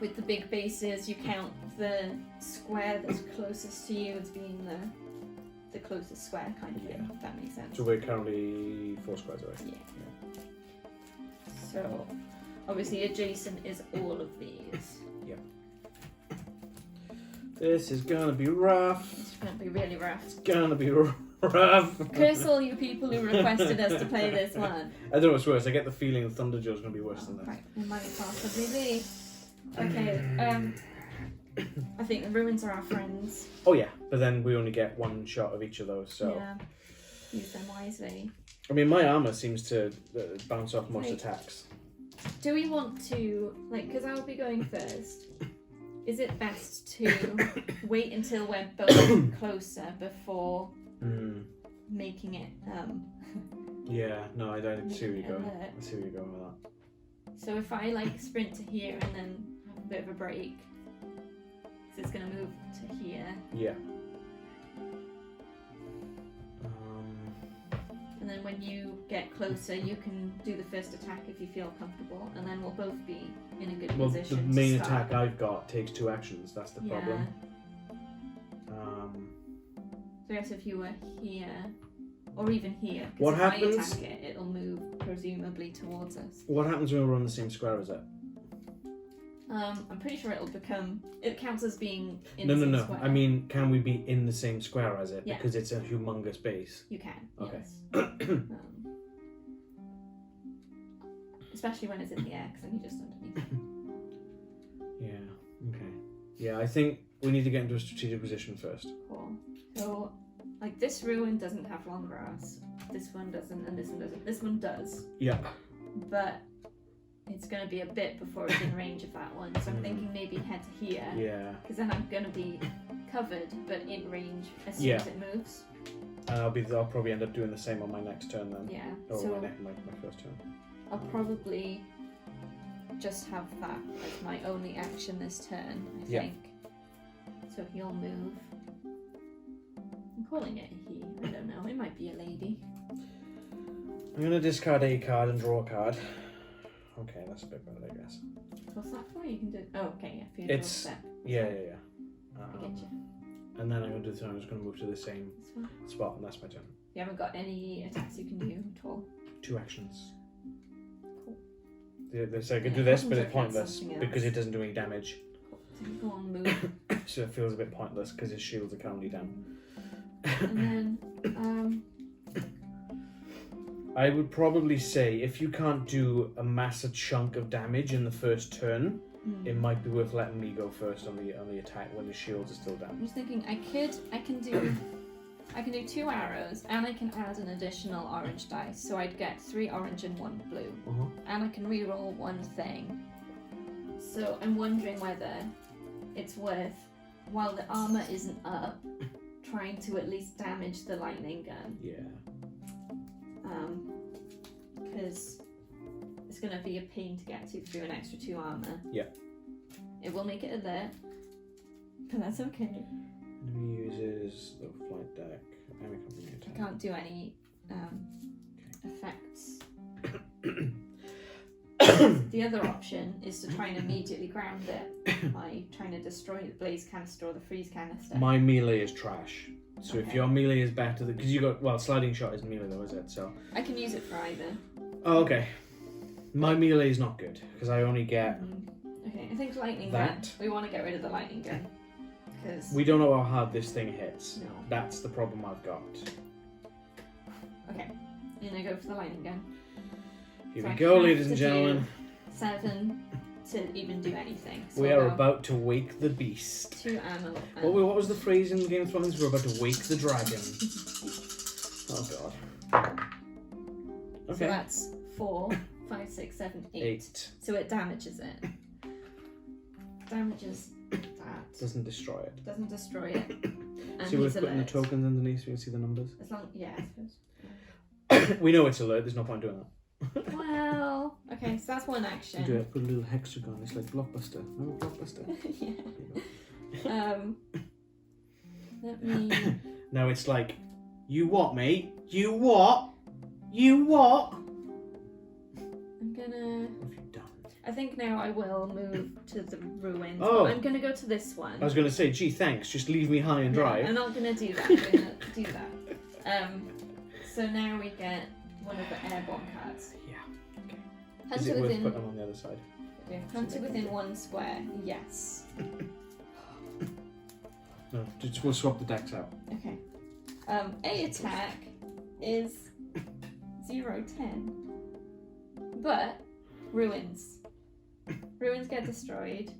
With the big bases, you count the square that's closest to you as being the closest square kind of thing, if that makes sense. So we're currently 4 squares away. Yeah. So obviously adjacent is all of these. Yep. This is gonna be rough. It's going to be really rough. It's gonna be rough. Curse all you people who requested us to play this one. I don't know what's worse. I get the feeling Thunderjaw's gonna be worse than this. Right, it might possibly be. Okay, I think the ruins are our friends. Oh yeah, but then we only get 1 shot of each of those, so... Yeah, use them wisely. I mean, my armour seems to bounce off most Right. attacks. Do we want to, because I'll be going first, is it best to wait until we're both closer before making it, Yeah, no, I see where you're going. alert? I see where you're going with that. So if I sprint to here and then have a bit of a break, so it's going to move to here, Yeah. and then when you get closer, you can do the first attack if you feel comfortable, and then we'll both be in a good Well, position. the to main start. attack I've got takes 2 actions. That's the problem. So I guess if you were here, or even here, What because if happens- I attack it, it'll move presumably towards us. What happens when we're on the same square as it? I'm pretty sure it counts as being in No, the no, same no. square. I mean, can we be in the same square as it? Yeah. Because it's a humongous base. You can, Okay. yes. Especially when it's in the air, because then you're just underneath. Yeah, okay. Yeah, I think we need to get into a strategic position first. Cool. So, this ruin doesn't have long grass. This one doesn't, and this one doesn't. This one does, Yeah. but it's going to be a bit before it's in range of that one. So I'm thinking maybe head to here, Yeah. because then I'm going to be covered, but in range as soon as it moves. And I'll probably end up doing the same on my next turn then. Yeah. Or So my first turn. I'll probably just have that as my only action this turn, I Yeah. think. So he'll move. I'm calling it a he. I don't know. It might be a lady. I'm going to discard a card and draw a card. Okay, that's a bit better, I guess. What's that for? You can do. Oh, okay, yeah. For your draw It's- step. Yeah. I get you. And then I'm going to do the I'm just going to move to the same This one. spot, and that's my turn. You haven't got any attacks you can do at all. 2 actions. Cool. So I could Yeah, do this, I but wonder it's if that's pointless something because else. it doesn't do any damage. Cool. So you go on, move. So it feels a bit pointless because his shields are currently down. And then, I would probably say if you can't do a massive chunk of damage in the first turn, it might be worth letting me go first on the attack when the shields are still I'm down. just thinking I can do 2 arrows, and I can add an additional orange dice, so I'd get 3 orange and 1 blue, and I can reroll 1 thing. So I'm wondering whether it's worth, while the armor isn't up, trying to at least damage the lightning gun, Yeah. because it's going to be a pain to get to through an extra 2 armor. Yeah. It will make it alert, but that's okay. Enemy uses the flight deck. Enemy company I attack. can't do any effects. The other option is to try and immediately ground it by trying to destroy the blaze canister or the freeze canister. My melee is trash. So if Okay. your melee is better than... Because you got... Well, sliding shot isn't melee though, is it? So... I can use it for either. Oh, okay. My melee is not good because I only get... Okay, I think lightning gun. That. We want to get rid of the lightning gun. Because... We don't know how hard this thing hits. No. That's the problem I've got. Okay, I'm going to go for the lightning gun. Here So we I go, have ladies to and do gentlemen. 7 to even do anything. So We we'll are go about to wake the beast. 2 ammo. What was the phrase in Game of Thrones? We're about to wake the dragon. Oh god. So Okay. that's 4, 5, 6, 7, 8. 8. So it damages it. Damages that. Doesn't destroy it. Doesn't destroy it. And See, we're he's putting the alert. tokens underneath so you can see the numbers. As long, yeah, I suppose. We know it's alert, there's no point doing that. Well, okay, so that's one action. Do it, put a little hexagon, it's like Blockbuster. Remember Blockbuster? Yeah. Let me. Now it's like, you what, mate? You what? You what? I'm gonna. What have you done? I think now I will move to the ruins. Oh. But I'm gonna go to this one. I was going to say, gee, thanks, just leave me high and dry. No, I'm not gonna do that. I'm gonna do that. So now we get one of the airborne cards. Yeah. Okay. Is Hunter it worth within. putting them on the other side? Hunter within 1 square. Yes. No, just we'll swap the decks out. Okay. A attack is 0-10. But ruins. Ruins get destroyed.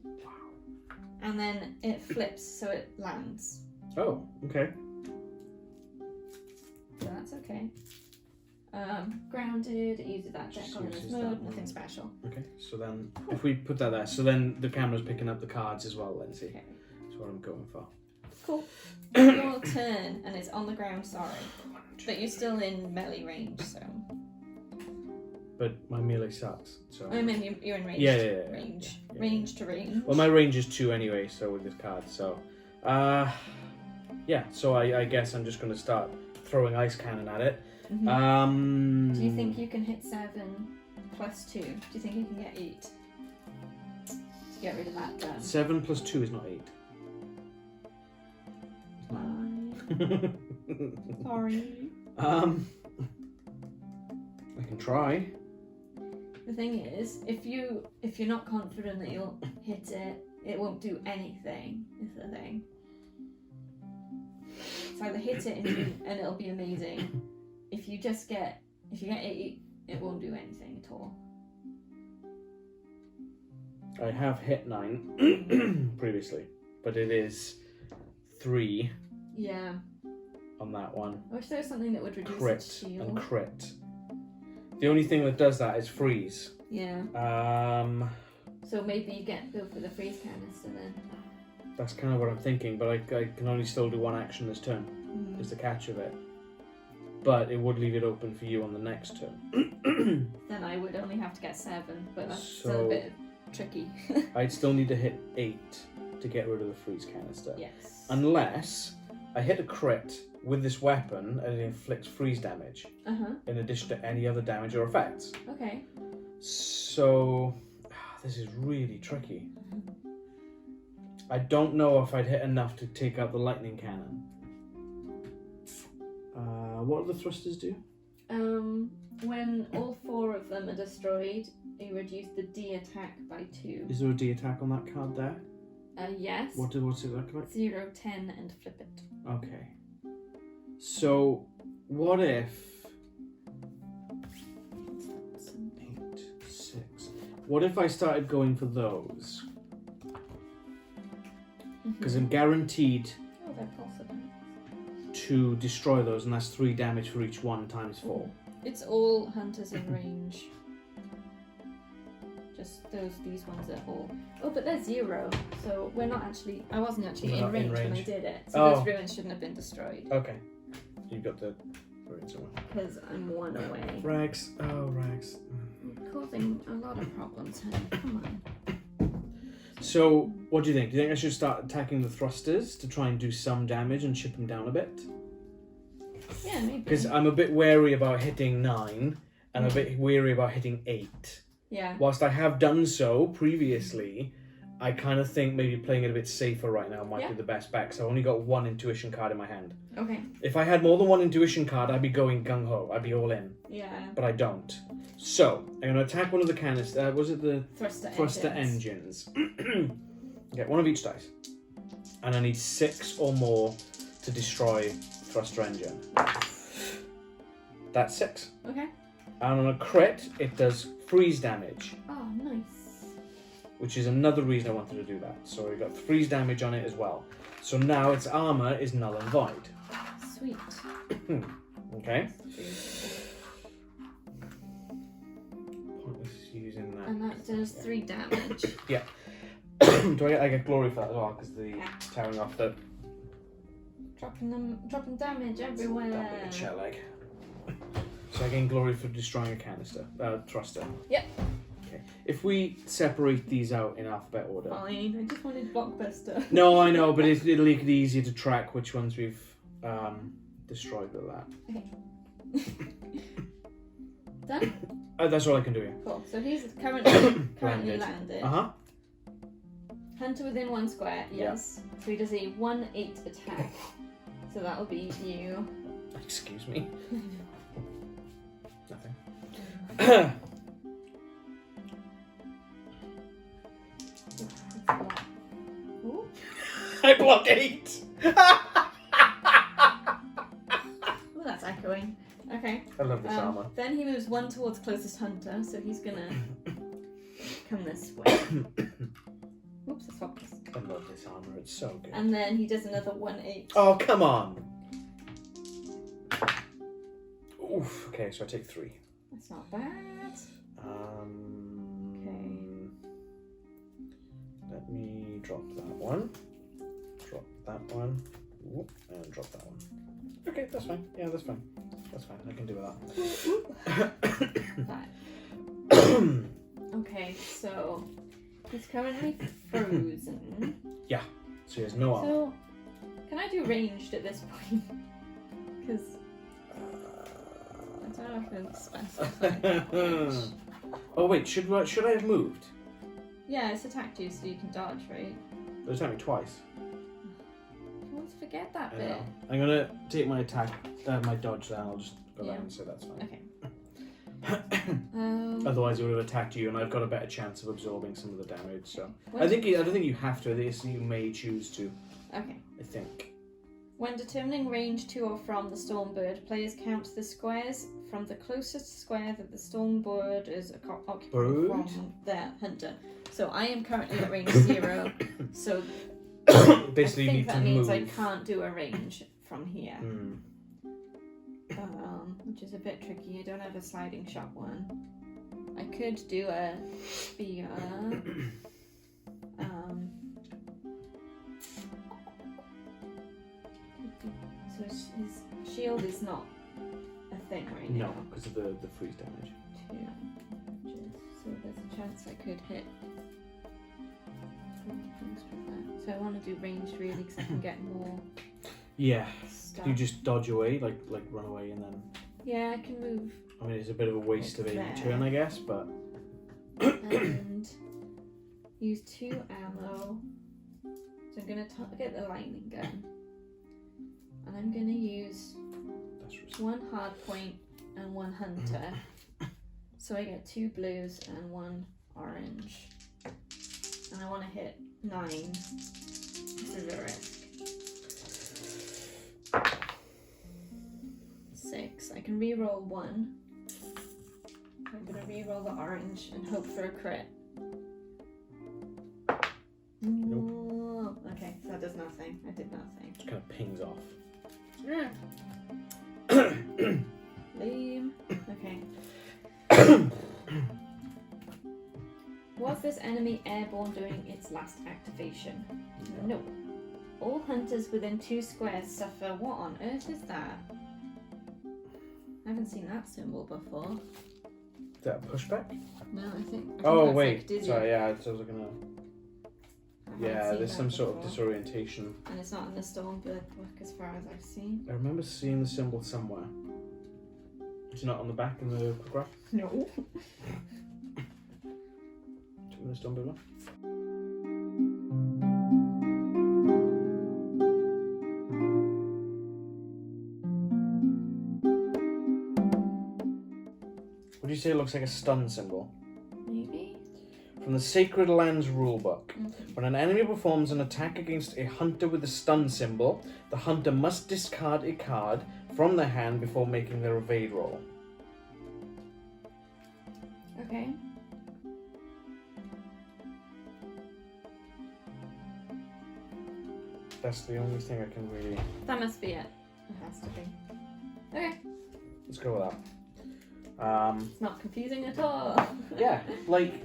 And then it flips so it lands. Oh, okay. So that's okay. Grounded, it uses that deck Just on uses this that mode, one. nothing special. Okay, so then if we put that there, so then the camera's picking up the cards as well, Lindsay. Okay. That's what I'm going for. Cool. Your turn, and it's on the ground, sorry. But you're still in melee range, so. But my melee sucks, so... I mean, you're in range. Yeah. Range. Yeah. Range to range. Well, my range is 2 anyway, so with this card, so... yeah, so I guess I'm just going to start throwing ice cannon at it. Mhm. Do you think you can hit 7 plus 2? Do you think you can get 8? To get rid of that gun. 7 plus 2 is not 8. Sorry. I can try. The thing is, if you're not confident that you'll hit it, it won't do anything. Is the thing. So either hit it and it'll be amazing. If you get 8, it won't do anything at all. I have hit 9 previously, but it is 3 Yeah. on that one. I wish there was something that would reduce Crit its shield. and crit. The only thing that does that is freeze. Yeah. So maybe you go for the freeze canister then. That's kind of what I'm thinking, but I can only still do 1 action this turn, is the catch of it. But it would leave it open for you on the next turn. Then I would only have to get 7, but that's So- still a bit tricky. I'd still need to hit 8 to get rid of the freeze canister. Yes. Unless I hit a crit with this weapon and it inflicts freeze damage in addition to any other damage or effects. Okay. So this is really tricky. I don't know if I'd hit enough to take out the lightning cannon. What do the thrusters do? When all 4 of them are destroyed, you reduce the D attack by 2. Is there a D attack on that card there? Yes. What's it look like? 0, 10, and flip it. Okay. So, what if 8, 6? What if I started going for those? Because I'm guaranteed Oh, they're possible. to destroy those, and that's 3 damage for each one times 4. It's all hunters in range. Just these ones are all. Oh, but they're 0, so we're not actually. I wasn't actually We're in not in range when I range. did it, so Oh. those ruins shouldn't have been destroyed Okay. You got the ruins somewhere. because I'm 1 away. Rags. Oh, rags. Causing a lot of problems, honey. Come on. So, what do you think? Do you think I should start attacking the thrusters to try and do some damage and chip them down a bit? Yeah, maybe. Because I'm a bit wary about hitting 9, and a bit wary about hitting 8. Yeah. Whilst I have done so previously, I kind of think maybe playing it a bit safer right now might be the best bet, because I've only got 1 intuition card in my hand. Okay. If I had more than 1 intuition card, I'd be going gung-ho. I'd be all in. Yeah. But I don't. So, I'm going to attack one of the canisters. Was it the Thruster engines? Get 1 of each dice. And I need 6 or more to destroy thruster engine. That's 6. Okay. And on a crit, it does freeze damage, Oh, nice. which is another reason I wanted to do that. So we got freeze damage on it as well. So now its armor is null and void. Sweet. Okay. Pointless using that. And that does 3 damage. Yeah. Do I get glory for that as well? Because the tearing off the Dropping damage everywhere. that big shell egg. So I gain glory for destroying a canister, thruster. Yep. Okay. If we separate these out in alphabet order. Fine. I just wanted blockbuster. No, I know, but it'll make it easier to track which ones we've destroyed with that. Okay. Done? That's all I can do here. Cool. So he's currently landed. Uh-huh. Hunter within 1 square, yes. So he does a 1/8 attack. So that'll be you. Excuse me. Nothing. Ooh. I block 8! Oh, that's echoing. Okay. I love this armor. Then he moves 1 towards closest hunter, so he's gonna come this way. Oops, I swapped this. I love this armor, it's so good. And then he does another 1/8. Oh, come on! Oof, okay, so I take 3. That's not bad. Okay. Let me drop that one. Drop that one. Ooh, and drop that one. Okay, that's fine. Yeah, that's fine. That's fine. I can do that. 5. Okay, so he's currently frozen. Yeah, so he has no armor. So, can I do ranged at this point? Because I don't know if it's specified. Oh wait, should I have moved? Yeah, it's attacked you so you can dodge, right? It attacked me twice. I always forget that I bit. know. I'm gonna take my attack, my dodge then. I'll just go Yeah. down and say that's fine. Okay. Otherwise, it would have attacked you, and I've got a better chance of absorbing some of the damage. So When- I don't think you have to. I think you may choose to. Okay. I think. When determining range to or from the Stormbird, players count the squares from the closest square that the Stormbird is occupying from their hunter. So I am currently at range 0, so Basically, I you think need that to means move. I can't do a range from here, Hmm. which is a bit tricky. I don't have a sliding shot one. I could do a spear. So his shield is not a thing right No, now. because of the freeze damage. 2 inches. So there's a chance I could hit So I want to do ranged really because I can get more Yeah. stuff. You just dodge away, like run away, and then. Yeah, I can move I mean, it's a bit of a waste of a There. turn, I guess, but. and use 2 ammo. So I'm going to target the lightning gun. And I'm going to use That's risky. 1 hard point and 1 hunter. So I get 2 blues and 1 orange. And I want to hit 9. This is a risk. 6. I can re-roll 1. I'm going to re-roll the orange and hope for a crit. Ooh, okay, so that does nothing. I did nothing. Just kind of pings off. Lame. Okay. Was this enemy airborne during its last activation? No. All hunters within 2 squares suffer. What on earth is that? I haven't seen that symbol before. Is that a pushback? No, I think Oh, that's wait. like dizzy. Sorry, yeah, I was looking at. I haven't Yeah, seen there's that some sort of before. disorientation. And it's not in the Stormbird book as far as I've seen. I remember seeing the symbol somewhere. It's not on the back in the graph? No. In the Stormbird one? Would you say it looks like a stun symbol? Maybe. From the Sacred Lands rulebook. Mm-hmm. When an enemy performs an attack against a hunter with a stun symbol, the hunter must discard a card from their hand before making their evade roll. Okay. That's the only thing I can really... That must be it. It has to be. Okay. Let's go with that. It's not confusing at all. Yeah, like...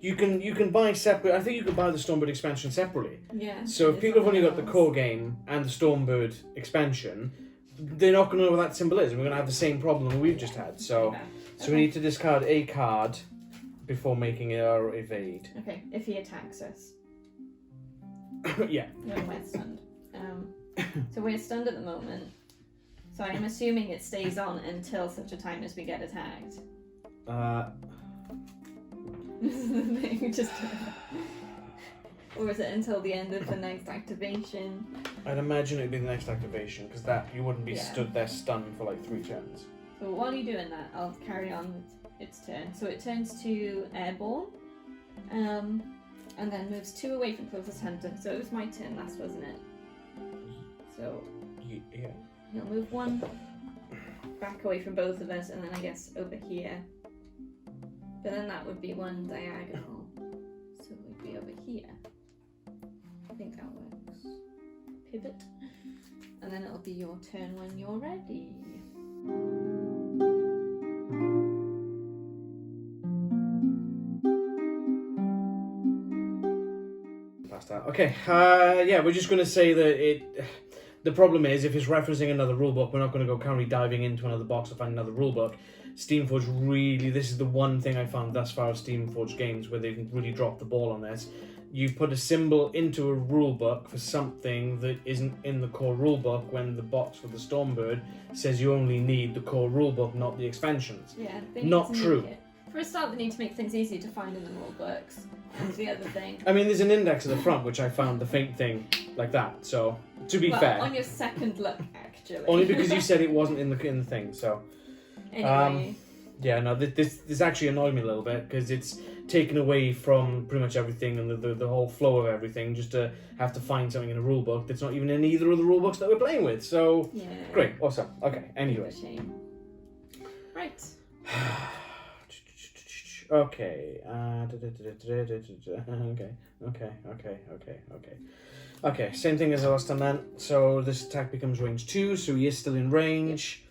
You can buy separate. I think you can buy the Stormbird expansion separately. Yeah. So if it's people have only got the else. core game and the Stormbird expansion, they're not going to know what that symbol is, and we're going to have the same problem we've just had. So, Yeah. so we need to discard a card before making our evade. Okay, if he attacks us. Yeah. No, we're stunned. So we're stunned at the moment. So I'm assuming it stays on until such a time as we get attacked. This is the thing, just... Or is it until the end of the next activation? I'd imagine it'd be the next activation, because that you wouldn't be Yeah. stood there stunned for like 3 turns. So while you're doing that, I'll carry on with its turn. So it turns to airborne, and then moves 2 away from closest hunter. So it was my turn last, wasn't it? So Yeah. he'll move 1 back away from both of us, and then I guess over here. But then that would be 1 diagonal. So it would be over here. I think that works. Pivot. And then it'll be your turn when you're ready. Past that. Okay. Yeah, we're just going to say that it. The problem is, if it's referencing another rulebook, we're not going to go currently diving into another box to find another rulebook. Steamforge really, this is the one thing I found thus far of Steamforge games where they've really dropped the ball on this. You put a symbol into a rulebook for something that isn't in the core rulebook when the box for the Stormbird says you only need the core rulebook, not the expansions. Yeah, they need Not to make true. it- For a start, they need to make things easier to find in the rule books. That's the other thing. I mean, there's an index at the front, which I found the faint thing like that, so to be Well, fair. on your second look, actually. Only because you said it wasn't in the thing, so... Anyway, Yeah, no, this actually annoyed me a little bit because it's taken away from pretty much everything and the whole flow of everything just to have to find something in a rulebook that's not even in either of the rulebooks that we're playing with. So, yeah. great, awesome. Okay, Bit anyway. of a shame. Right. Okay. Okay, same thing as the last time then. So this attack becomes range 2, so he is still in range.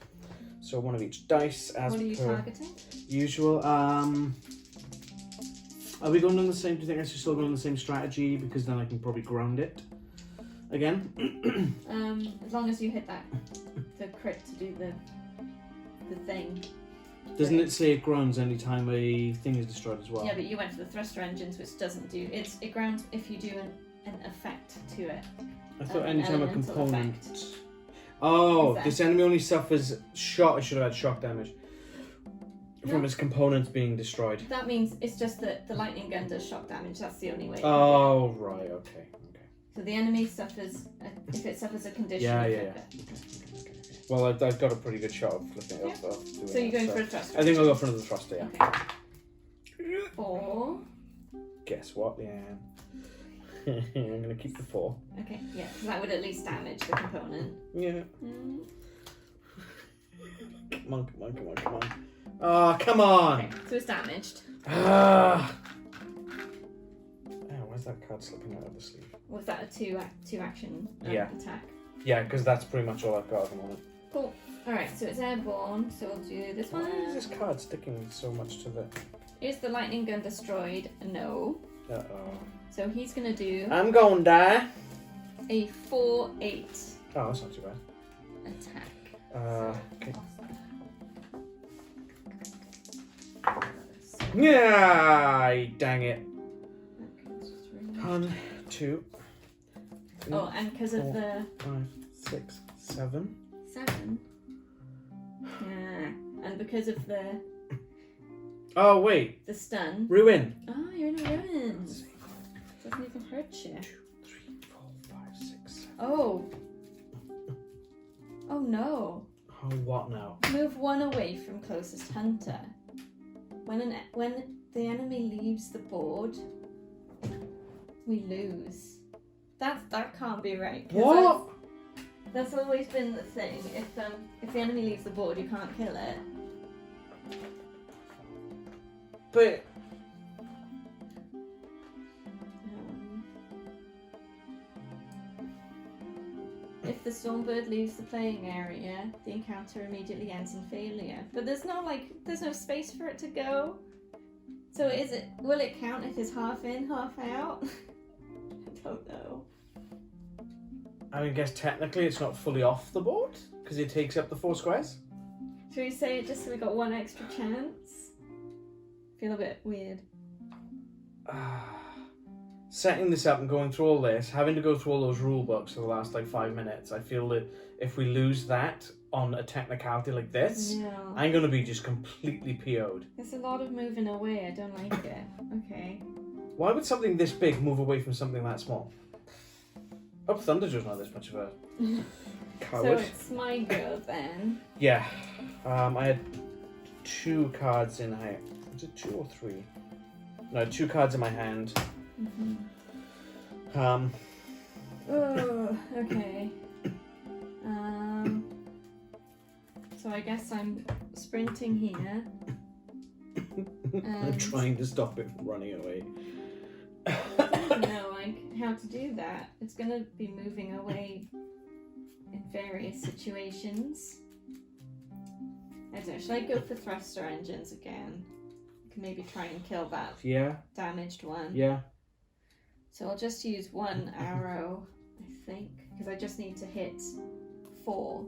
So 1 of each dice as What are you per targeting? usual. Are we going on the same? Do you think I should still go on the same strategy because then I can probably ground it again? As long as you hit the crit to do the thing. Doesn't it say it grounds any time a thing is destroyed as well? Yeah, but you went for the thruster engines, which doesn't do it grounds if you do an effect to it. I thought An anytime a elemental component. effect. Oh, Is this that- enemy only suffers shock. I should have had shock damage from No. its components being destroyed. That means it's just that the lightning gun does shock damage. That's the only way. you can Oh, right. Okay. do it. So the enemy suffers if it suffers a condition. Yeah, you yeah, flip it. Okay. Well, I've got a pretty good shot of flipping it Yeah. off. Doing So you're that, going for a thruster. I think I'll go for another thruster. Yeah. Okay. 4. Guess what, Leanne? I'm gonna keep the 4. Okay, yeah, 'cause that would at least damage the component. Yeah. Mm. Come on. Oh, come on. Okay, so it's damaged. Ah. Oh, where's that card slipping out of the sleeve? Was that a two action Yeah. attack? Yeah, because that's pretty much all I've got at the moment. Cool. Alright, so it's airborne, so we'll do this Why is one. this card sticking so much to the... Is the lightning gun destroyed? No. Uh-oh. So he's gonna do I'm going die. a 4/8 Oh, that's not too bad. attack. Okay. So- Yeah, dang it. Okay, it's just really- 1, 2, 3, Oh, and because of 4, the 5, 6, 7. 7. Yeah. And because of the Oh, wait. stun. Ruin. Oh, you're in a ruin. Doesn't even hurt you. 2, 3, 4, 5, 6, 7. Oh. Oh no. Oh, what now? Move 1 away from closest hunter. When the enemy leaves the board, we lose. That can't be right. 'Cause What? That's always been the thing. If the enemy leaves the board, you can't kill it. But... If the Stormbird leaves the playing area, the encounter immediately ends in failure. But there's no space for it to go. So will it count if it's half in, half out? I don't know. I mean, I guess technically it's not fully off the board, because it takes up the 4 squares. Should we say it just so we got 1 extra chance? Feel a bit weird. Setting this up and going through all this, having to go through all those rule books for the last 5 minutes, I feel that if we lose that on a technicality like this, No. I'm going to be just completely PO'd. There's a lot of moving away. I don't like it. Okay. Why would something this big move away from something that small? Oh, Thunderjaw's not this much of a So coward. it's my go then. Yeah. I had 2 cards in hand. Was it 2 or 3? No, 2 cards in my hand. Oh, okay. So I guess I'm sprinting here. I'm trying to stop it from running away. I don't know how to do that. It's gonna be moving away in various situations. I don't know, should I go for thruster engines again? I can maybe try and kill that Yeah, damaged one. yeah. So I'll just use 1 arrow, I think, because I just need to hit 4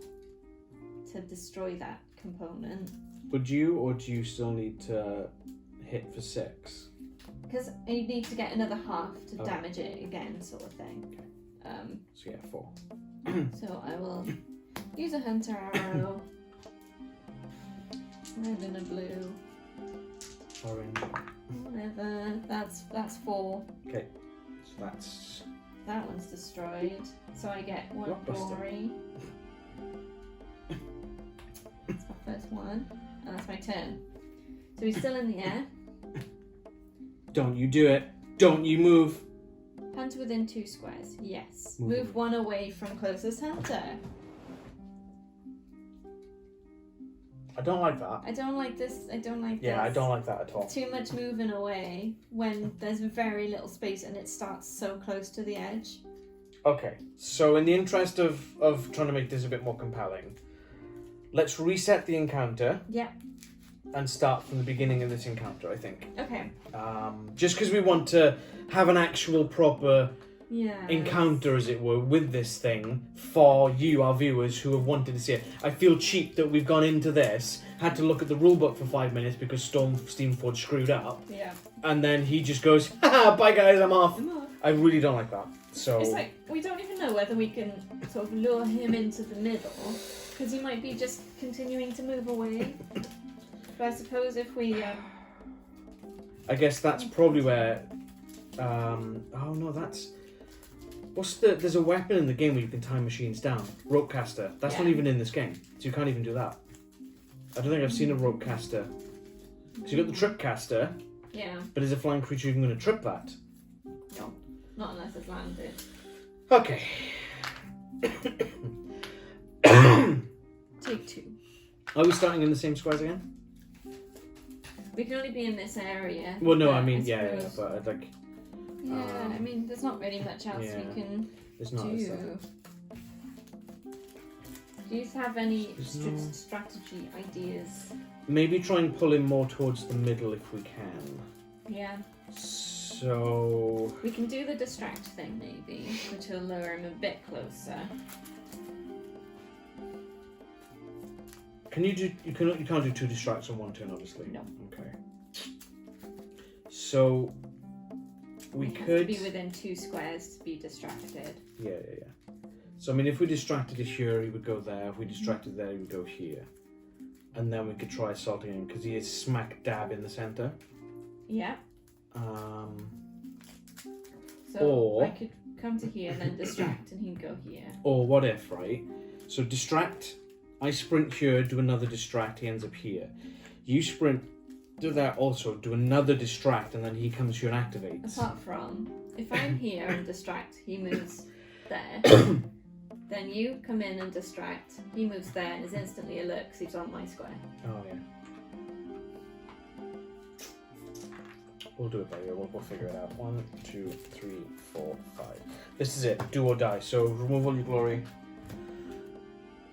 to destroy that component. Would you, or do you still need to hit for 6? Because you need to get another half to Oh. damage it again, sort of thing. So yeah, 4. So I will use a hunter arrow. Red and a blue. Orange. Whatever. That's 4. Okay, so that's... That one's destroyed. So I get 1 Blockbuster. glory. That's my first one. And that's my turn. So he's still in the air. Don't you do it. Don't you move. Hunter within 2 squares. Yes. Move. Move 1 away from closest hunter. I don't like that. I don't like this. I don't like this. Yeah, I don't like that at all. Too much moving away when there's very little space and it starts so close to the edge. Okay, so in the interest of trying to make this a bit more compelling, let's reset the encounter Yeah. and start from the beginning of this encounter, I think. Okay. Just because we want to have an actual proper Yeah. encounter, as it were, with this thing for you, our viewers, who have wanted to see it. I feel cheap that we've gone into this, had to look at the rulebook for 5 minutes because Steamforge screwed up, Yeah. and then he just goes, haha, bye guys, I'm off. I'm off. I really don't like that. So It's like, we don't even know whether we can sort of lure him into the middle, because he might be just continuing to move away. But I suppose if we... I guess that's probably where... oh no, that's... There's a weapon in the game where you can tie machines down. Rope caster. That's not even in this game, so you can't even do that. I don't think I've seen a rope caster. So you got the trip caster, Yeah. but is a flying creature even going to trip that? No. Not unless it's landed. Okay. Take 2. Are we starting in the same squares again? We can only be in this area. Well, no, but I mean, yeah, suppose- but I'd like... Yeah, I mean, there's not really much else yeah. we can There's not... do. Do you have any There's no- strategy ideas? Maybe try and pull him more towards the middle if we can. Yeah. So... We can do the distract thing, maybe, which will lure him a bit closer. Can you do... You can't do 2 distracts on 1 turn, obviously. No. Okay. So... We have could... to be within 2 squares to be distracted. Yeah. So, I mean, if we distracted it here, he would go there. If we distracted there, he would go here. And then we could try assaulting him, because he is smack dab in the centre. Yeah. So Or- I could come to here and then distract and he'd go here. Or what if, right? So distract, I sprint here, do another distract, he ends up here. You sprint, do that also, do another distract, and then he comes here and activates. Apart from, if I'm here and distract, he moves there. Then you come in and distract, he moves there and is instantly alert because he's on my square. Oh, yeah. We'll do it by ear, we'll figure it out. 1, 2, 3, 4, 5. This is it, do or die. So remove all your glory.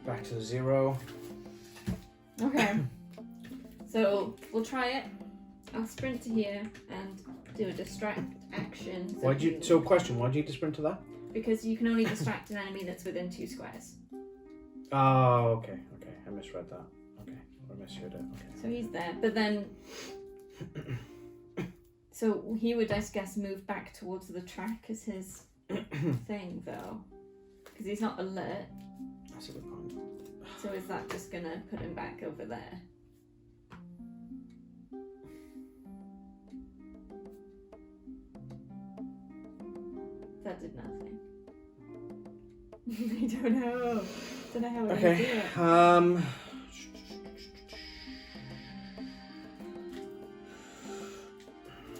Back to the 0. Okay. So we'll try it. I'll sprint to here and do a distract action. Question, why do you need to sprint to that? Because you can only distract an enemy that's within 2 squares. Oh, okay. I misread that. Okay, I misheard it. Okay. So he's there, but then... So he would, I guess, move back towards the track as his thing, though. Because he's not alert. That's a good point. So is that just going to put him back over there? That did nothing. I don't know. Don't know how we're going to do it.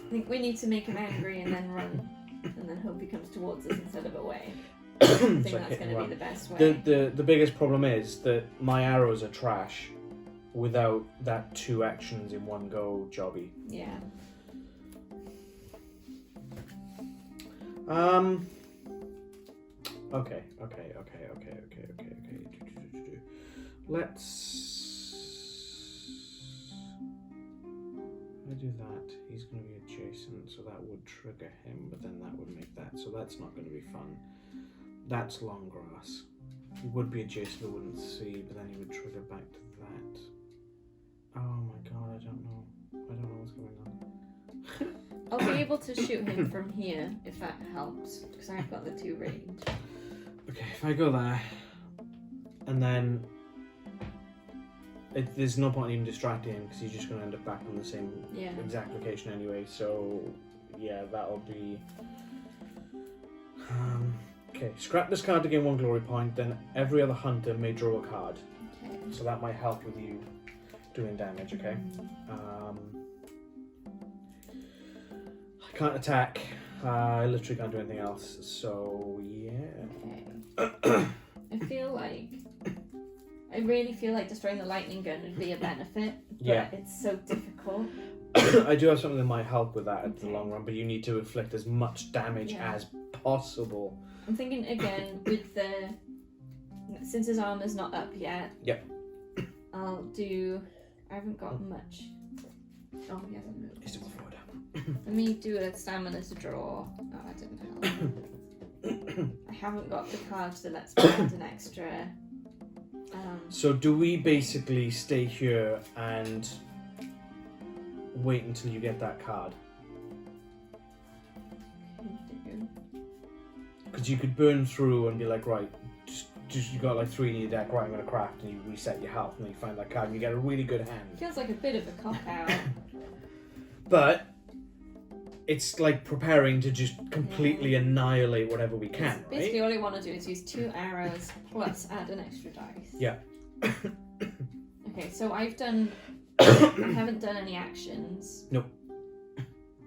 I think we need to make him angry and then run, and then hope he comes towards us instead of away. I think that's going to be the best way. The biggest problem is that my arrows are trash without that 2 actions in one go jobby. Yeah. Okay. Let's... If I do that, he's going to be adjacent, so that would trigger him, but then that would make that, so that's not going to be fun. That's long grass. He would be adjacent, I wouldn't see, but then he would trigger back to that. Oh my god, I don't know what's going on. I'll be able to shoot him from here if that helps, because I've got the 2 range. Okay, if I go there, and then there's no point in even distracting him because he's just going to end up back on the same exact location anyway. So yeah, that'll be. Okay, scrap this card to gain 1 glory point. Then every other hunter may draw a card. Okay. So that might help with you doing damage. Okay. I can't attack. I literally can't do anything else. So yeah. Okay. I really feel like destroying the lightning gun would be a benefit, but it's so difficult. I do have something that might help with that in the long run, but you need to inflict as much damage as possible. I'm thinking again with since his armor's not up yet. Yep. I haven't got much. Oh, he hasn't moved. He's still forward. Let me do a stamina to draw. Oh, that didn't help. I haven't got the cards that lets me add an extra. So do we basically stay here and wait until you get that card? true. Because you could burn through and be like, right, just you got like 3 in your deck, right, I'm going to craft, and you reset your health, and then you find that card, and you get a really good hand. Feels like a bit of a cop-out. But it's like preparing to just completely annihilate whatever we can, right? Basically, all I want to do is use 2 arrows plus add an extra dice. Yeah. Okay, so I haven't done any actions. Nope.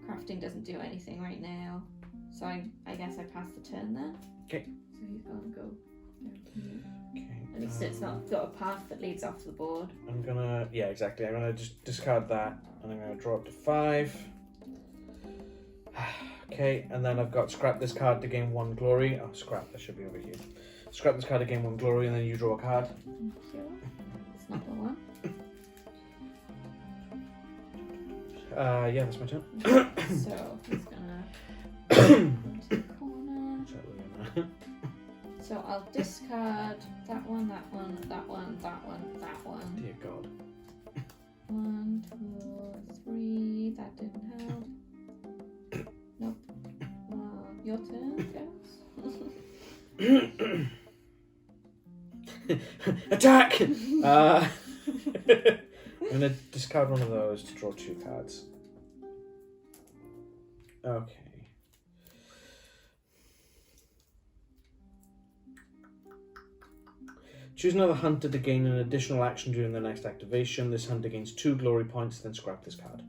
Crafting doesn't do anything right now. So I guess I pass the turn there. Okay. So he's got to go down here. Okay. At least it's not got a path that leads off the board. I'm gonna, yeah, exactly. I'm gonna just discard that, and I'm gonna draw up to 5. Okay, and then I've got scrap this card to gain 1 glory. Oh, scrap, that should be over here. Scrap this card to gain 1 glory, and then you draw a card. It's not the one. Yeah, that's my turn. So he's gonna go into the corner. So I'll discard that one, that one, that one, that one, that one. Dear God. 1, 2, 3. That didn't help. Nope. Your turn, guys. Attack! I'm gonna discard one of those to draw 2 cards. Okay. Choose another hunter to gain an additional action during the next activation. This hunter gains 2 glory points, then scrap this card.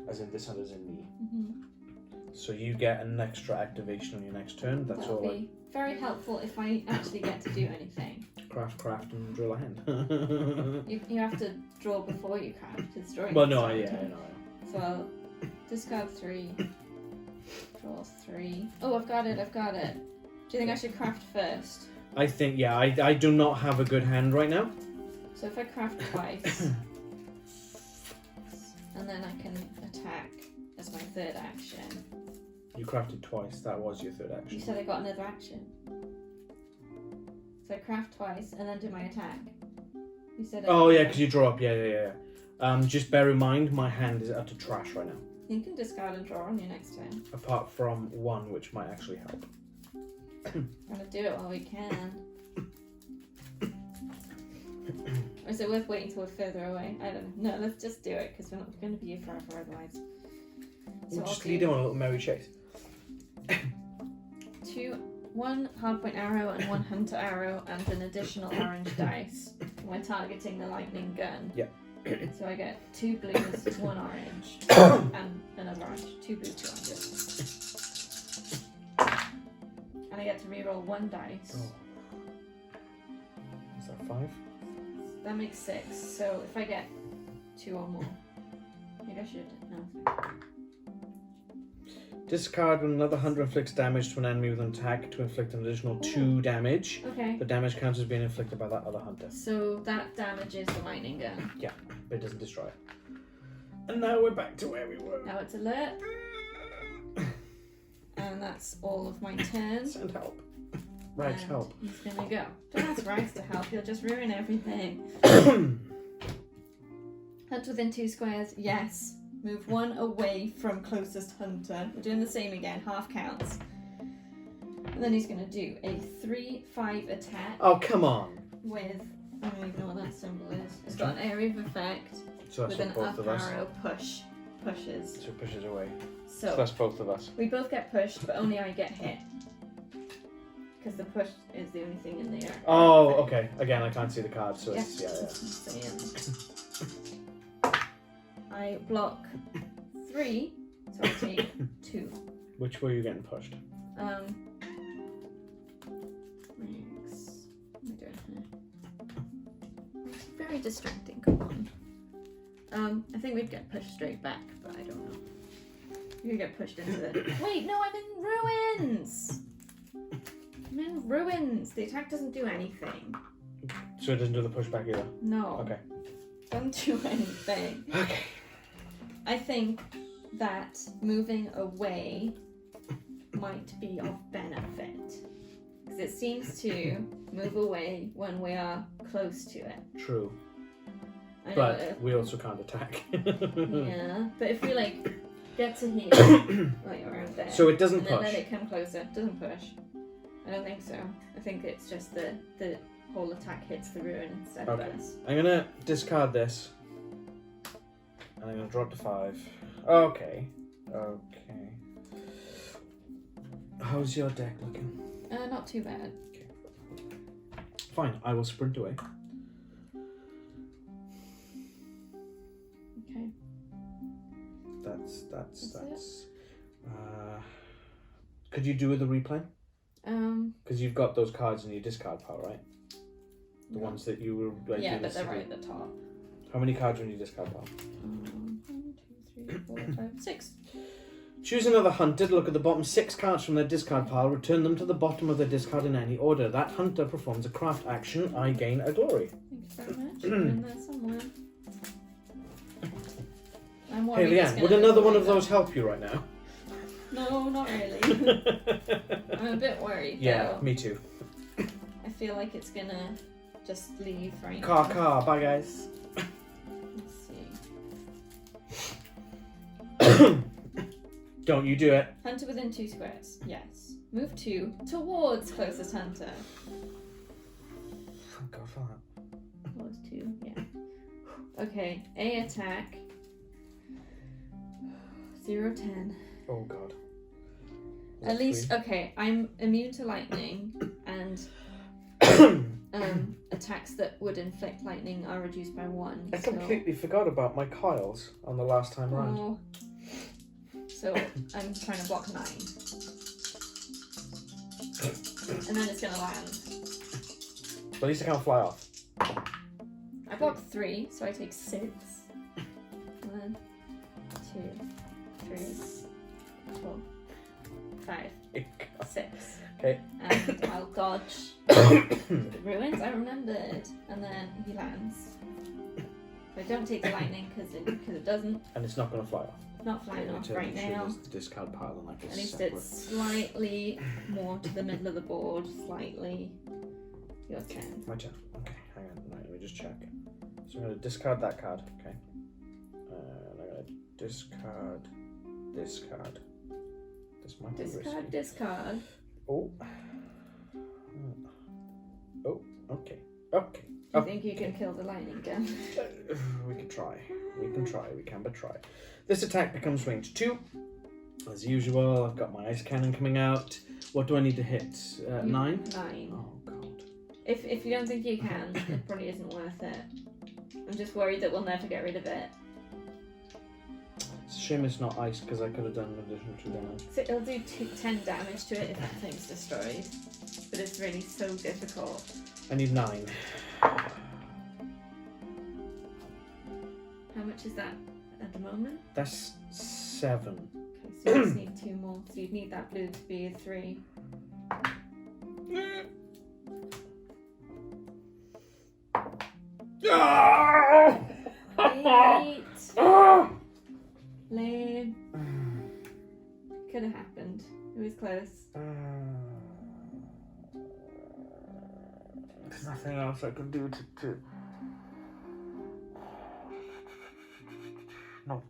As in, this hunter's in me. So you get an extra activation on your next turn. That's That'll all. be very helpful if I actually get to do anything. Craft, and drill a hand. You have to draw before you craft. It's drawing. Well, no, time. yeah, I know. So I'll discard 3, draw 3. Oh, I've got it. Do you think I should craft first? I think, yeah, I do not have a good hand right now. So if I craft twice, and then I can attack as my 3rd action. You crafted twice. That was your 3rd You action. said I got another action. So I craft twice and then do my attack. You said. Oh yeah, because you draw up. Yeah. Just bear in mind, my hand is utter trash right now. You can discard and draw on your next turn. Apart from 1, which might actually help. I'm gonna do it while we can. Or is it worth waiting till we're further away? I don't know. No, let's just do it because we're not going to be here forever otherwise. So We'll just lead him on a little merry chase. 1 hardpoint arrow and 1 hunter arrow and an additional orange dice. We're targeting the lightning gun. Yeah. So I get 2 blues, 1 orange, and another orange. 2 blues, 2 oranges. And I get to reroll 1 dice. Oh. Is that 5? That makes 6. So if I get 2 or more, maybe I should. No. Discard when another hunter inflicts damage to an enemy with an attack to inflict an additional 2 damage. Okay. The damage counts as being inflicted by that other hunter. So that damages the lightning gun. Yeah, but it doesn't destroy it. And now we're back to where we were. Now it's alert. And that's all of my turn. Send help. Rags, And help. He's gonna go. Don't ask Rags to help, he'll just ruin everything. Hunt within 2 squares, yes. Move 1 away from closest hunter. We're doing the same again, half counts. And then he's gonna do a 3/5 attack Oh, come on. with, I don't even know what that symbol is. It's got an area of effect So that's with an what up both of us. arrow pushes. So it pushes away. So So that's both of us. we both get pushed, but only I get hit. Because the push is the only thing in the air. Oh, okay. Again, I can't see the card, so Yeah. it's I block 3, so I take 2. Which way are you getting pushed? Thanks. What am I doing here? It's very distracting, come on. I think we'd get pushed straight back, but I don't know. You could get pushed into the... Wait, no, I'm in ruins! I'm in ruins! The attack doesn't do anything. So it doesn't do the pushback either? No. Okay. Don't do anything. Okay. I think that moving away might be of benefit. Because it seems to move away when we are close to it. True. I know But we also can't attack. yeah, but if we like get to here, like around there. So it doesn't and then push. let it come closer. Doesn't push. I don't think so. I think it's just the whole attack hits the ruin instead of us. I'm gonna discard this. And I'm gonna drop to 5. Okay. Okay. How's your deck looking? Not too bad. Fine, I will sprint away. Okay. That's That's could you do with the replay? Because you've got those cards in your discard pile, right? The No. ones that you were like. Yeah, but they're right at the top. How many cards are in your discard pile? 1, 2, 3, 4, 5, 6. Choose another hunter to look at the bottom 6 cards from their discard pile, return them to the bottom of their discard in any order. That hunter performs a craft action, I gain a glory. Thank you very much. In there somewhere. I'm Hey worried it's Leanne, gonna would be another one worried of those help you right now? No, not really. I'm a bit worried Yeah, though. me too. I feel like it's gonna just leave right Car, now. bye guys. Let's see. Don't you do it. Hunter within 2 squares. Yes. Move 2 towards closest hunter. Thank God for that. Towards 2, yeah. Okay, A attack. 0, 10. Oh God. At least, okay, I'm immune to lightning, and attacks that would inflict lightning are reduced by 1. I completely forgot about my coils on the last time round. Oh. So I'm trying to block 9. And then it's going to land. But at least I can't fly off. I blocked 3, so I take 6. 1, 2, 3, 4, 5, 6. Okay. And I'll dodge the ruins. I remembered. And then he lands. So I don't take the lightning because it doesn't. And it's not going to fly off. Not flying off right now. The discard pile and like At least it's slightly more to the middle of the board. Slightly. Your turn. My turn. Okay, hang on. Right, let me just check. So I'm going to discard that card. Okay. And I'm going to discard this card. This might be risky. Discard. Oh. Oh, okay. Okay. Do you think you can kill the lightning gun? We can try. We can but try. This attack becomes range 2. As usual, I've got my ice cannon coming out. What do I need to hit? 9? 9. Oh, God. If you don't think you can, it probably isn't worth it. I'm just worried that we'll never get rid of it. It's a shame it's not ice because I could have done an additional 2 damage. So it'll do 10 damage to it if that thing's destroyed. But it's really so difficult. I need 9. How much is that at the moment? That's 7. Okay, so you just need 2 more. So you'd need that blue to be a 3. Late. Lame. Could have happened. It was close. There's nothing else I can do to... No.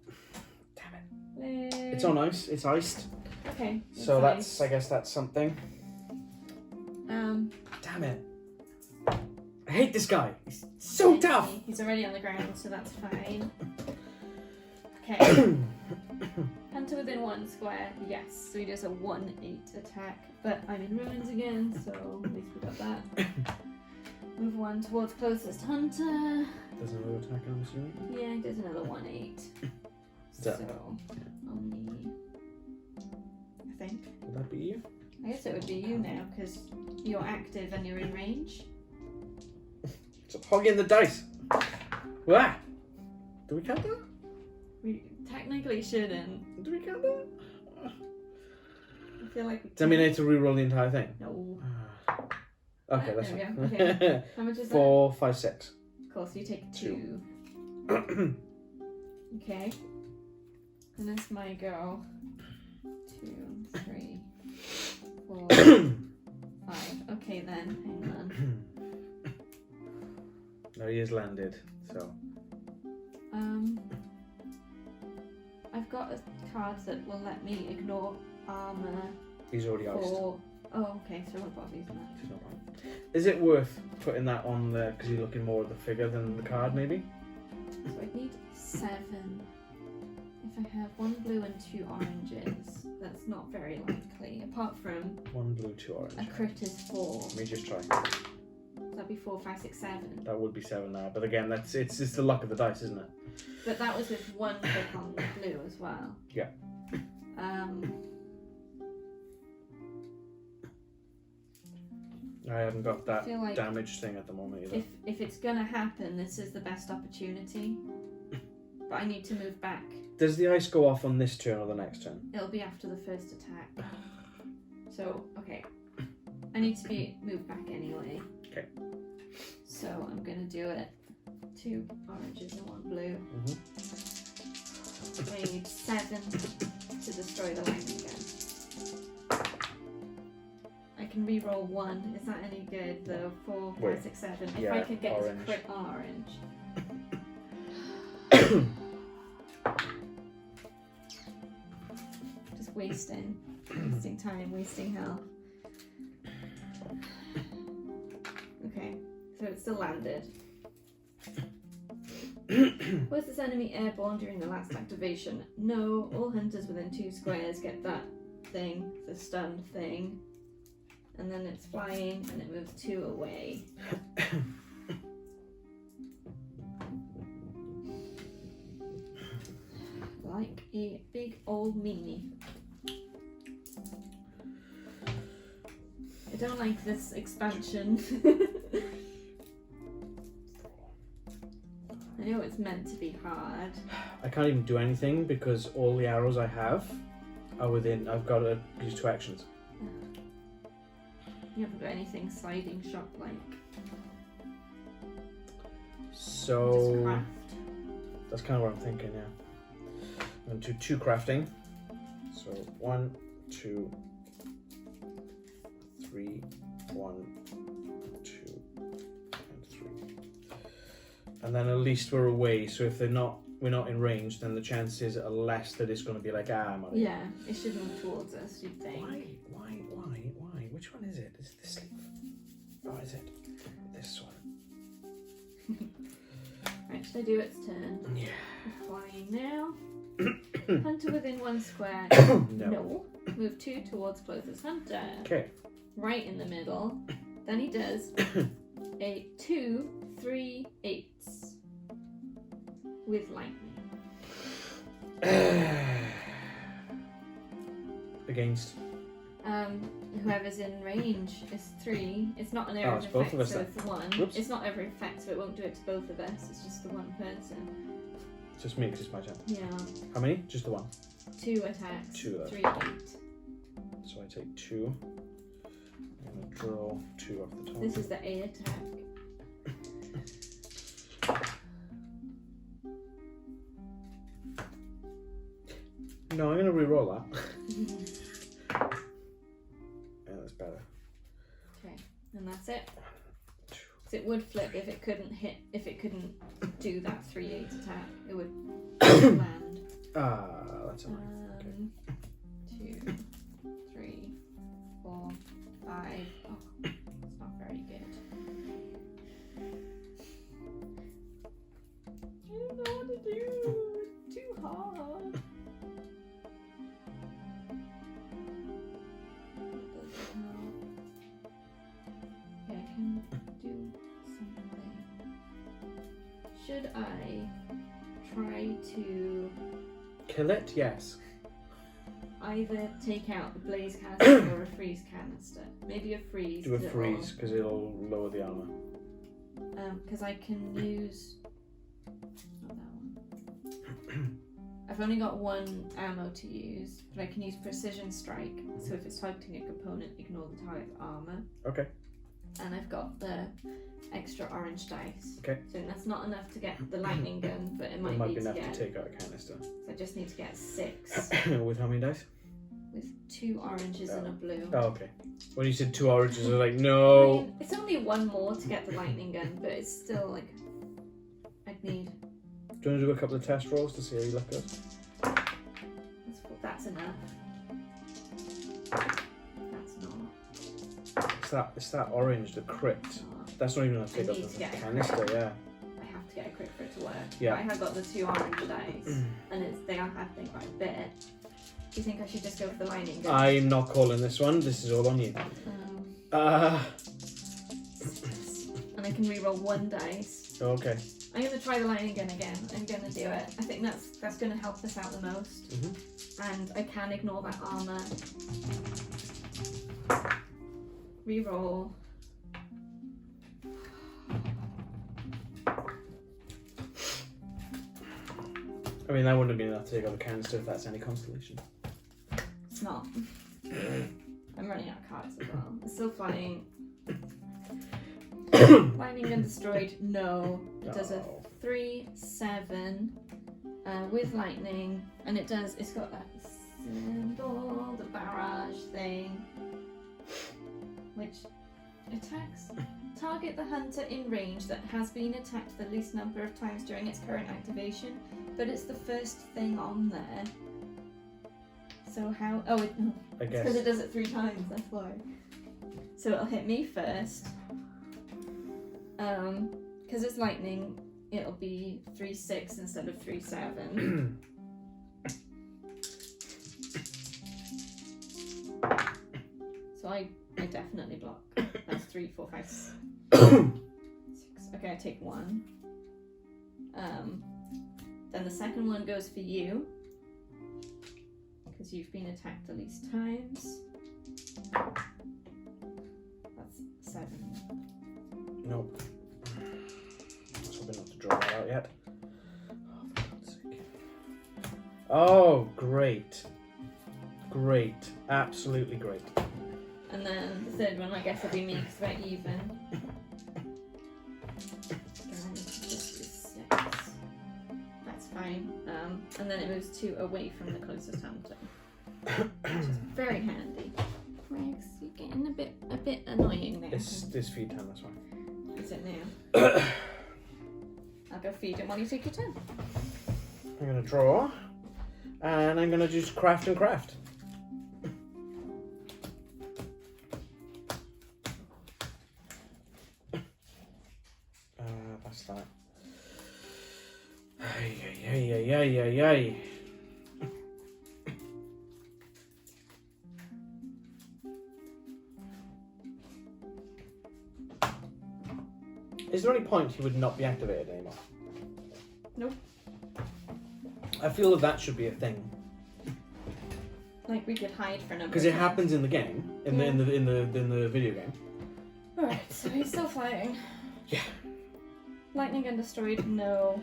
Damn it. Lame. It's on ice. It's iced. Okay. So it's that's, I guess that's something. nice. Damn it. I hate this guy. He's so tough. He's already on the ground, so that's fine. Okay. Hunter within 1 square, yes. So he does a 1/8 attack. But I'm in ruins again, so at least we got that. Move 1 towards closest hunter. Does another attack, I'm assuming? Yeah, he does another 1/8. That- So only, I think. Would that be you? I guess it would be you now because you're active and you're in range. Stop hogging the dice. Wah! Do we count that? We technically shouldn't. Do we count that? I feel like we Does that mean I need to reroll the entire thing? No. Okay, that's There fine. we go, okay. How much is 4, 5, 6. that? Cool, so you take 2. Okay. And it's my go. 2, 3, 4, 5. Okay then, hang on. No, he has landed, so. I've got a card that will let me ignore armor He's already iced. for... Oh, okay, so I won't bother using that. She's not right. Is it worth putting that on there because you're looking more at the figure than the card, maybe? So I need 7. If I have 1 blue and 2 oranges, that's not very likely. Apart from 1 blue, 2 orange. a crit is 4. Let me just try. That'd be 4, 5, 6, 7. That would be 7 now, but again, it's just the luck of the dice, isn't it? But that was with 1 click on the blue as well. Yeah. I haven't got that feel like damage thing at the moment either. if it's gonna happen, this is the best opportunity. But I need to move back. Does the ice go off on this turn or the next turn? It'll be after the first attack. So, okay. I need to be moved back anyway. Okay. So I'm gonna do it. 2 oranges and 1 blue. I need 7 to destroy the lightning gun. I can re-roll 1. Is that any good? The 4, 5, Wait. 6, 7. If Yeah, I can get orange. to crit orange. Just wasting time, wasting health. Okay, so it's still landed. Was this enemy airborne during the last activation? No, all hunters within 2 squares get that thing, the stun thing. And then it's flying and it moves 2 away. Like a big old meanie. I don't like this expansion. I know it's meant to be hard. I can't even do anything because all the arrows I have are within. I've got to use 2 actions. You haven't got anything sliding shot like. Just So craft. that's kind of what I'm thinking. Yeah. I'm going to do 2 crafting. So 1, 2, 3, 1, 2, and 3. And then at least we're away. So if we're not in range, then the chances are less that it's going to be like I'm on it. Yeah, it should move towards us, you'd think. Why? Which one is it? Is it this sleeve? Or is it this one? Right, should I do its turn? Yeah. It's flying now. Hunter within 1 square. No. Move 2 towards closest hunter. Okay. Right in the middle. Then he does a 2, 3, 8s with lightning. Against. Whoever's in range is 3. It's not an area it's of both of effect, us so then. it's 1. Whoops. It's not every effect, so it won't do it to both of us. It's just the one person. It's just me, it's just my turn. Yeah. How many? Just the one. 2 attacks. 2 then. 3, 8. So I take 2. I'm going to draw 2 off the top. This is the A attack. No, I'm going to re-roll that. Yeah, that's better. Okay, and that's it. 1, 2. So it would flip if it couldn't do that 3/8 attack. It would land. That's annoying. 2, 3, 4, 5. Oh, it's not very good. I don't know what to do. It's too hard. Okay, I can do something. Should I try to Kill it? Yes. either take out the blaze canister or a freeze canister? Maybe a freeze. Do a freeze because it'll lower the armor. Because I can use. Not that one. I've only got 1 ammo to use, but I can use precision strike. So if it's targeting a component, ignore the target's armor. Okay. And I've got the extra orange dice. Okay. So that's not enough to get the lightning gun, but it It might, might need be enough to get. to take out a canister. So I just need to get 6 With how many dice? with 2 oranges and a blue. Oh, okay. When you said 2 oranges, I was like, I no. mean, it's only 1 more to get the lightning gun, but it's still like I'd need. Do you want to do a couple of test rolls to see how your luck goes? That's enough. That's not. It's that orange, the crit. That's not even going to take I up need to the get a canister, yeah. I have to get a crit for it to work. Yeah. I have got the 2 orange dice, and they are happening quite a bit. Do you think I should just go for the lining gun? I'm not calling this one. This is all on you. And I can reroll 1 dice. Okay. I'm going to try the lining gun again. I'm going to do it. I think that's going to help us out the most. And I can ignore that armor. Reroll. I mean, that wouldn't have been enough to take out the canister if that's any constellation. It's not. I'm running out of cards as well. It's still flying. Lightning gun destroyed. No. It does a 3/7 with lightning, and it's got that symbol, the barrage thing, which attacks. Target the hunter in range that has been attacked the least number of times during its current activation, but it's the first thing on there. So how? Oh, I guess. because it does it 3 times. That's why. So it'll hit me first. Because it's lightning, it'll be 3/6 instead of 3/7. So I definitely block. That's 3, 4, 5, 6. Okay, I take 1. Then the second one goes for you, because you've been attacked the least times. That's 7. Nope. Let's hope not to draw that out yet. Oh, for God's sake. Oh, great. Great. Absolutely great. And then the third one, I guess, will be me because we're even. And just do 6. That's fine. And then it moves 2 away from the closest hunter, which is very handy. Rex, you're getting a bit annoying now. This feed time, that's fine. Is it now? I'll go feed him while you take your turn. I'm going to draw, and I'm going to just craft and craft. That's that. Ay. Is there any point he would not be activated anymore? Nope. I feel that should be a thing Like we could hide for a number. because it happens in the game, in the video game. Alright, so he's still flying. Yeah. Lightning gun destroyed, no.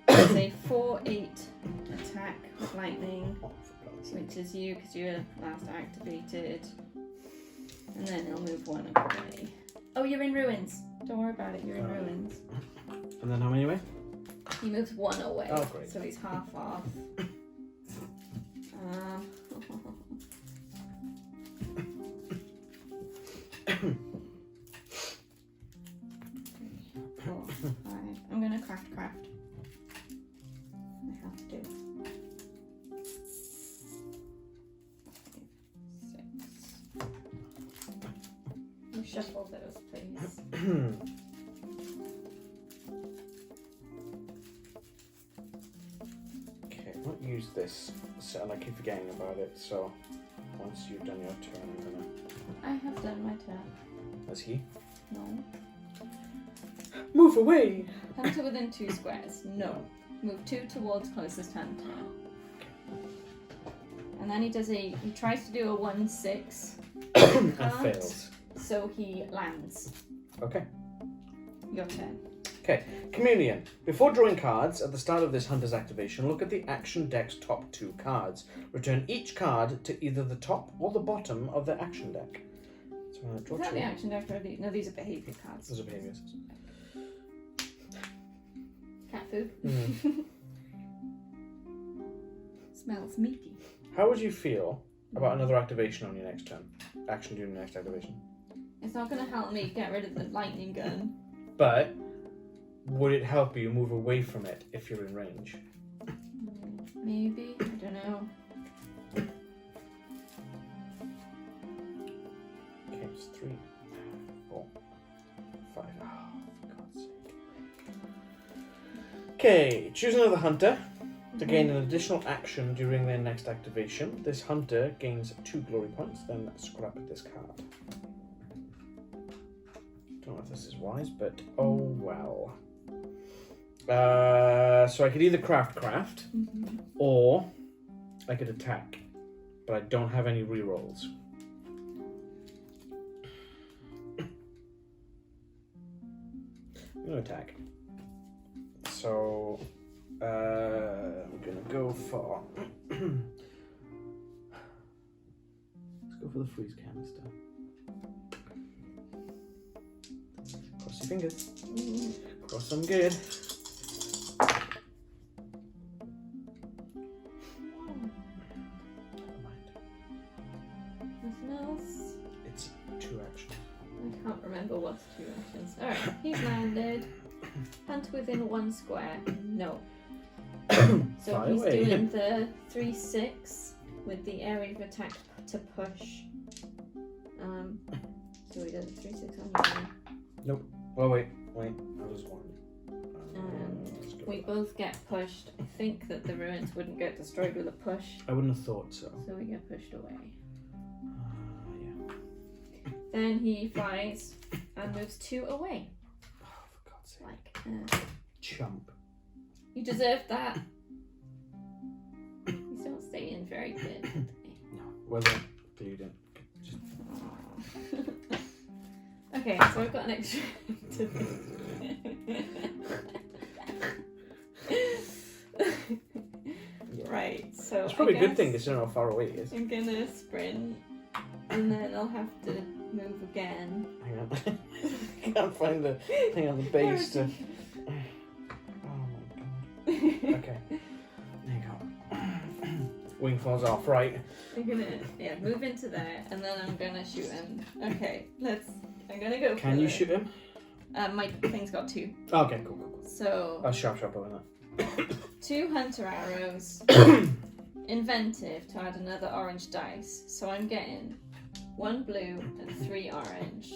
It's a 4/8 attack with lightning, Oh, for God's sake. which is you because you're last activated. And then he'll move 1 away. Oh, you're in ruins. Don't worry about it, you're in ruins. And then how many away? He moves 1 away. Oh, great. So he's half off. Four, 5. I'm gonna craft. I have to. 5, 6. You shuffle those, please. Okay, I won't use this, and I keep forgetting about it, so once you've done your turn, I'm gonna... I have done my turn. Has he? No. Move away! Come to within 2 squares. No. Move 2 towards closest hunter. And then he tries to do a 1/6. And Can't. fails. So he lands. Okay. Your turn. Okay, Communion. Before drawing cards, at the start of this hunter's activation, look at the action deck's top 2 cards. Return each card to either the top or the bottom of the action deck. So I'm going to draw Is that 2. the action deck or the... No, these are behavior cards. Those are behaviors. Cat food. Mm. Smells meaty. How would you feel about another activation on your next turn? Action during your next activation. It's not going to help me get rid of the lightning gun. But would it help you move away from it if you're in range? Maybe. I don't know. That's 3, 4, 5. Oh, for God's sake. Okay, choose another hunter to gain an additional action during their next activation. This hunter gains 2 glory points, then scrap this card. Don't know if this is wise, but oh well. So I could either craft, or I could attack, but I don't have any rerolls. I'm gonna attack. So I'm gonna go for. Let's go for the freeze canister. Cross your fingers. Cross them good. Nothing else? It's 2 actions. I can't remember what's 2 actions. Alright, he's landed. Hunt within 1 square. No. So Fly he's away. doing the 3/6 with the area of attack to push. So he does a 3/6 on you. Oh wait. That was 1. Let's go We with that. both get pushed. I think that the ruins wouldn't get destroyed with a push. I wouldn't have thought so. So we get pushed away. Yeah. Then he flies and moves 2 away. Oh, for God's sake. Like, Chump. you deserve that. These don't stay in very good. No. Well done. But you didn't. Just... Okay, so I've got an extra Right, so It's probably I a good guess thing considering how far away it is. I'm gonna sprint and then I'll have to move again. Hang on. I can't find the base to. Oh my God. Okay. There you go. Wing falls off, right? I'm gonna move into there and then I'm gonna shoot him. Okay, I'm gonna go. Can you shoot him? My thing's got 2. Okay, cool. So Oh, sharp, isn't it? 2 hunter arrows. Inventive to add another orange dice. So I'm getting 1 blue and 3 orange.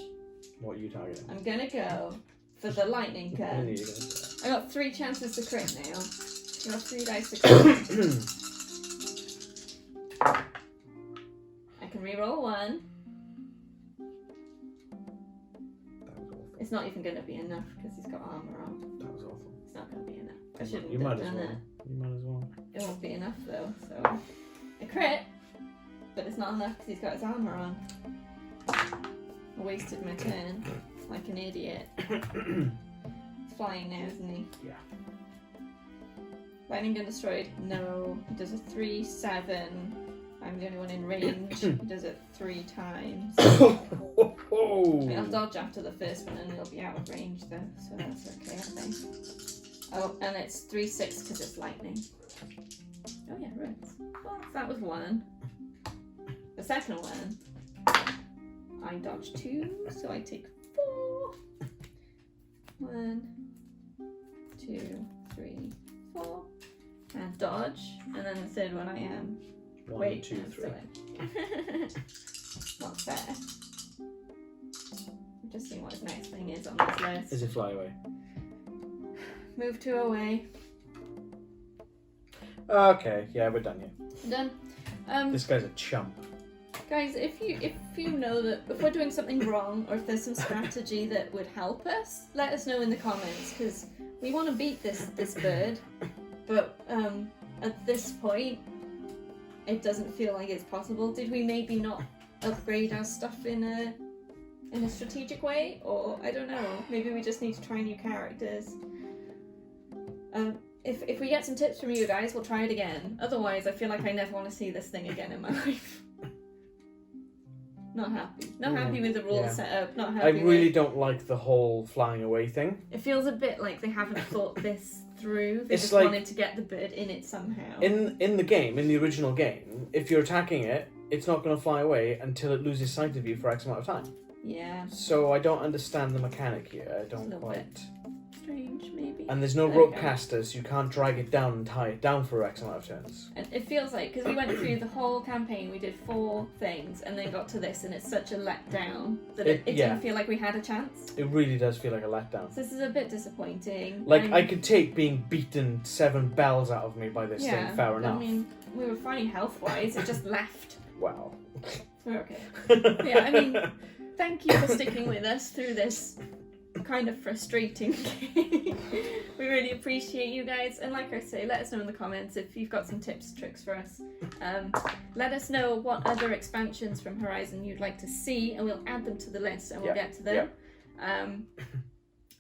What are you targeting? I'm gonna go for the lightning What are gun. you gonna I got 3 chances to crit now. You have 3 dice to crit. I can reroll 1. That was awful. It's not even gonna be enough because he's got armor on. That was awful. It's not gonna be enough. I shouldn't You have might as done well. it. You might as well. It won't be enough though. So I crit, but it's not enough because he's got his armor on. I wasted my turn like an idiot. He's flying now, isn't he? Yeah. Lightning gun destroyed. No. He does a 3/7. I'm the only one in range. He does it 3 times. I'll dodge after the first one and it'll be out of range though, so that's okay, I think. Oh, and it's 3/6 because it's lightning. Oh yeah, right. Well, that was 1. The second one, I dodge 2, so I take 4. 1, 2, 3, 4. And dodge, and then the third one I am. 1, Wait, 2, I'm 3. still in. Not fair. I'm just seeing what his next thing is on this list. Is it fly away? Move 2 away. Okay, yeah, we're done here. Done. This guy's a chump. Guys, if you know that if we're doing something wrong or if there's some strategy that would help us, let us know in the comments because we want to beat this bird, but at this point it doesn't feel like it's possible. Did we maybe not upgrade our stuff in a strategic way, or I don't know, maybe we just need to try new characters. If we get some tips from you guys, we'll try it again. Otherwise, I feel like I never want to see this thing again in my life. Not happy. Not happy with the rules setup. Not happy. I really don't like the whole flying away thing. It feels a bit like they haven't thought this through. They It's just like- wanted to get the bird in it somehow. In the game, in the original game, if you're attacking it, it's not going to fly away until it loses sight of you for X amount of time. Yeah. So I don't understand the mechanic here. I don't Little quite. strange, maybe. And there's no There we rope go. casters, you can't drag it down and tie it down for X amount of turns. And it feels like, because we went through the whole campaign, we did 4 things, and then got to this, and it's such a letdown that it Yeah. didn't feel like we had a chance. It really does feel like a letdown. So this is a bit disappointing. Like, I could take being beaten 7 bells out of me by this thing, fair enough. I mean, we were fine health-wise, it just left. Wow. We're okay. Yeah, I mean, thank you for sticking with us through this kind of frustrating game. We really appreciate you guys, and like I say, let us know in the comments if you've got some tips, tricks for us. Let us know what other expansions from Horizon you'd like to see, and we'll add them to the list and we'll get to them.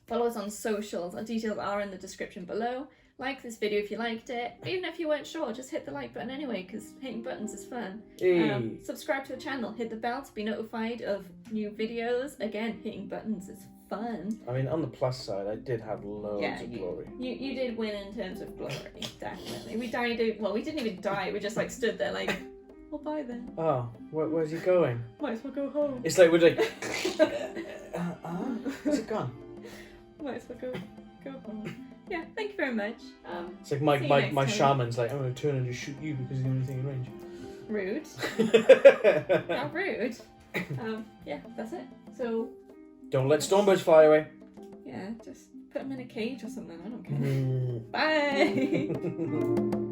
Follow us on socials, our details are in the description below. Like this video if you liked it. Even if you weren't sure, just hit the like button anyway, because hitting buttons is fun. Hey. Subscribe to the channel, hit the bell to be notified of new videos. Again, hitting buttons is fun. I mean, on the plus side, I did have loads of you, glory. you did win in terms of glory, definitely. We died, well, we didn't even die, we just like stood there like, well, bye then. Oh, where's he going? Might as well go home. It's like we're like, where's it gone? Might as well go home. Yeah, thank you very much. It's like See you my next my time. shaman's like, I'm gonna turn and just shoot you because you're the only thing in Rude. range. How rude. Yeah, that's it. So, Don't let Stormbirds fly away. yeah, just put them in a cage or something, I don't care. Bye!